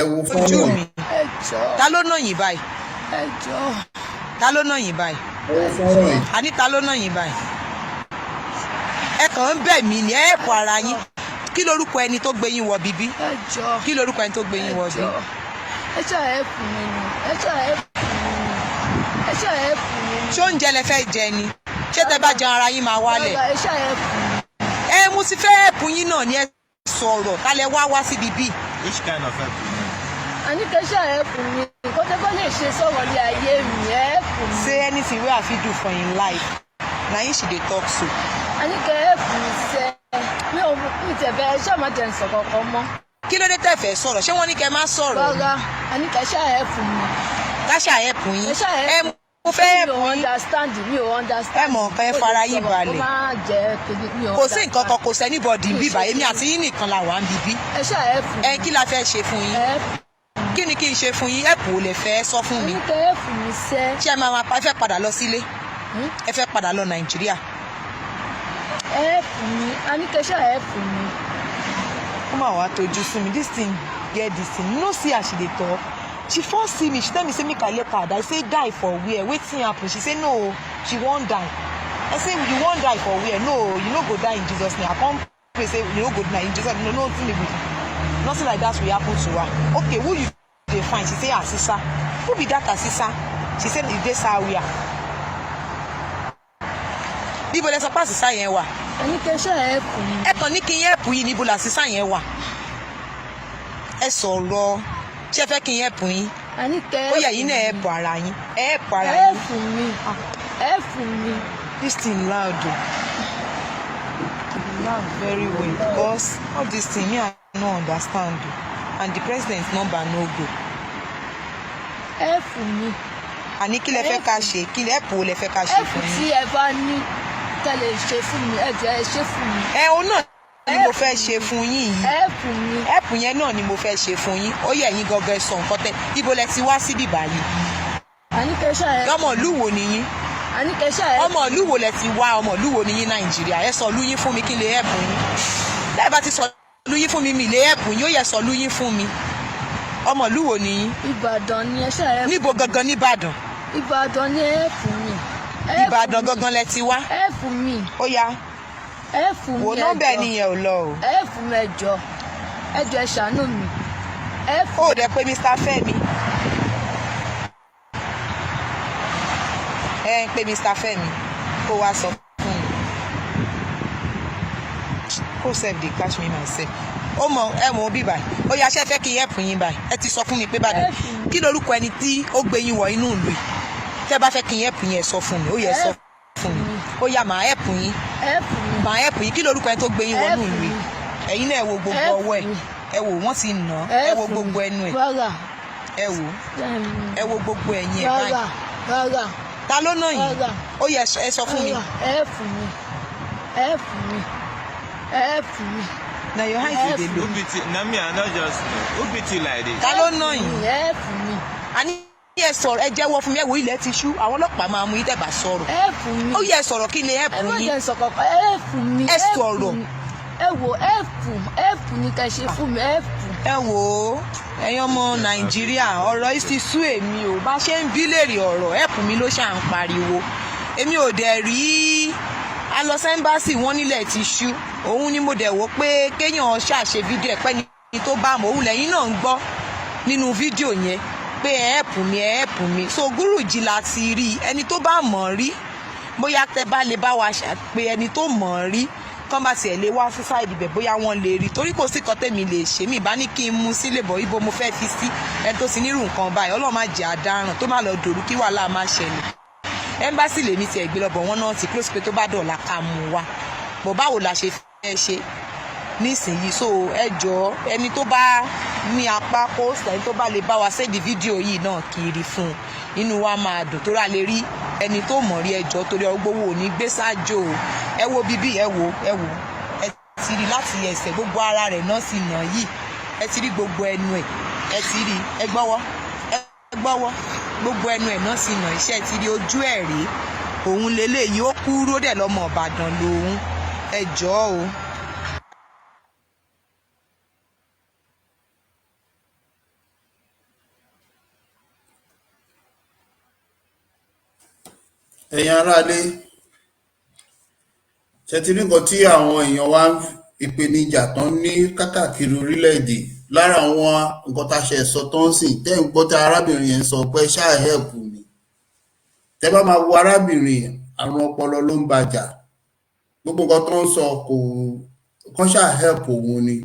ẹ wo fọ́nrán mi ta ló nà yín báyìí ta ló nà yín báyìí àní ta ló nà yín báyìí ẹ kàn ń bẹ̀ mí ni ẹ pọ̀ ara yín kí lorúkọ ẹni tó gbé yín wọ bíbí kí lorúkọ ẹni tó gbé yín wọ bí. ẹ ṣe àyẹ̀fù mi ni ẹ ṣe àyẹ̀fù mi ni ẹ ṣe àyẹ̀fù mi ni. ṣé oúnjẹ lẹ fẹ́ jẹ ni ṣé tẹ bá jẹun ara yín máa wálẹ̀. ẹ ṣe àyẹ̀fù mi. ẹ mo ti fẹ́ ẹ̀pù yín náà ni ẹ sọ̀rọ̀ kálẹ̀ wá sí bíbí. which kind of help. àní kẹ́ ṣe àyẹ̀fù mi nǹkan tẹ́ bá lè ṣe sọ̀rọ̀ lé ayé mi ẹ̀ẹ́fù mi. say anything wey I fit do for im life na him she dey talk so. àní kẹ́ ẹ̀ẹ́fù mi sẹ́ mi ò ní tẹ̀fẹ́ ẹ ṣáà má jẹ́ nsọ̀ kankan mọ́. kí ló dé tẹ̀fẹ́ sọ̀rọ̀ ṣé wọ́n ní kẹ́ má sọ̀rọ̀. rárá àní kẹ́ ṣe àyẹ̀fù mi. ká ṣe àyẹ̀fù yín. ẹ ṣe àyẹ̀fù mi. mo fẹ́ ẹ̀pù yín. mi ò understand. ẹ mọ̀ nǹkan ẹ fara yín balẹ̀. kò sí nǹkan kan kò sẹ́ni bọ̀dì ń bíbà èmi àti yín nìkan la wà ń bíbí. ẹ ṣe àyẹ̀fù. ẹ kí la fẹ́ ṣe fún yín. kí ni kí n ṣe fún yín ẹ̀pù ò lè fẹ́ sọ fún mi. àní kẹ́ ẹ̀fù mi sẹ́. ṣé ẹ máa ẹ fẹ́ padà lọ sílé ẹ fẹ́ padà lọ Nàìjíríà. ẹ̀fù mi àní kẹ́ ṣe àyẹ̀fù mi. ó mà wá tójú fún mi this thing get this thing you know see as she dey talk she first see me she tell me say make I let her die I say die for where wetin happen she say no she wan die I say you wan die for where no you no go die in Jesus name I come pray say you no go die in Jesus name no nothing like that will happen to her okay who you dey find she say Asisa who be that Asisa she say the dey Sawiya níbo lẹ sọ pé Asisa yẹn wà. ẹni kẹ́ ṣe ẹ̀pù mi. ẹ kàn ní kí n yẹ ẹ̀pù yìí níbo la Asisa yẹn wà. ẹ sọ̀rọ̀ ṣé ẹ fẹ́ kí n yẹ ẹ̀pù yín. àní kẹ́ ẹ̀pù mi. ó yẹ yín náà ẹ̀pù ara yín ẹ̀pù ara yín. ẹ̀pù mi ẹ̀pù mi. this thing loud o loud very well because all this thing me I no understand o and the president number no go. ẹ̀pù mi. àní kí lẹ fẹ́ ká ṣe kí lẹ ẹ̀pù lẹ fẹ́ ká ṣe fún yín. ẹ̀pù tí ẹ bá ní tẹ́lẹ̀ ṣe fún mi ẹ jẹ́ ẹ ṣe fún mi. ẹ o náà ni mo fẹ́ ṣe fún yín yìí. ẹ̀pù mi. ẹ̀pù yẹn náà ni mo fẹ́ ṣe fún yín ó yẹ yín gangan sọ nǹkan tẹ ibo lẹ ti wá síbí báyìí. àní kẹ́ ṣe ẹ̀pù. ọmọ ìlú wo ni yín. àní kẹ́ ṣe ẹ̀pù. ọmọ ìlú wo lẹ ti wá ọmọ ìlú wo ni yín Nàìjíríà ẹ sọ ìlú yín fún mi kí n lè ẹ̀pù yín. lẹ́yìn bá ti sọ ìlú yín fún mi mi lè ẹ̀pù yín ó yẹ sọ ìlú yín fún mi. ọmọ ìlú wo ni yín. Ìbàdàn ni ẹ ṣe ẹ̀pù. níbo gangan ní Ìbàdàn. Ìbàdàn ni ẹ̀pù mi. Ìbàdàn gangan lẹ ti wá. ẹ̀pù mi. ó yá. ẹ̀pù mi ẹjọ́. wò nọ́mbà ẹnìyẹn ò lọ o. ẹ̀pù mi ẹjọ́ ẹ ṣàánú mi. ẹ̀pù. ó dẹ̀ pé Mr. Fẹ́mi. ẹ ń pè Mr. Fẹ́mi kó wá sọ fún mi. kó sef dey catch me myself. ó mọ ẹ mọ bí báyìí ó yá ṣe fẹ́ kí ẹ̀pù yín báyìí ẹ ti sọ fún mi pé bàdàn kí lorúkọ ẹni tí ó gbé yín wọ inú ìlú yìí tẹ́ bá fẹ́ kí ẹ̀pù yín ẹ sọ fún mi ó yẹ sọ fún mi ó yá màá ẹ̀pù yín màá ẹ̀pù yín kí lorúkọ ẹni tó gbé yín wọ inú ìlú yìí ẹ̀yin náà ẹ wo gbogbo ọwọ́ ẹ wò wọ́n ti nà ẹ wo gbogbo ẹnu ẹ ẹ wo gbogbo ẹ̀yìn ẹ báyìí ta ló nà yín ó yẹ ẹ sọ fún mi. ẹ̀pù mi ẹ̀pù mi ẹ̀pù mi. na your hand dey low. na me I no just know who beat you like this. ta ló nà yín. ẹ̀pù mi. àní ẹ sọ̀rọ̀ ẹ jẹ́wọ́ fún mi ẹ wo ilẹ̀ ti ṣú àwọn ọlọ́pàá máa mú yín tẹ́ bá sọ̀rọ̀. ẹ̀pù mi. ó yẹ sọ̀rọ̀ kí ni ẹ̀pù yín. ẹ má jẹ́ sọ̀kọ̀ ẹ̀pù mi. ẹ sọ̀rọ̀. ẹ wo ẹ̀pù ni ká ṣe fún mi ẹ̀pù. ẹ wo ẹ̀yin ọmọ Nàìjíríà ọ̀rọ̀ yìí ti sú èmi o bá ṣe ń bí léèrè ọ̀rọ̀ ẹ̀pù mi ló ṣà ń pariwo èmi ò dẹ̀ rí alọ́sẹ́ńbásì wọn nílẹ̀ ti ṣú òun ni mo dẹ̀ wò pé kéèyàn ṣàṣe fídíò ẹ̀ pẹ́ ni tó bá mọ̀ òun lẹ́yìn náà ń gbọ́ nínú fídíò yẹn pé ẹ̀ẹ́pù mi so Gúrújì la ti rí ẹni tó bá mọ̀ rí bóyá tẹ bá lè bá wa pé ẹni tó mọ̀ rí kán bá tiẹ̀ lè wá sí sáìdì bẹ̀ bóyá wọ́n lè rí torí kò sí kan tèmi lè ṣe mí bá ní kí n mú sílé bọ̀ ibo mo fẹ́ fi sí ẹni tó sì nírú nǹkan báyìí Ọlọ́run má jẹ́ àdáràn tó má lọ dòrú kí wàhálà má ṣẹlẹ̀ ẹ́mbásì lèmi tiẹ̀ gbé lọ́bọ̀ wọn náà ti close pé tó bá dọ̀la ká mú wa bọ̀ báwo la ṣe fẹ́ ṣe nísìnyí so ẹ jọ̀ọ́ ẹni tó bá ní apá kó ẹni tó bá lè bá wa sẹ́ẹ̀dì fídíò yìí náà kiri fún un inú wa máa dùn tó rà lè rí ẹni tó mọ̀ rí ẹjọ́ torí ọgbówó ò ní gbé sájò ẹ wo bíbí ẹ wo ẹ ti rí láti ẹsẹ̀ gbogbo ara rẹ̀ náà sì nà yìí ẹ ti rí gbogbo ẹnu ẹ̀ ẹ ti rí ẹ gbọ́wọ́ gbogbo ẹnu ẹ̀ náà sì nà iṣẹ́ ti rí ojú ẹ̀ rí òun leléyìí ó kúrò dẹ̀ lọ́mọ Ìbàdàn lòun ẹ jọ̀ọ́ o. ẹ̀yin aráalé ṣe ti rí nǹkan tí àwọn èèyàn wa ìpèníjà tán ní kákàkiri orílẹ̀-èdè lára àwọn nǹkan tá a ṣe sọ tó ń sìn tẹ́ ń gbọ́ tí arábìnrin yẹn sọ pé ṣáà help mi tẹ́ bá máa wo arábìnrin àrùn ọpọlọ ló ń bàjà gbogbo nǹkan tó ń sọ kò kàn ṣáà help òun ni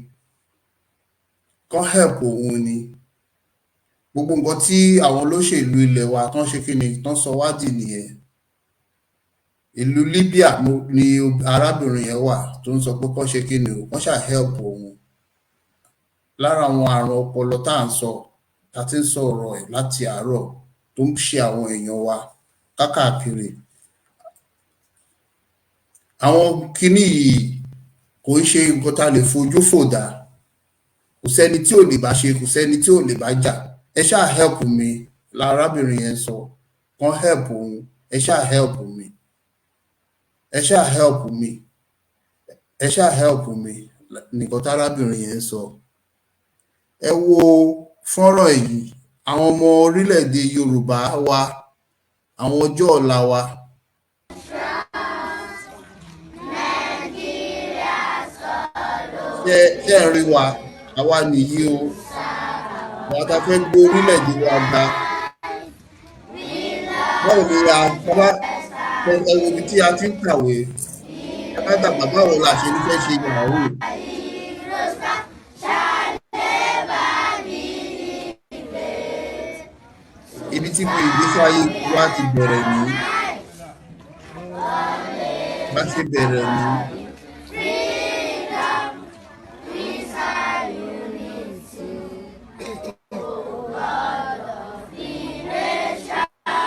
gbogbo nǹkan tí àwọn olóṣèlú ilẹ̀ wa tán ṣe kí ni tán sọ wádìí nìyẹn ìlú Libya ni arábìnrin yẹn wà tó ń sọ pé kán ṣe kí ni o kán ṣáà help òun lára àwọn àrùn ọpọlọ tá à ń sọ tá ti ń sọ̀rọ̀ ẹ̀ láti àárọ̀ tó ń ṣe àwọn èèyàn wa kákàkiri àwọn kinní yìí kò ń ṣe nǹkan tá a lè fojú fò dá kò sẹ́ni tí ò lè bá ṣe kò sẹ́ni tí ò lè bá jà ẹ ṣáà help mi lárábìnrin yẹn sọ kán help òun ẹ ṣáà help mi ẹ ṣáà help mi ẹ ṣáà help mi nìkan tárábìnrin yẹn sọ ẹ wo fọ́nrán yìí àwọn ọmọ orílẹ̀-èdè Yorùbá wa àwọn ọjọ́ ọ̀la wa. ṣé ẹ rí wa àwa nìyí o àwọn tá a fẹ́ gbé orílẹ̀-èdè wa ga báwo ni a bá ẹ wo ibi tí a ti ń kàwé ẹ bá dàgbà báwo la ṣe ní fẹ́ ṣe yahoo. ibi tí ìgbésí ayé wa ti bẹ̀rẹ̀ ní bá ṣe bẹ̀rẹ̀ ní.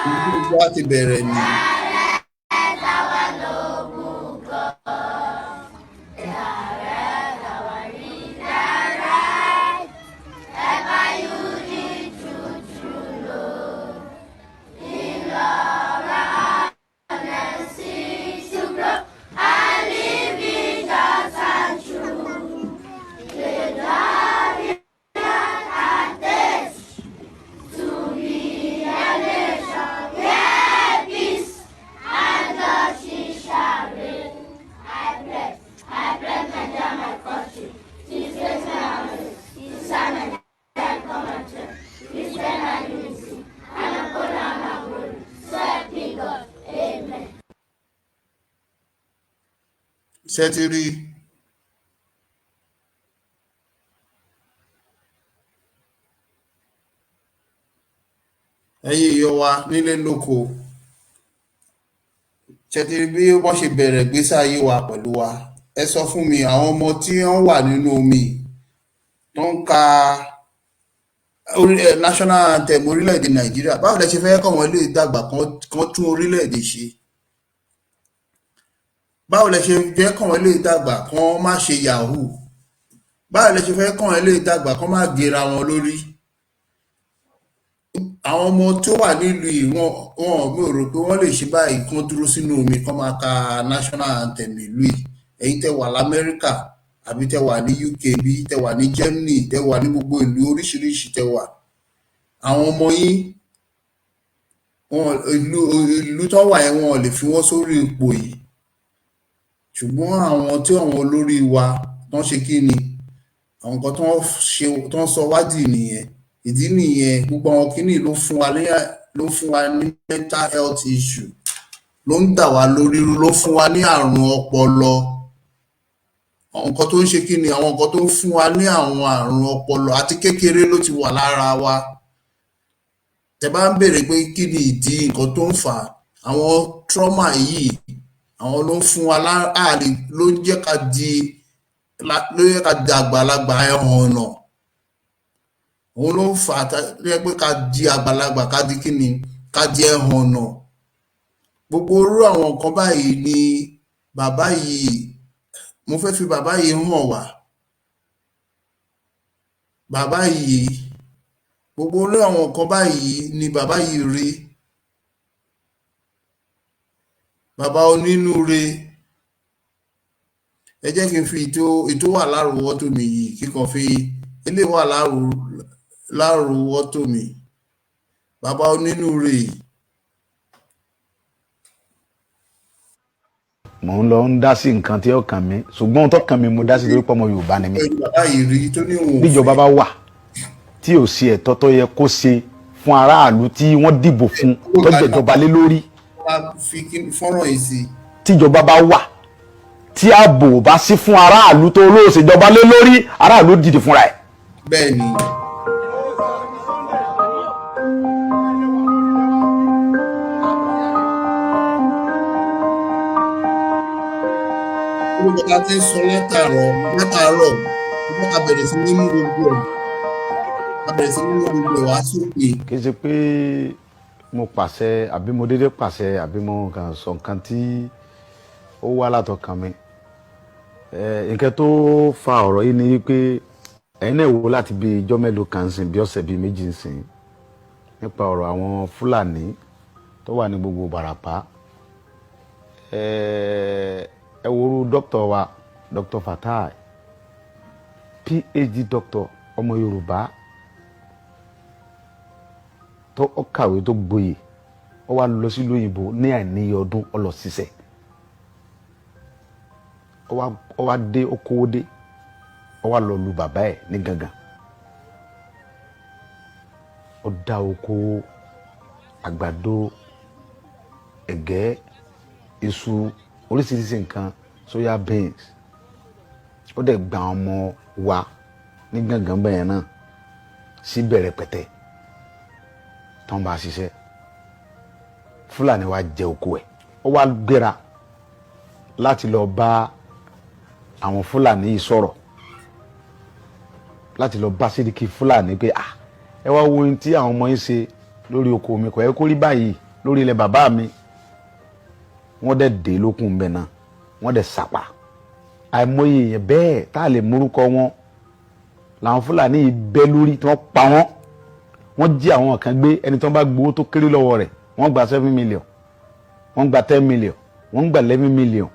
ibi wa ti bẹ̀rẹ̀ ní. ṣé ti rí ẹ̀yin èèyàn wa nílé lóko ṣé ti rí bí wọ́n ṣe bẹ̀rẹ̀ ìgbésí ayé wa pẹ̀lú wa ẹ sọ fún mi àwọn ọmọ tí wọ́n wà nínú omi tó ń ka national anthem orílẹ̀-èdè Nàìjíríà báwo lẹ ṣe fẹ́ kọ́ wọn lè dàgbà kan tún orílẹ̀-èdè ṣe báwo lẹ ṣe fẹ́ kọ́ wọn lè dàgbà kan má ṣe yahoo báwo lẹ ṣe fẹ́ kọ́ wọn lè dàgbà kan má gera wọn lórí àwọn ọmọ tó wà nílùú yìí wọn mi ò rò pé wọ́n lè ṣe báyìí kán dúró sínú omi kán máa ka national anthem ìlú yìí ẹ̀yin tẹ́ wà l'Amẹ́ríkà àbí tẹ́ wà ní UK bí tẹ́ wà ní Germany tẹ́ wà ní gbogbo ìlú oríṣiríṣi tẹ́ wà àwọn ọmọ yín ìlú tó wà yẹn wọn ò lè fi wọ́n sórí ipò yìí ṣùgbọ́n àwọn tí àwọn olórí wa tán ṣe kí ni àwọn nǹkan tó ń sọ wádìí nìyẹn ìdí nìyẹn gbogbo àwọn kíní ló fún wa ní mental health issue ló ń dà wá lórí ló fún wa ní àrùn ọpọlọ àwọn nǹkan tó ń ṣe kí ni àwọn nǹkan tó ń fún wa ní àwọn àrùn ọpọlọ àti kékeré ló ti wà lára wa. Tẹ́ bá ń béèrè pé kí ni ìdí nǹkan tó ń fà á, àwọn trauma yìí àwọn ló ń fún wa láàrí ló ń jẹ́ ká di àgbàlagbà ẹ̀hàn ọ̀nà. Òun ló ń fà á pé ká di àgbàlagbà ká di kí ni ká di ẹ̀hàn ọ̀nà. Gbogbo orú àwọn nǹkan báyìí ni bàbá yìí mo fẹ́ fi bàbá yìí hàn wá. Bàbá yìí gbogbo orú àwọn nǹkan báyìí ni bàbá yìí rí. Bàbá onínúure. Ẹ jẹ́ kí n fi ìtó wà lárọ̀ọ́wọ́tó mi yìí kíkan fi ilé wà lárọ̀ọ́wọ́tó mi. Bàbá onínúure. Mo ń lọ ń dá sí nǹkan tí ó kàn mí ṣùgbọ́n tó kàn mí mo dá sí torí pé ọmọ Yorùbá ni mí. Bàbá yìí rí tó ní òun. Bíjọba bá wà tí ò ṣe ẹ̀tọ́ tó yẹ kó ṣe fún aráàlú tí wọ́n dìbò fún tó jẹ̀jọba lé lórí. Fọ́nrán yìí sí. Tíjọba bá wà tí ààbò bá sí fún aráàlú tó olóòṣèjọba lé lórí aráàlú dìde fúnra ẹ̀. Bẹ́ẹ̀ ni. Olùkọ́ ta ti ń sọ látàárọ̀ ọjọ́ ká bẹ̀rẹ̀ sí ní mú gbogbo ẹ̀. Ká bẹ̀rẹ̀ sí ní mú gbogbo ẹ̀ wá sókè. Kì í ṣe pé mo pàṣẹ àbí mo dédé pàṣẹ àbí mo kàn sọ nǹkan tí ó wá látọkàn mi. Nǹkan tó fa ọ̀rọ̀ yìí ni wípé ẹ̀yin náà wò láti bí ijọ́ mélòó kan sìn bí ọ̀sẹ̀ bíi méjì sìn nípa ọ̀rọ̀ àwọn Fúlàní tó wà ní gbogbo Ìbàràpá. Ẹ wo dókítà wa Dr. Fatai PhD doctor ọmọ Yorùbá tó kàwé tó gboyè ó wá lọ sí lóyìnbó ní àìníye ọdún ó lọ ṣiṣẹ́ ó wá dé okòwò dé ó wá lọ lu bàbá ẹ̀ ní gangan ó dá oko àgbàdo ẹ̀gẹ́ iṣu oríṣiríṣi nǹkan soya beans ó dẹ̀ gba ọmọ wa ní gangan bẹ́ẹ̀ náà sí bẹ̀rẹ̀ pẹ̀tẹ́ tán bá ṣiṣẹ́ Fúlàní wa jẹ oko ẹ̀ ó wá gbéra láti lọ bá àwọn Fúlàní yìí sọ̀rọ̀ láti lọ bá Sẹ́ríkì Fúlàní pé ẹ wá wo ohun tí àwọn ọmọ yín ṣe lórí oko mi kò yẹ kó rí báyìí lórí ilẹ̀ bàbá mi wọ́n dẹ̀ dé lókun bẹ̀ náà wọ́n dẹ̀ sàpà àìmọye èèyàn bẹ́ẹ̀ tá a lè múrúkọ wọn làwọn Fúlàní yìí bẹ́ lórí tí wọ́n pa wọ́n jí àwọn kan gbé ẹni tí wọ́n bá gbowó tó kéré lọ́wọ́ rẹ̀ wọ́n gba 7 million wọ́n gba 10 million wọ́n gba 11 million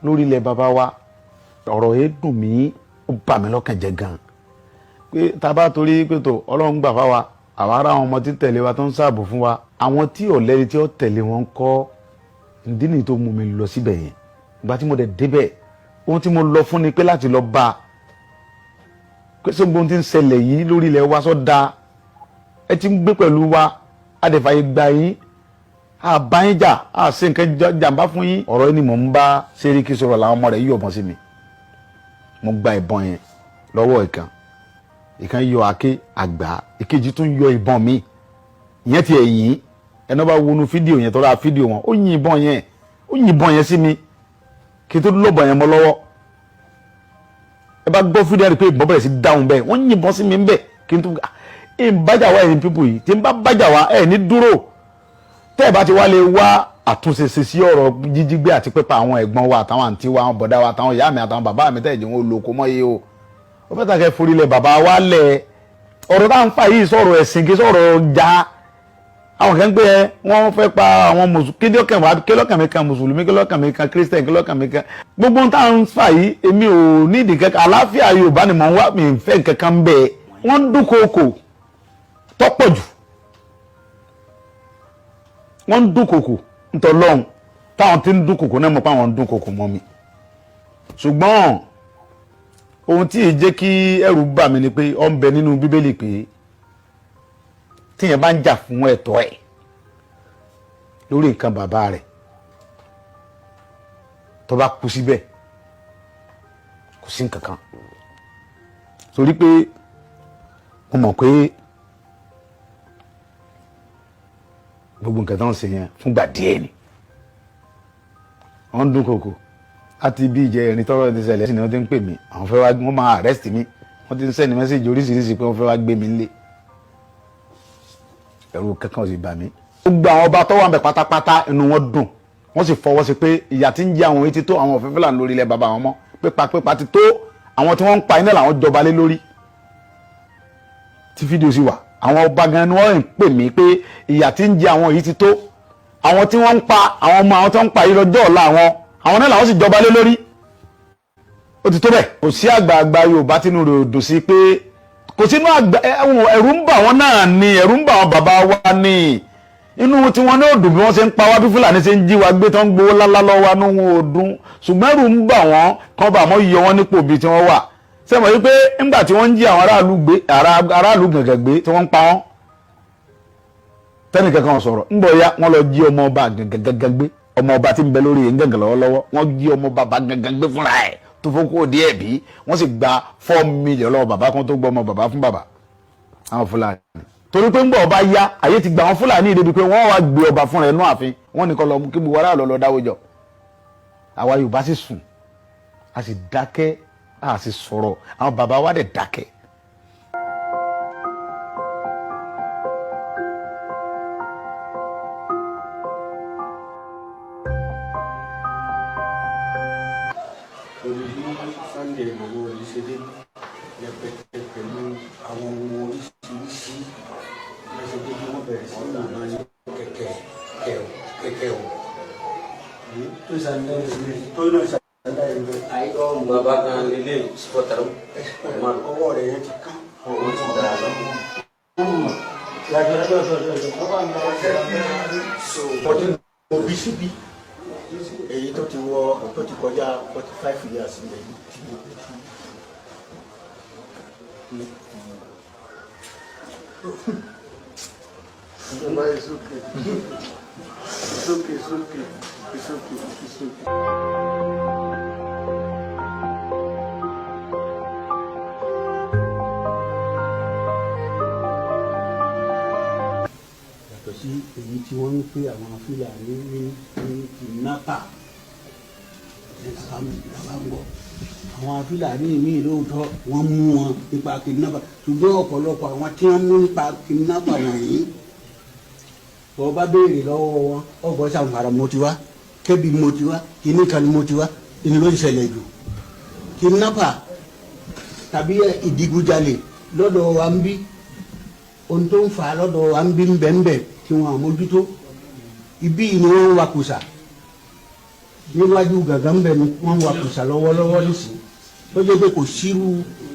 lórí ilẹ̀ bàbá wa. Ọ̀rọ̀ yẹn dùn mí ó bà mí lọ́kàn jẹ́ gan pé tá a bá torí pé tó Ọlọ́run gbà fáwa àwa ará àwọn ọmọ tí tẹ̀lé wa tó ń ṣààbò fún wa àwọn tí ò lẹ́ni tí ó tẹ̀lé wọn kọ́ ìdí nìyí tó mú mi lọ síbẹ̀ yẹn ìgbà tí mo dẹ̀ débẹ̀ ohun tí mo lọ fún ni pé láti lọ bá a pé ṣé gbogbo ohun tí ń ṣẹlẹ̀ yìí lórí ilẹ̀ wa sọ́dà ẹ ti ń gbé pẹ̀lú wa adẹ̀fàyè gbà yín àbáyín jà àṣẹ nǹkan jàǹbá fún yín. Ọ̀rọ̀ yìí ni mò ń bá Sẹ́ríkì sọ̀rọ̀ làwọn ọmọ rẹ̀ yí ọ̀bọ̀n sí mi mo gba ìbọn yẹn lọ́wọ́ ìkan yọ àáké àgbà ìkejì tún yọ ìbọn mi ìyẹn ti ẹ̀yìn ẹni bá wọnú fídíò yẹn tọ́ra fídíò wọn ó yin ìbọn yẹn sí mi kí n tó lọ́bọ̀ yẹn mọ́ lọ́wọ́ ẹ bá gbọ́ fídíò rẹ̀ pé ìbọn bẹ̀rẹ̀ sí dáhùn bẹ́ẹ̀ wọ́n yin ìbọn sí mi bẹ́ẹ̀ kí n tó bájà wá ẹ̀yin pípù yìí tí n bá bájà wá ẹ̀ ní dúró tẹ́ ẹ̀ bá ti wá lè wá àtúnṣe sí ọ̀rọ̀ jíjígbé àti pípa àwọn ẹ̀gbọ́n wa àtàwọn àǹtí wa àwọn bọ̀dá wa àtàwọn ìyá mi àtàwọn bàbá mi tẹ́ẹ̀jẹ̀ wọn olóko mọ́ yé o ó fẹ́ tàkẹ́ forílẹ̀ bàbá wa lẹ̀ ọ̀rọ̀ tá à ń fà yìí sọ̀rọ̀ ẹ̀sìn kí sọ̀rọ̀ já àwọn kan gbé wọ́n fẹ́ pa àwọn mùsùlùmí kílọ̀kànmí kan mùsùlùmí kílọ̀kànmí kan kírísítẹ̀ kílọ̀kànmí kan gbogbo tá à ń fà yìí èmi ò nídìí kankan àlàáfíà Yorùbá ni mò ń wá mi ń fẹ́ kankan ń bẹ̀ wọ́n ń dúnkòokò tọ́pọ̀ jù wọ́n ń dúnkòokò ntọ́lọ́hún táwọn tí ń dúnkòokò náà mọ̀ pé àwọn ń dúnkòokò mọ́ mi ṣùgbọ́n ohun tí ì jẹ́ kí ẹ̀rù bà mí ni pé ó ń bẹ nínú Bíbélì pé tíyẹn bá ń jà fún ẹ̀tọ́ ẹ̀ lórí nǹkan bàbá rẹ̀ tó bá kú síbẹ̀ kò sí nǹkan kan torí pé mo mọ̀ pé gbogbo nǹkan tó ń ṣe yẹn fúngbà díẹ̀ ni wọ́n ń dún kòkò àti bí ìjẹ ẹ̀rin tọ́rọ̀ ti ṣẹlẹ̀ sí ni wọ́n ti ń pè mí àwọn fẹ́ wá wọ́n máa arrest mi wọ́n ti ń send message oríṣiríṣi pé wọ́n fẹ́ wá gbé mi nílé ẹ̀rù kankan ò sì bà mí. gbogbo àwọn ọba tó wà ń bẹ pátápátá inú wọn dùn wọ́n sì fọwọ́ sí pé ìyà tí ń jẹ àwọn etí tó àwọn òfin fúlàní lórí ilẹ̀ bàbá wọn mọ́ pípa ti tó àwọn tí wọ́n ń pa iná làwọn jọba lé lórí tí fídíò sì wà àwọn ọba gan ni wọ́n ń pè mí pé ìyà tí ń jẹ àwọn yìí ti tó àwọn tí wọ́n ń pa àwọn ọmọ àwọn tó ń pa yìí lọ́jọ́ ọ̀la àwọn náà làwọn sì jọba lé lórí ó ti tó bẹ́ẹ̀ kò sí àgbààgbà Yorùbá tínú rẹ̀ ò dùn sí pé kò sínú àgbà ẹ̀rù ń bà wọ́n náà ni ẹ̀rù ń bà wọ́n bàbá wa ni inú tí wọ́n ní òdùn bí wọ́n ṣe ń pa wá bí Fúlàní ṣe ń jí wa gbé tó ń gbowó lálá lọ́wọ́ inú wọn ò dùn ṣùgbọ́n ẹ̀rù ń bà wọ́n kán bá mọ́ yọ wọ́n nípò bíi tí wọ́n wà sẹ́mọ̀ wípé nígbà tí wọ́n ń jí àwọn aráàlú gàngàn gbé tí wọ́n ń pa wọ́n tẹ́nì kankan sọ̀rọ̀ ńgbọ̀ ya wọ́n lọ jí ọmọ ọba gàngàn gbé ọmọ ọba tí ń bẹ lórí yẹn gàngàn lọ́wọ́lọ́wọ́ wọ́n jí ọmọ bàbá gàngàn gbé fúnra ẹ̀ tó fọ́kó díẹ̀ bí wọ́n sì gba 4 million lọ́wọ́ bàbá kan tó gbọ́ ọmọ bàbá fún bàbá àwọn Fúlàní torí pé ńgbọ̀ ọba ya ayé ti gba àwọn Fúlàní ìdèbí pé wọ́n wá gbé ọba fúnra ẹ̀ nú ààfin wọ́n ní kọ́ lọ kí gbogbo aráàlú lọ dáwọ́ jọ àwa Yorùbá sì sùn a sì dákẹ́ a sì sọ̀rọ̀ àwọn bàbá wa dẹ̀ dákẹ́. Sunday ìgbòho ìṣẹ́dé yẹpẹtẹ pẹ̀lú àwọn ohun oríṣiríṣi lẹ́sẹ̀ pé kí wọ́n bẹ̀rẹ̀ sí ìlú náà ní kẹ̀kẹ́ o. tó náà ṣàlàyé rẹ̀. àìkọ́ bàbá kan lélẹ̀ sọ́tàrú ọwọ́ rẹ̀ yẹn ti ká ọwọ́ ti dára lọ. ọdún mo bí síbí èyí tó ti kọjá 45 years lẹ́yìn. It's okay. It's okay. It's okay. It's okay. It's okay. Yàtọ̀ sí èyí tí wọ́n ń pè àwọn Fúlàní ní kidnapper àwọn Fúlàní míì lóòótọ́ wọ́n mú wọn nípa kidnapper ṣùgbọ́n ọ̀pọ̀lọpọ̀ àwọn tí wọ́n mú nípa kidnapper wọ̀nyí bọ́ bá béèrè lọ́wọ́ wọn ọgbọ́n Zamfara mo ti wá Kebbi mo ti wá Kini kan mo ti wá inú ló ń ṣẹlẹ̀ jù kidnapper tàbí ìdigunjalè lọ́dọ̀ wa ń bí ohun tó ń fà á lọ́dọ̀ wa ń bí ń bẹ́ẹ̀ tí wọ́n àmójútó ibí ni wọ́n ń wakùsà níwájú gàgán bẹ̀ ni wọ́n wà kùsà lọ́wọ́lọ́wọ́ nísìnyí tó jẹ́ pé kò sírú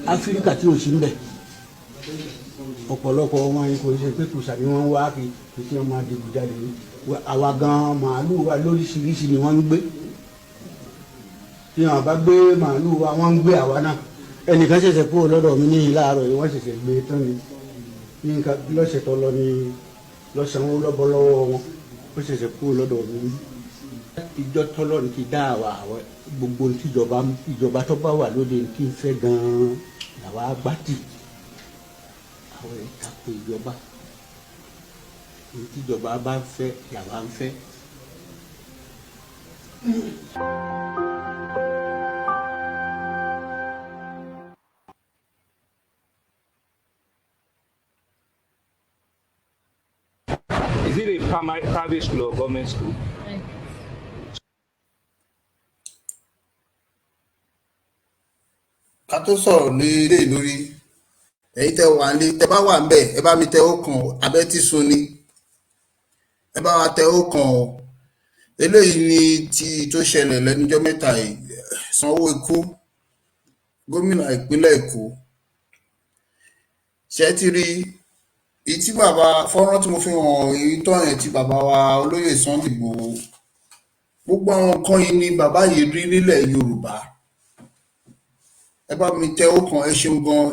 Áfíríkà tí ò sí ń bẹ̀ ọ̀pọ̀lọpọ̀ wọn yìí kò ṣe pé kùsà ni wọ́n wá kí kí wọ́n máa digun jáde ní àwa gan màálù wa lóríṣiríṣi ni wọ́n ń gbé tí wọ́n bá gbé màálù wa wọ́n ń gbé àwa náà ẹnìkan ṣẹ̀ṣẹ̀ kúrò lọ́dọ̀ mi ní láàárọ̀ yìí wọ́n ṣẹ̀ṣẹ̀ gbé tán ni ní nǹkan lọ́sẹ̀ tó lọ ní lọ́sàn-án lọ́bọ̀ lọ́wọ́ wọn ó ṣẹ̀ṣẹ̀ kúrò lọ́dọ̀ mi ìjọ tọ́lọ́run ti dá àwa gbogbo ìjọba tó bá wà lóde kí n fẹ́ gan-an làwa gbátì àwọn ìtàkù ìjọba ìjọba bá ń fẹ́ làwa ń fẹ́. Is it a private school or government school? ká tó sọ̀rọ̀ lé lórí ẹ̀yin tẹ́ wà ní tẹ́ bá wà ń bẹ̀ ẹ bá mi tẹ ọkàn abẹ́ tí sun ni ẹ bá wa tẹ ọkàn o eléyìí ni ti tó ṣẹlẹ̀ lẹ́nujọ́ mẹ́ta yìí Sanwó-Ikú gómìnà ìpínlẹ̀ Èkó ṣe ti rí ìtí bàbá fọ́nrán tí mo fi hàn èyí tó yẹn ti bàbá wa olóyè Sunday Igboho gbogbo àwọn nǹkan yìí ni bàbá yìí rí nílẹ̀ Yorùbá ẹ bá mi tẹ ọkàn ẹ ṣeun gan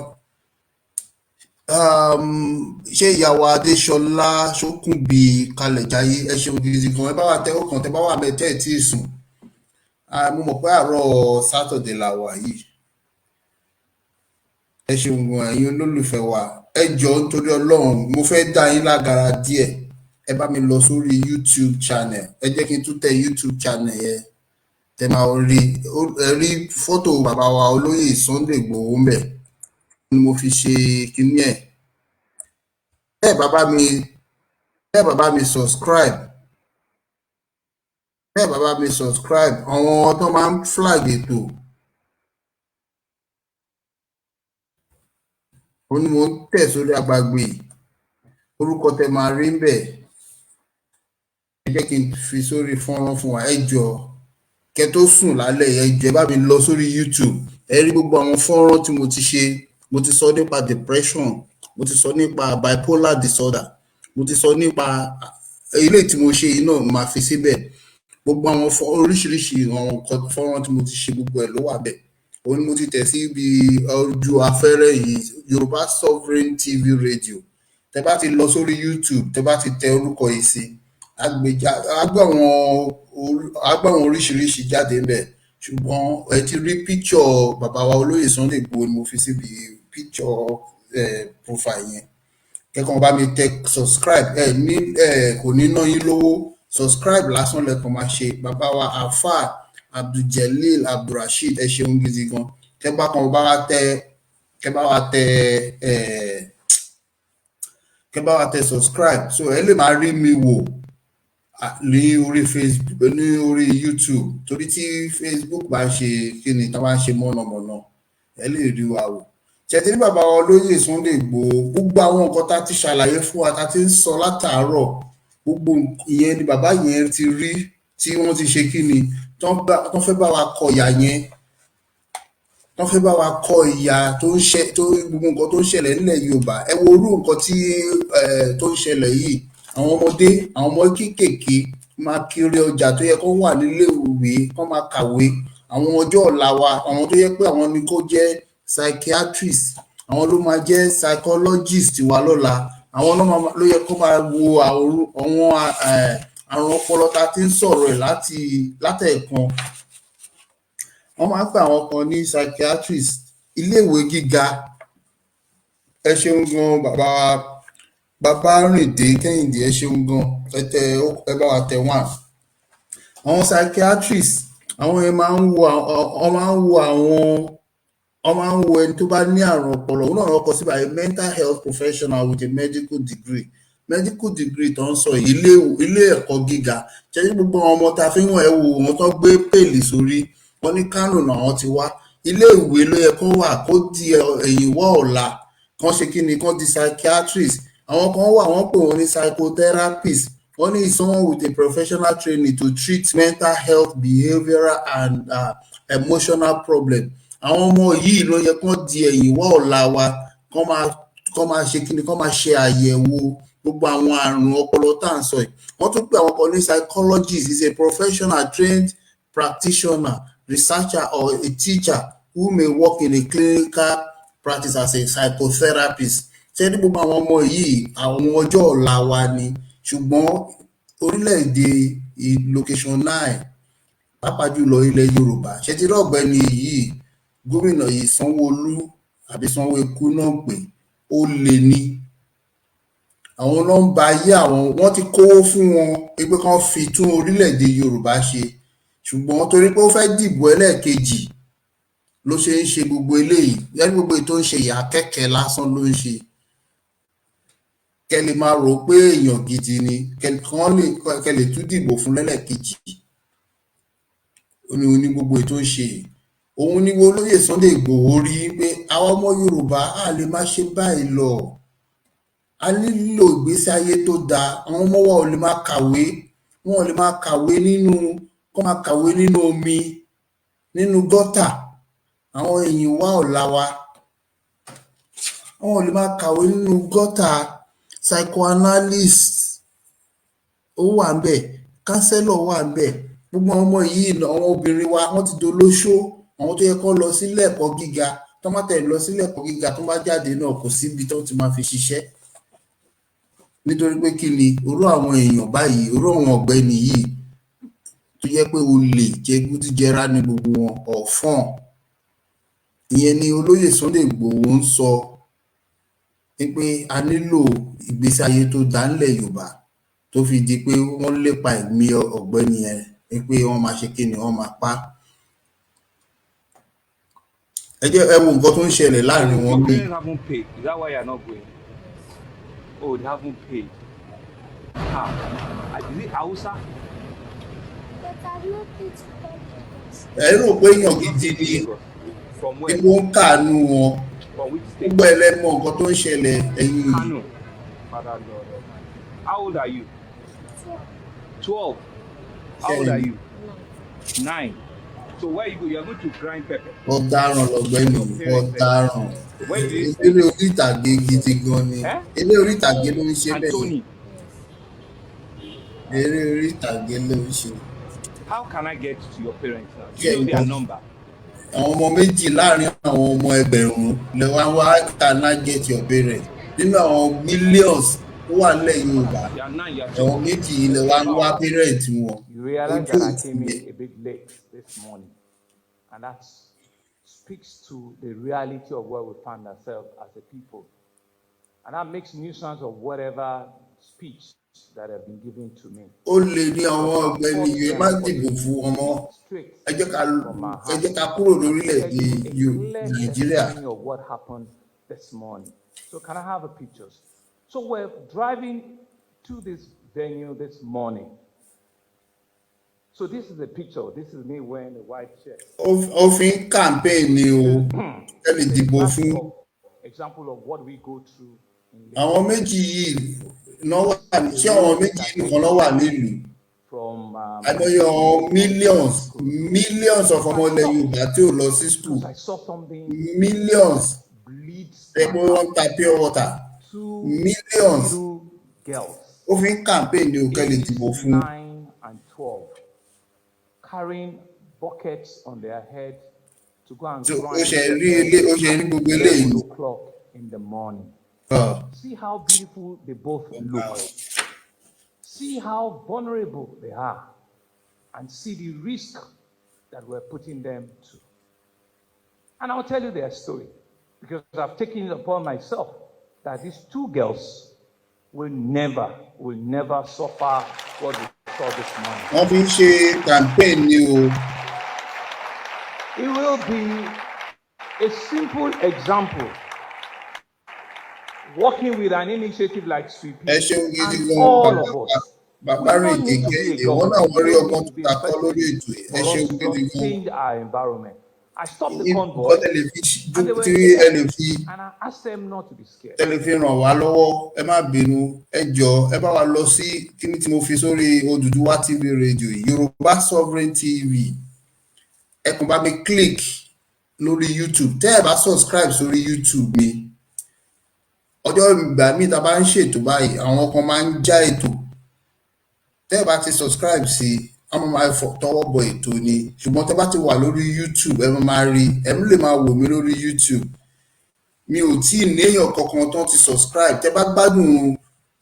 ṣé ìyàwó Adéṣọlá Ṣókùnbí Kalẹ̀jáyé ẹ ṣeun gidi gan ẹ bá wa tẹ ọkàn tẹ bá wà bẹ tẹ ẹ tí ì sùn mo mọ̀ pé àárọ̀ Sátọ̀dé la wà yìí ẹ ṣeun gan ẹ̀yin olólùfẹ́ wa ẹ jọ̀ọ́ nítorí Ọlọ́run mo fẹ́ dá yín lágara díẹ̀ ẹ bá mi lọ sórí YouTube channel ẹ jẹ́ kí n tún tẹ YouTube channel yẹn tẹ máa rí fọ́tò bàbá wa olóyè Sunday Igboho ń bẹ̀ ni mo fi ṣe kinní ẹ̀ bẹ́ẹ̀ bàbá mi subscribe àwọn tó máa ń flag ètò ó ní mo ń tẹ̀ sórí agbágbé orúkọ tẹ máa rí ń bẹ̀ ẹ jẹ́ kí n fi sórí fọ́nrán fún wa ẹ jọ̀ọ́ kẹ́ tó sùn lálẹ́ ẹ jọ̀ọ́ ẹ bá mi lọ sórí YouTube ẹ rí gbogbo àwọn fọ́nrán tí mo ti ṣe mo ti sọ nípa depression mo ti sọ nípa bipolar disorder mo ti sọ nípa ilé tí mo ṣe yìí náà máa fi síbẹ̀ gbogbo àwọn oríṣiríṣi àwọn fọ́nrán tí mo ti ṣe gbogbo ẹ̀ ló wà bẹ̀ òun ni mo ti tẹ̀ sí ibi ojú afẹ́rẹ́ yìí Yorùbá Sovereign TV Radio tẹ bá ti lọ sórí YouTube tẹ bá ti tẹ orúkọ yìí sí agbá àwọn oríṣiríṣi jáde ńbẹ̀ ṣùgbọ́n ẹ ti rí píkṣọ bàbá wa olóyè Sunday Igboho ni mo fi síbi píkṣọ profile yẹn kẹ́kọ̀ọ́ bá mi tẹ subscribe kò ní ná yín lówó subscribe lásán lẹ́kọ̀ọ́ máa ṣe bàbá wa Alfa Abduljelil Abdulrasheed ẹ ṣeun gidi gan kẹ́ bá wa tẹ subscribe so ẹ lè máa rí mi wò ní orí Facebook ní orí YouTube torí tí Facebook bá ń ṣe kíni tá bá ń ṣe mọ̀nàmọ́ná ẹ lè rí wa wò ṣètì ní bàbá wa olóyè Sunday Igboho gbogbo àwọn nǹkan tá ti ṣàlàyé fún wa tá ti ń sọ látàárọ̀ gbogbo ìyẹn ni bàbá yẹn ti rí tí wọ́n ti ṣe kíni tán fẹ́ bá wa kọ ìyà yẹn tán fẹ́ bá wa kọ ìyà tó gbogbo nǹkan tó ń ṣẹlẹ̀ nílẹ̀ Yorùbá ẹ wo orú nǹkan tí tó ń ṣẹlẹ̀ yìí àwọn ọmọ kéékèèké máa kiri ọjà tó yẹ kó wà nílé ìwé kó máa kàwé àwọn ọjọ́ ọ̀la wa àwọn tó yẹ pé àwọn ni kó jẹ́ psychiatrist àwọn ló máa jẹ́ psychologist wa lọ́la àwọn ló yẹ kó máa wo àwọn àrùn ọpọlọ tá a ti ń sọ̀rọ̀ ẹ̀ látẹ̀ẹ̀kan wọ́n máa ń pè àwọn kan ní psychiatrist iléèwé gíga ẹ ṣeun gan bàbá Rìndé Kẹ́hìndé ẹ ṣeun gan ẹ bá wa tẹ̀ wọ́n àwọn psychiatrist àwọn yẹn máa ń wo ẹni tó bá ní àrùn ọpọlọ òun náà kọ síbà mental health professional with a medical degree tó ń sọ ilé ẹ̀kọ́ gíga ṣẹ́yìn gbogbo àwọn ọmọ tá a fi ń wọ̀n ẹ̀ wò wọ́n tó gbé pèlì sórí wọ́n ní Kánò náà wọ́n ti wá ilé ìwé ló yẹ kó wà kó di ẹ̀yìn wọ́ ọ̀la kan ṣe kí ni kan di psychiatrist àwọn kan wà wọ́n pè wọ́n ní psychotherapist wọ́n ní someone with a professional training to treat mental health behavioural and emotional problem àwọn ọmọ yìí ló yẹ kán di ẹ̀yìn wọ́ ọ̀la wa kán máa ṣe kí ni kán máa ṣe àyẹ̀wò gbogbo àwọn àrùn ọpọlọ tá à ń sọ yìí wọ́n tún pè àwọn kan ní psychologist is a professional trained practitioner researcher or a teacher who may work in a clinical practice as a psychotherapist ṣé ní gbogbo àwọn ọmọ yìí àwọn ọjọ́ ọ̀la wa ni ṣùgbọ́n orílẹ̀-èdè location 9 pàápàá jùlọ ilẹ̀ Yorùbá ṣé ti rí ọ̀gbẹ́ni yìí gómìnà yìí Sanwó-Olú àbí Sanwó-Ekú náà pé ó lè ní àwọn ló ń ba ayé àwọn wọ́n ti kówó fún wọn pé kán fi tún orílẹ̀-èdè Yorùbá ṣe ṣùgbọ́n torí pé ó fẹ́ dìbò ẹlẹ́ẹ̀kejì ló ṣe ń ṣe gbogbo eléyìí lẹ́nu gbogbo ètò ń ṣe ìyá kẹ́kẹ́ lásán ló ń ṣe kẹ́ lè máa rò pé èèyàn gidi ni kẹ́ lè tún dìbò fún lẹ́lẹ́ẹ̀kejì ní gbogbo ètò ń ṣe òun ni olóyè Sunday Igboho rí pé àwọn ọmọ Yorùbá á lè má ṣe báyìí lọ a nílò ìgbésí ayé tó dáa àwọn ọmọ wa ò lè máa kàwé wọn ò lè máa kàwé nínú omi nínú gọ́tà àwọn èèyàn wa ọ̀la wa wọn ò lè máa kàwé nínú gọ́tà psychoanalyst ó wà ń bẹ̀ counselor wà ń bẹ̀ gbogbo àwọn ọmọ yìí àwọn obìnrin wa wọ́n ti dolóṣó àwọn tó yẹ kó lọ sílé ẹ̀kọ́ gíga tó má tẹ̀ lọ sílé ẹ̀kọ́ gíga tó má jáde náà kò síbi tó ti máa fi ṣiṣẹ́ nítorí pé kí ni orú àwọn èèyàn báyìí orú àwọn ọ̀gbẹ́ni yìí tó jẹ́ pé olè jẹgúdújẹrá ní gbogbo wọn ọ̀fọ́n ìyẹn ni olóyè Sunday Igboho ń sọ pé a nílò ìgbésí ayé tó dá nílẹ̀ Yorùbá tó fi di pé wọ́n lépa ẹ̀mí ọ̀gbẹ́ni yẹn pé wọ́n máa ṣe kíni wọ́n máa pa. Ẹ jẹ́ ẹ wo nǹkan tó ń ṣẹlẹ̀ láàrin wọn bí. Your parents haven't paid. Is that why you are not going? Oh, they haven't paid. How? Is it Hausa? Ẹ rò pé èèyàn gidi ni wọ́n ń kàánú wọn. Gbogbo ẹlẹ́mọ̀ nǹkan tó ń ṣẹlẹ̀ ẹ̀yìn yìí. How old are you? 12. How old are you? 9. So where you go? You are going to grind pepper. Ọ̀daràn lọ̀gbẹ́ni, ọ̀daràn. Eré orí ìtàgé gidi gan ni. Eré orí ìtàgé ló ń ṣe bẹ́ẹ̀. Eré orí ìtàgé ló ń ṣe. How can I get to your parents now? Do you know their number? Àwọn ọmọ méjì láàrin àwọn ọmọ ẹgbẹ̀rún lẹ́wọ̀n wá can I get your parents? Nínú àwọn millions tó wà nílẹ̀ Yorùbá, àwọn méjì lẹ́wọ̀n wá parents wọn. You realize that I came in a bit late this morning, and that speaks to the reality of where we find ourselves as a people, and that makes nuisance of whatever speech that have been given to me. Ó lè ní àwọn ọ̀gbẹ́ni yìí má dìbò fún ọmọ. Ẹ jẹ́ ká kúrò lórílẹ̀-èdè Nàìjíríà. Of what happened this morning. So can I have a pictures? So we're driving to this venue this morning. So this is a picture. This is me wearing a white shirt. Ó fi ń campaign ni o. Ẹ lè dìbò fún. Example of what we go through. Àwọn méjì yìí náà wà ní ṣé àwọn méjì nìkan náà wà nílùú. Àìmọye millions of ọmọ ilẹ̀ Yorùbá tí ò lọ sí school. Millions. Ẹgbẹ́ wọn ta pure water. Millions. Ó fi ń campaign ni o kẹ́ lè dìbò fún. 9 and 12, carrying buckets on their head to go and grind. Ó ṣe rí gbogbo eléyìí. 2 o'clock in the morning. See how beautiful they both look. See how vulnerable they are. And see the risk that we're putting them to. And I'll tell you their story. Because I've taken it upon myself that these 2 girls will never suffer what we saw this morning. Wọ́n fi ń ṣe campaign ni o. It will be a simple example. Working with an initiative like Sweep and all of us. Bàbá rìn gègé ìwọ náà wọ́n rí ọgbọ́n tó ta kọ́ lórí ètò ẹ̀. Ẹ ṣeun gidi gan. Change our environment. I stopped the convoy and I asked them not to be scared. Ẹ lè fi ràn wá lọ́wọ́, ẹ má bínú, ẹ jọ̀ọ́, ẹ bá wa lọ sí kíní tí mo fi sórí Odùduwà TV radio Yorùbá Sovereign TV. Ẹ kàn bá mi click lórí YouTube. Tẹ́ ẹ bá subscribe sórí YouTube mi. Ọjọ́ ìgbà míì tá a bá ń ṣètò báyìí, àwọn kan máa ń já ètò. Tẹ́ ẹ bá ti subscribe sí àwọn máa tọwọ́ bọ ètò ni, ṣùgbọ́n tẹ́ bá ti wà lórí YouTube ẹ máa rí, ẹ lè máa wò mí lórí YouTube. Mi ò tí ì ní èèyàn kankan tó ti subscribe. Tẹ́ bá gbádùn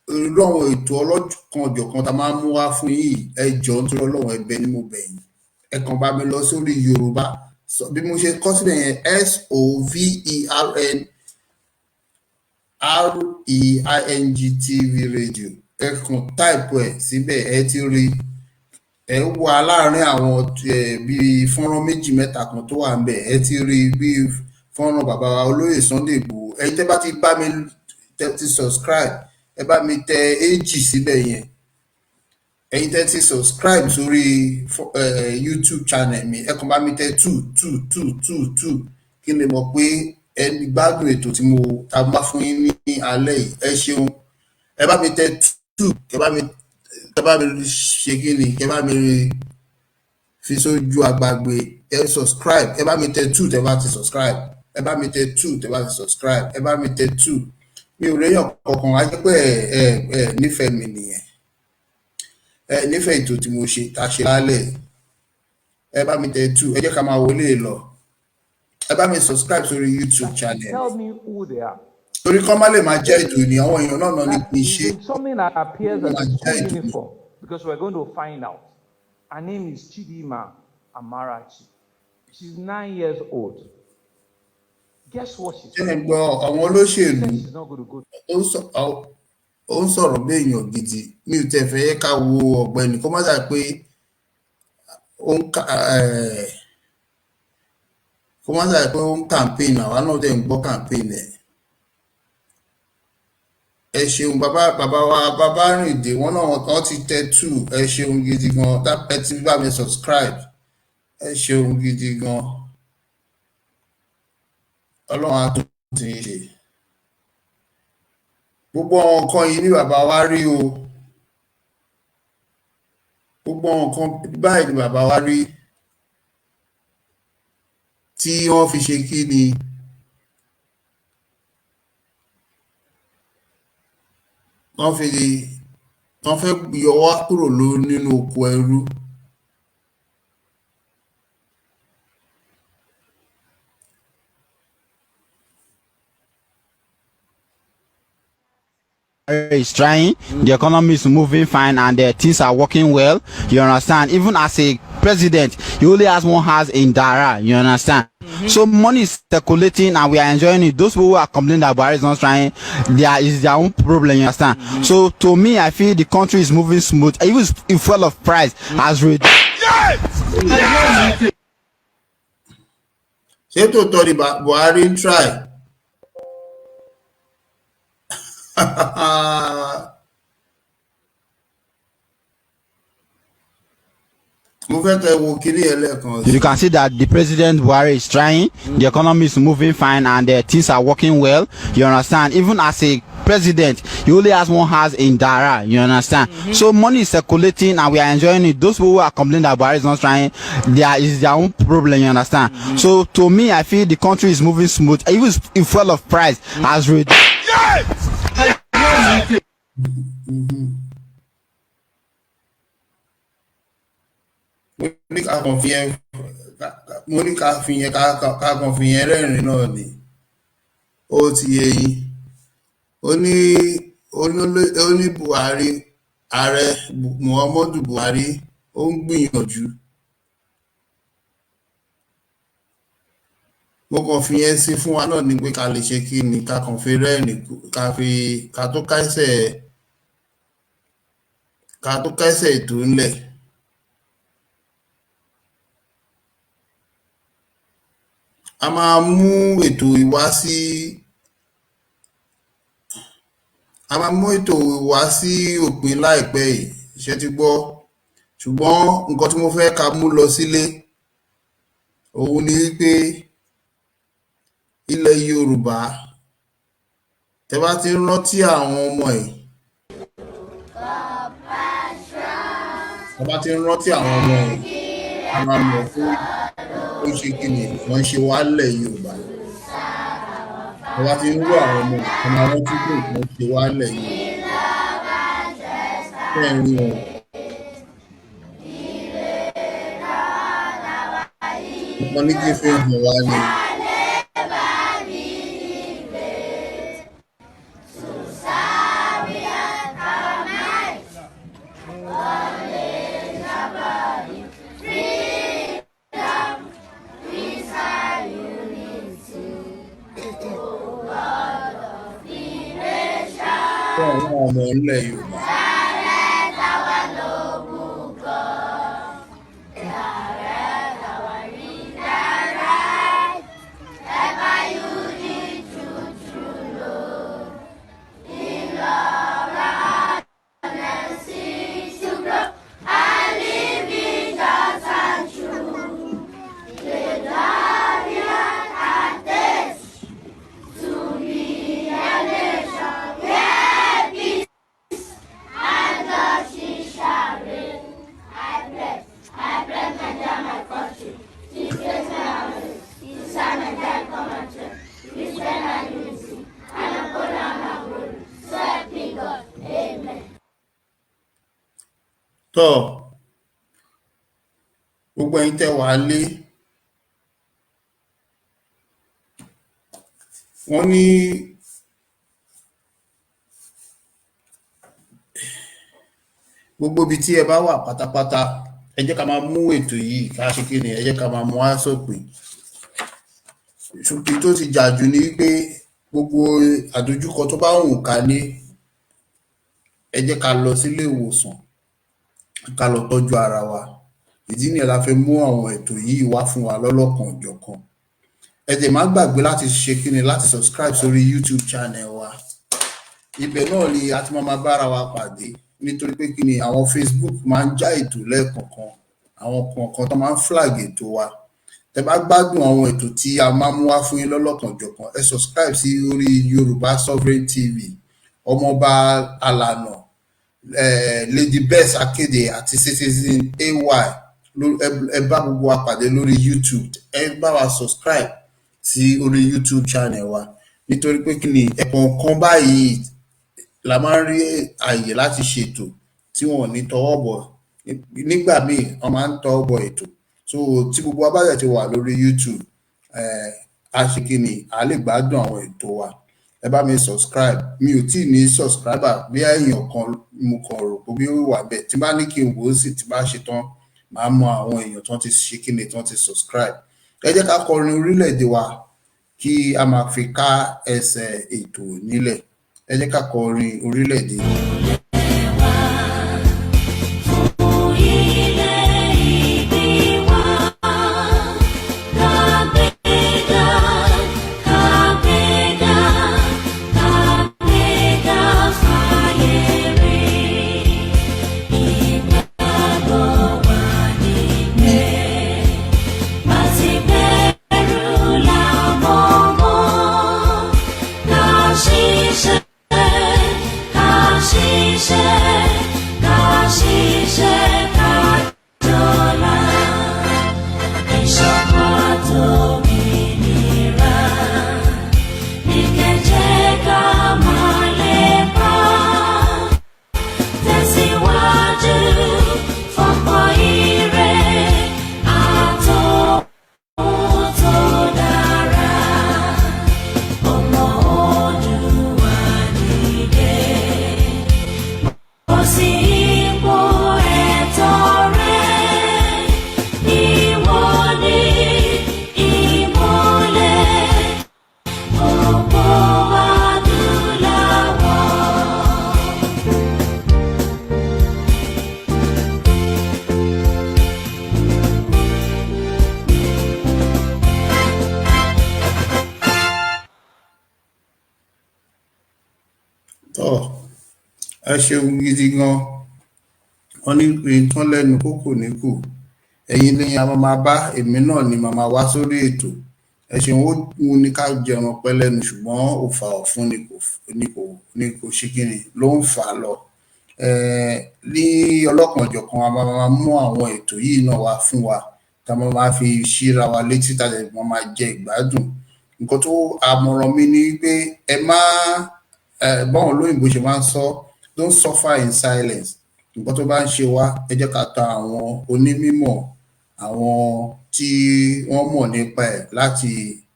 irú àwọn ètò ọlọ́kan ọ̀jọ̀kan tá a máa mú wá fún yìí, ẹ jọ̀ọ́ nítorí Ọlọ́run ẹ̀bẹ̀ ni mo bẹ̀ yín. Ẹ kàn bá mi lọ sórí Yorùbá bí mo ṣe kọ síbẹ̀ yẹn SOVEREIGNTV radio. Ẹ kàn type ẹ̀ síbẹ̀ ẹ ti rí. Ẹ wà láàrin àwọn bíi fọ́nrán méjì mẹ́ta kan tó wà ńbẹ̀. Ẹ ti rí bíi fọ́nrán bàbá wa olóyè Sunday Igboho. Ẹ tẹ́ bá ti bá mi ti subscribe, ẹ bá mi tẹ 2 síbẹ̀ yẹn. Ẹ̀yin tẹ́ ti subscribe sórí YouTube channel mi, ẹ kàn bá mi tẹ 2 kí n lè mọ̀ pé ẹ gbádùn ètò tí mo ta bá fún yín ní alẹ́ yìí. Ẹ ṣeun. Ẹ bá mi tẹ 2, kẹ́ bá mi ṣe kíni, kẹ́ bá mi fi sójú àgbàgbé, ẹ subscribe, ẹ bá mi tẹ 2 tẹ́ bá ti subscribe, ẹ bá mi tẹ 2 tẹ́ bá ti subscribe, ẹ bá mi tẹ 2. Mi ò réyàn kankan, á jẹ́ pé ẹ nífẹ̀ẹ́ mi nìyẹn. Ẹ nífẹ̀ẹ́ ètò tí mo ṣe tá ṣe lálẹ́. Ẹ bá mi tẹ 2, ẹ jẹ́ ká máa wọlé lọ. Ẹ bá mi subscribe sórí YouTube channel. Tell me who they are. Torí kọ́ má lè máa jẹ́ ètò ní àwọn èèyàn náà ní kí n ṣe. Something that appears as a school uniform, because we're going to find out. Her name is Chidima Amarachi. She's 9 years old. guess what she ṣé ẹ said? gbọ́ àwọn She olóṣèlú said she's not going to go. ó ń sọ̀rọ̀ bí èèyàn gidi mi ò tẹ̀ fẹ́ ká wo ọ̀gbẹ́ni kó má dà pé ó ń kó má dà pé ó ń campaign àwa náà dẹ̀ ń gbọ́ campaign ẹ̀. Ẹ ṣeun bàbá wa bàbá Rìndé wọn náà wọn ti tẹ 2 ẹ ṣeun gidi gan ẹ ti bá mi subscribe ẹ ṣeun gidi gan Ọlọ́run á tún ti ṣe gbogbo àwọn nǹkan yìí ní bàbá wa rí o gbogbo àwọn nǹkan báyìí ní bàbá wa rí tí wọ́n fi ṣe kí ni wọ́n fẹ́ yọ wá kúrò nínú oko ẹrú. Is trying, the economy is moving fine, and things are working well. You understand? Even as a president, he only has one house in Dara. You understand? So money is circulating, and we are enjoying it. Those people who are complaining that Buhari is not trying, is their own problem. You understand? So to me, I feel the country is moving smooth. Even if fuel of price has reduced. Ṣé tòótọ́ ni Buhari ń try? You can see that the president Buhari is trying, the economy is moving fine, and things are working well. You understand? Even as a president, he only has one house in Dara. You understand? So money is circulating, and we are enjoying it. Those people who are complaining that Buhari is not trying, is their own problem. You understand? So to me, I feel the country is moving smooth. Even if fuel of price has reduced. Mo ní ká fi yẹn rẹ́rìn náà ni ó ti yé yín ó ní Buhari ààrẹ Muhammadu Buhari ó ń gbìyànjú. Mo kàn fi yẹn sí fún wa náà ni pé ká lè ṣe kí ni ká kàn fi rẹ́rìn ká tó kásẹ̀ ètò ńlẹ̀. A máa mú ètò ìwá sí òpin láìpẹ́ yìí ṣé ti gbọ́ ṣùgbọ́n nǹkan tí mo fẹ́ ká mú lọ sílé òun ni wípé ilẹ̀ Yorùbá tẹ́ bá ti rántí àwọn ọmọ ẹ̀ a máa mọ̀ fún ó ṣe kí ni wọ́n ṣe wálẹ̀ Yorùbá wọ́n bá ti ń rú àwọn ọmọ ọmọ rántí pé wọ́n ṣe wálẹ̀ Yorùbá bẹ́ẹ̀ ni wọn. Wọ́n ní kí n fi hàn wá ni. Ọmọ ilẹ̀ Yorùbá. Tọ́ gbogbo ẹ̀yin tẹ́ wà lé wọ́n ní gbogbo ibi tí ẹ bá wà pátápátá ẹ jẹ́ ká máa mú ètò yìí ká ṣe kí ni ẹ jẹ́ ká máa mú wá sópin ṣùgbọ́n tó ti jà jù ní pé gbogbo àdójúkọ tó bá wù ká ní ẹ jẹ́ ká lọ sílé ìwòsàn ká lọ tọ́jú ara wa ìdí nìyẹn la fẹ́ mú àwọn ètò yìí wá fún wa lọ́lọ́kan òjọ̀kan ẹ dẹ̀ má gbàgbé láti ṣe kíni láti subscribe sórí YouTube channel wa ibẹ̀ náà ni a ti máa bára wa pàdé nítorí pé kíni àwọn Facebook máa ń já ètò lẹ́ẹ̀kọ̀ọ̀kan àwọn kọ̀ọ̀kan tó máa ń flag ètò wa tẹ́ bá gbádùn àwọn ètò tí a máa mú wá fún yín lọ́lọ́kan òjọ̀kan ẹ subscribe sí orí Yorùbá Sovereign TV Omooba Alana LadyBest Akede àti Citizen AY ẹ bá gbogbo wa pàdé lórí YouTube ẹ bá wa subscribe sí orí YouTube channel wa nítorí pé kíni ẹ̀kọ̀ọ̀kan báyìí la máa ń rí àyè láti ṣètò tí wọn ò ní tọwọ́ bọ̀ nígbà míì wọn máa ń tọwọ́ bọ̀ ètò so tí gbogbo wa bá dẹ̀ ti wà lórí YouTube a ṣe kíni a lè gbádùn àwọn ètò wa ẹ bá mi subscribe mi ò tí ì ní subscriber bí èèyàn kan mo kàn rò pé bí ó wà bẹ́ẹ̀ tí bá ní kí n wò ó sì tí bá ṣe tán màá mọ àwọn èèyàn tó ti ṣe kíni tó ti subscribe ẹ jẹ́ ká kọrin orílẹ̀-èdè wa kí a máa fi ká ẹsẹ̀ ètò nílẹ̀ ẹ jẹ́ ká kọrin orílẹ̀-èdè. ẹ ṣeun gidi gan wọn ní nǹkan lẹ́nu kókò ní kù ẹ̀yin lẹ́yìn a máa bá èmi náà ni màmá wá sórí ètò ẹ ṣeun ó wù ní ká jẹun pẹ́ lẹ́nu ṣùgbọ́n òfà ọ̀fun ni kò ṣe kíni ló ń fà á lọ ní ọlọ́kanòjọ̀kan a máa mú àwọn ètò yìí náà wá fún wa tá a máa fi ṣíra wa létí tá a máa jẹ ìgbádùn nǹkan tó àmọ̀ràn mi ni pé ẹ má báwọn olóyìnbó ṣe máa ń sọ don't suffer in silence nǹkan tó bá ń ṣe wá ẹ jẹ́ ká tọ̀ àwọn onímọ̀ àwọn tí wọ́n mọ̀ nípa ẹ̀ láti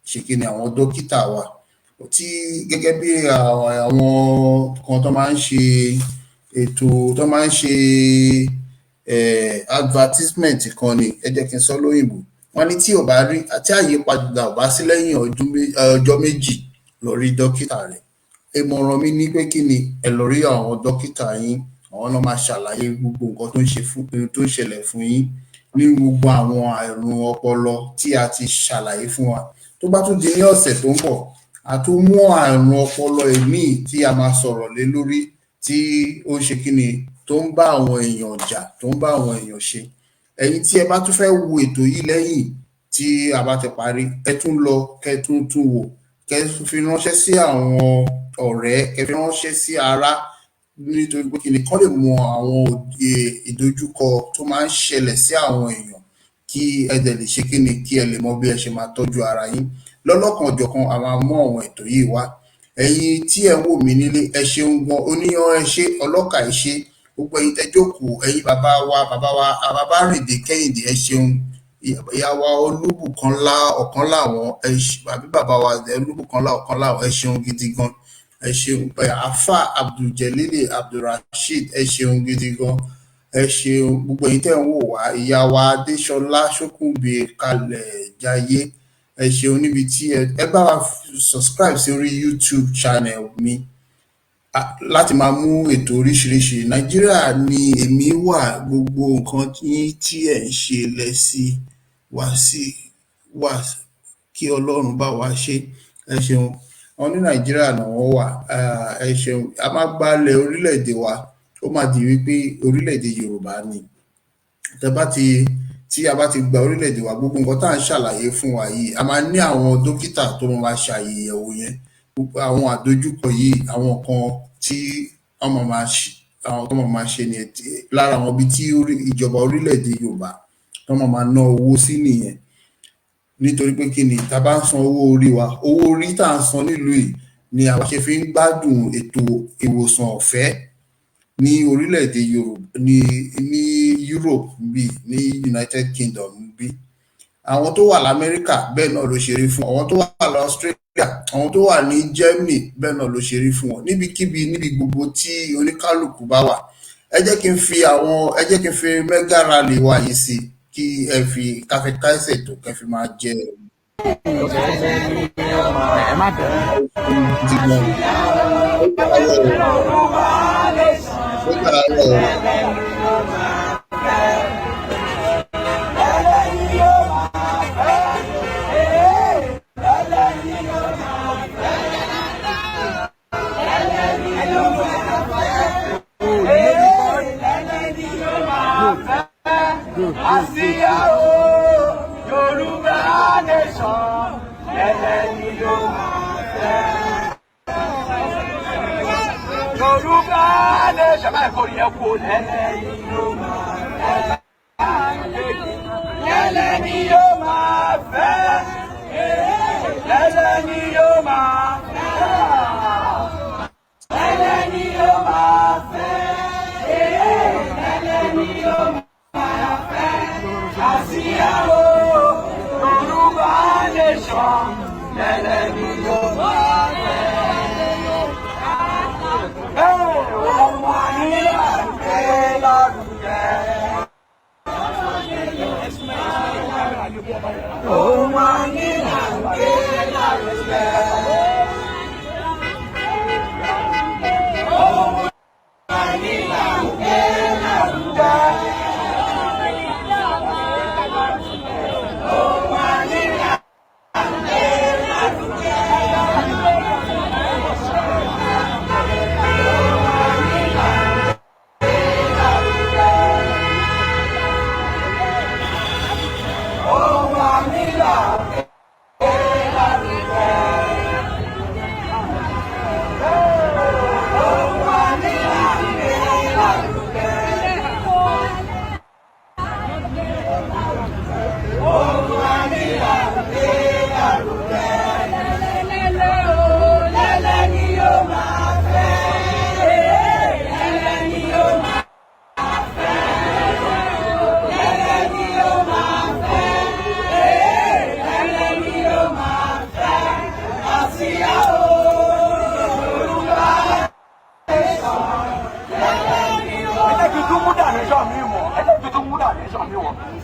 ṣe kí ni àwọn dókítà wa tí gẹ́gẹ́ bí àwọn kan tó máa ń ṣe ètò tó máa ń ṣe advertisement kan ni ẹ jẹ́ kí n sọ lóyìnbó wọ́n ní tí ò bá rí àti àyípadà ò bá sí lẹ́yìn ọjọ́ méjì lọ rí dókítà rẹ̀ ìmọ̀ràn mi ní pé kí ni ẹ lọ rí àwọn dókítà yín àwọn náà máa ṣàlàyé gbogbo nǹkan tó ń ṣẹlẹ̀ fún yín ní gbogbo àwọn àrùn ọpọlọ tí a ti ṣàlàyé fún wa tó bá tún di ní ọ̀sẹ̀ tó ń bọ̀ a tún mú àrùn ọpọlọ èmi tí a máa sọ̀rọ̀ lé lórí tí ó ń ṣe kí ni tó ń bá àwọn èèyàn jà tó ń bá àwọn èèyàn ṣe ẹ̀yin tí ẹ bá tún fẹ́ wo ètò yìí lẹ́yìn tí a bá ti parí ẹ tún lọ kẹ́ tún wò kẹ́ fi ránṣẹ́ sí àwọn ọ̀rẹ́ kẹ́ fi ránṣẹ́ sí ará nítorí pé kí ni kán lè mọ àwọn ìdojúkọ tó máa ń ṣẹlẹ̀ sí àwọn èèyàn kí ẹ dẹ̀ lè ṣe kí ni kí ẹ lè mọ bí ẹ ṣe máa tọ́jú ara yín lọ́lọ́kanòjọ̀kan a máa mú àwọn ètò yìí wá ẹ̀yin tí ẹ ń wò mí nílé ẹ ṣeun gan oníyan ẹ ṣe ọlọ́kà ẹ ṣe gbogbo ẹ̀yin tẹ́ jókòó ẹ̀yin bàbá wa Rìndé Kẹ́hìndé ẹ ṣeun ìyá wa Olúbùkọ́lá ọ̀kan láwọn àbí bàbá wa Olúbùkọ́lá ọ̀kan láwọn ẹ ṣeun gidi gan ẹ ṣeun afa Abduljelili Abdulrasheed ẹ ṣeun gidi gan ẹ ṣeun gbogbo ẹ̀yin tẹ́ ń wò wá ìyá wa Adéṣọlá Ṣókùnbí Kalẹ̀ Jayé ẹ ṣeun níbi tí ẹ bá wa subscribe sí orí YouTube channel mi láti máa mú ètò oríṣiríṣi. Nàìjíríà ni èmi wà, gbogbo nǹkan tí ẹ̀ ń ṣe lẹ́sí wá kí Ọlọ́run bá wa ṣe. Ẹ ṣeun. Wọ́n ní Nàìjíríà náà wọ́n wà. Ẹ ṣeun. A máa gbalẹ̀ orílẹ̀-èdè wa, ó máa di wípé orílẹ̀-èdè Yorùbá ni. Tí a bá ti gba orílẹ̀-èdè wa, gbogbo nǹkan tá à ń ṣàlàyé fún wa yìí, a máa ní àwọn dókítà tó máa ṣàyẹ̀wò yẹn. Àwọn àdójúkọ yìí, àwọn kan tí wọ́n máa ṣe ní lára àwọn ibi tí ìjọba orílẹ̀-èdè Yorùbá tó máa ná owó sí nìyẹn. Nítorí pé kí ni, tá a bá ń san owó orí wa, owó orí tá à ń san nílùú yìí ni àwa ṣe fi ń gbádùn ètò ìwòsàn ọ̀fẹ́ ní orílẹ̀-èdè Yorùbá, ní Europe bí, ní United Kingdom bí. Àwọn tó wà l'Amẹ́ríkà bẹ́ẹ̀ náà ló ṣe rí fún wọn. Àwọn tó wà l'Australia, àwọn tó wà ní Germany bẹ́ẹ̀ náà ló ṣe rí fún wọn. Níbikíbi níbi gbogbo tí oníkálùkù bá wà. Ẹ jẹ́ kí n fi mega rally wa yìí sí kí ẹ fi káfí káìsẹ̀ tó kẹ́ fi máa jẹ. Ẹ má bẹ̀rẹ̀. Àsíá o, Yorùbá nation, ẹlẹ́ni ló máa fẹ́. Yorùbá nation, máa kórè ẹ kú ẹlẹ́ni ló máa fẹ́. Ẹlẹ́ni yóò máa fẹ́. Ẹlẹ́ni yóò máa fẹ́. Ẹlẹ́ni yóò máa fẹ́. Ẹlẹ́ni yóò máa fẹ́. Àsíá o, Yorùbá nation, ẹlẹ́ni yóò máa fẹ́. Ọmọ yìí là ń gbé lárugẹ. Ọmọ yìí là ń gbé lárugẹ. Ọmọ yìí là ń gbé lárugẹ.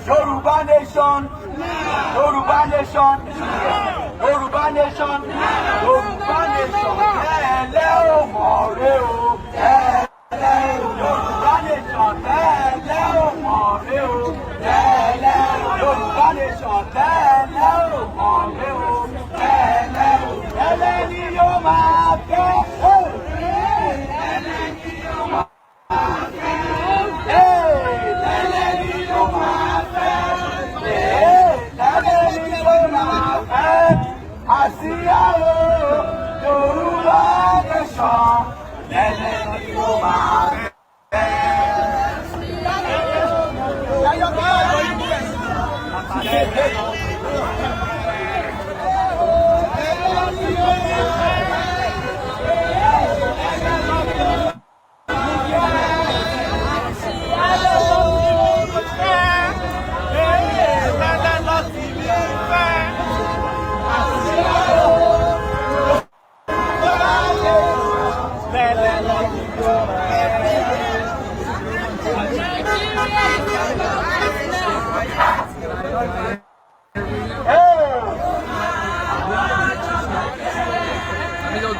Yoruba nation, Yoruba nation, Yoruba nation, Yoruba nation, ẹlẹ́ ò mọ̀ rẹ́ o, ẹlẹ́ Yoruba nation, ẹlẹ́ ò mọ̀ rẹ́ o, ẹlẹ́ Yoruba nation, ẹlẹ́ ò mọ̀ rẹ́ o, ẹlẹ́ ni yóò máa fẹ́, ẹlẹ́ ni yóò máa fẹ́, ẹlẹ́ ni yóò máa fẹ́. Àsíá o, Yorùbá nation, ẹlẹ́ni ló máa fẹ́.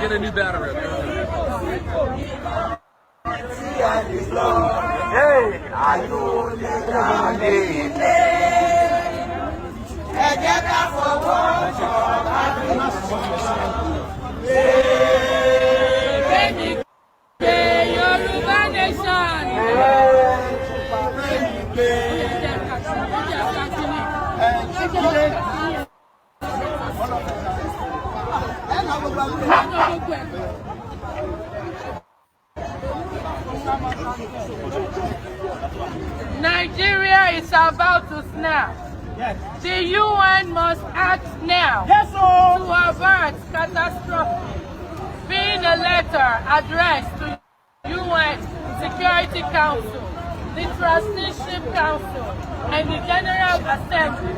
get a new battery. Yoruba Nation. Nigeria is about to snap. Yes. The UN must act now to avert catastrophe. Being a letter addressed to UN Security Council, the Trusteeship Council, and the General Assembly,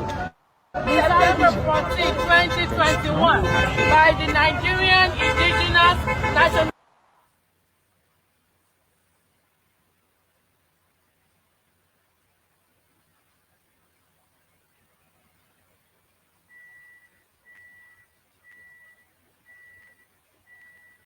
September 14, 2021, by the Nigerian Indigenous National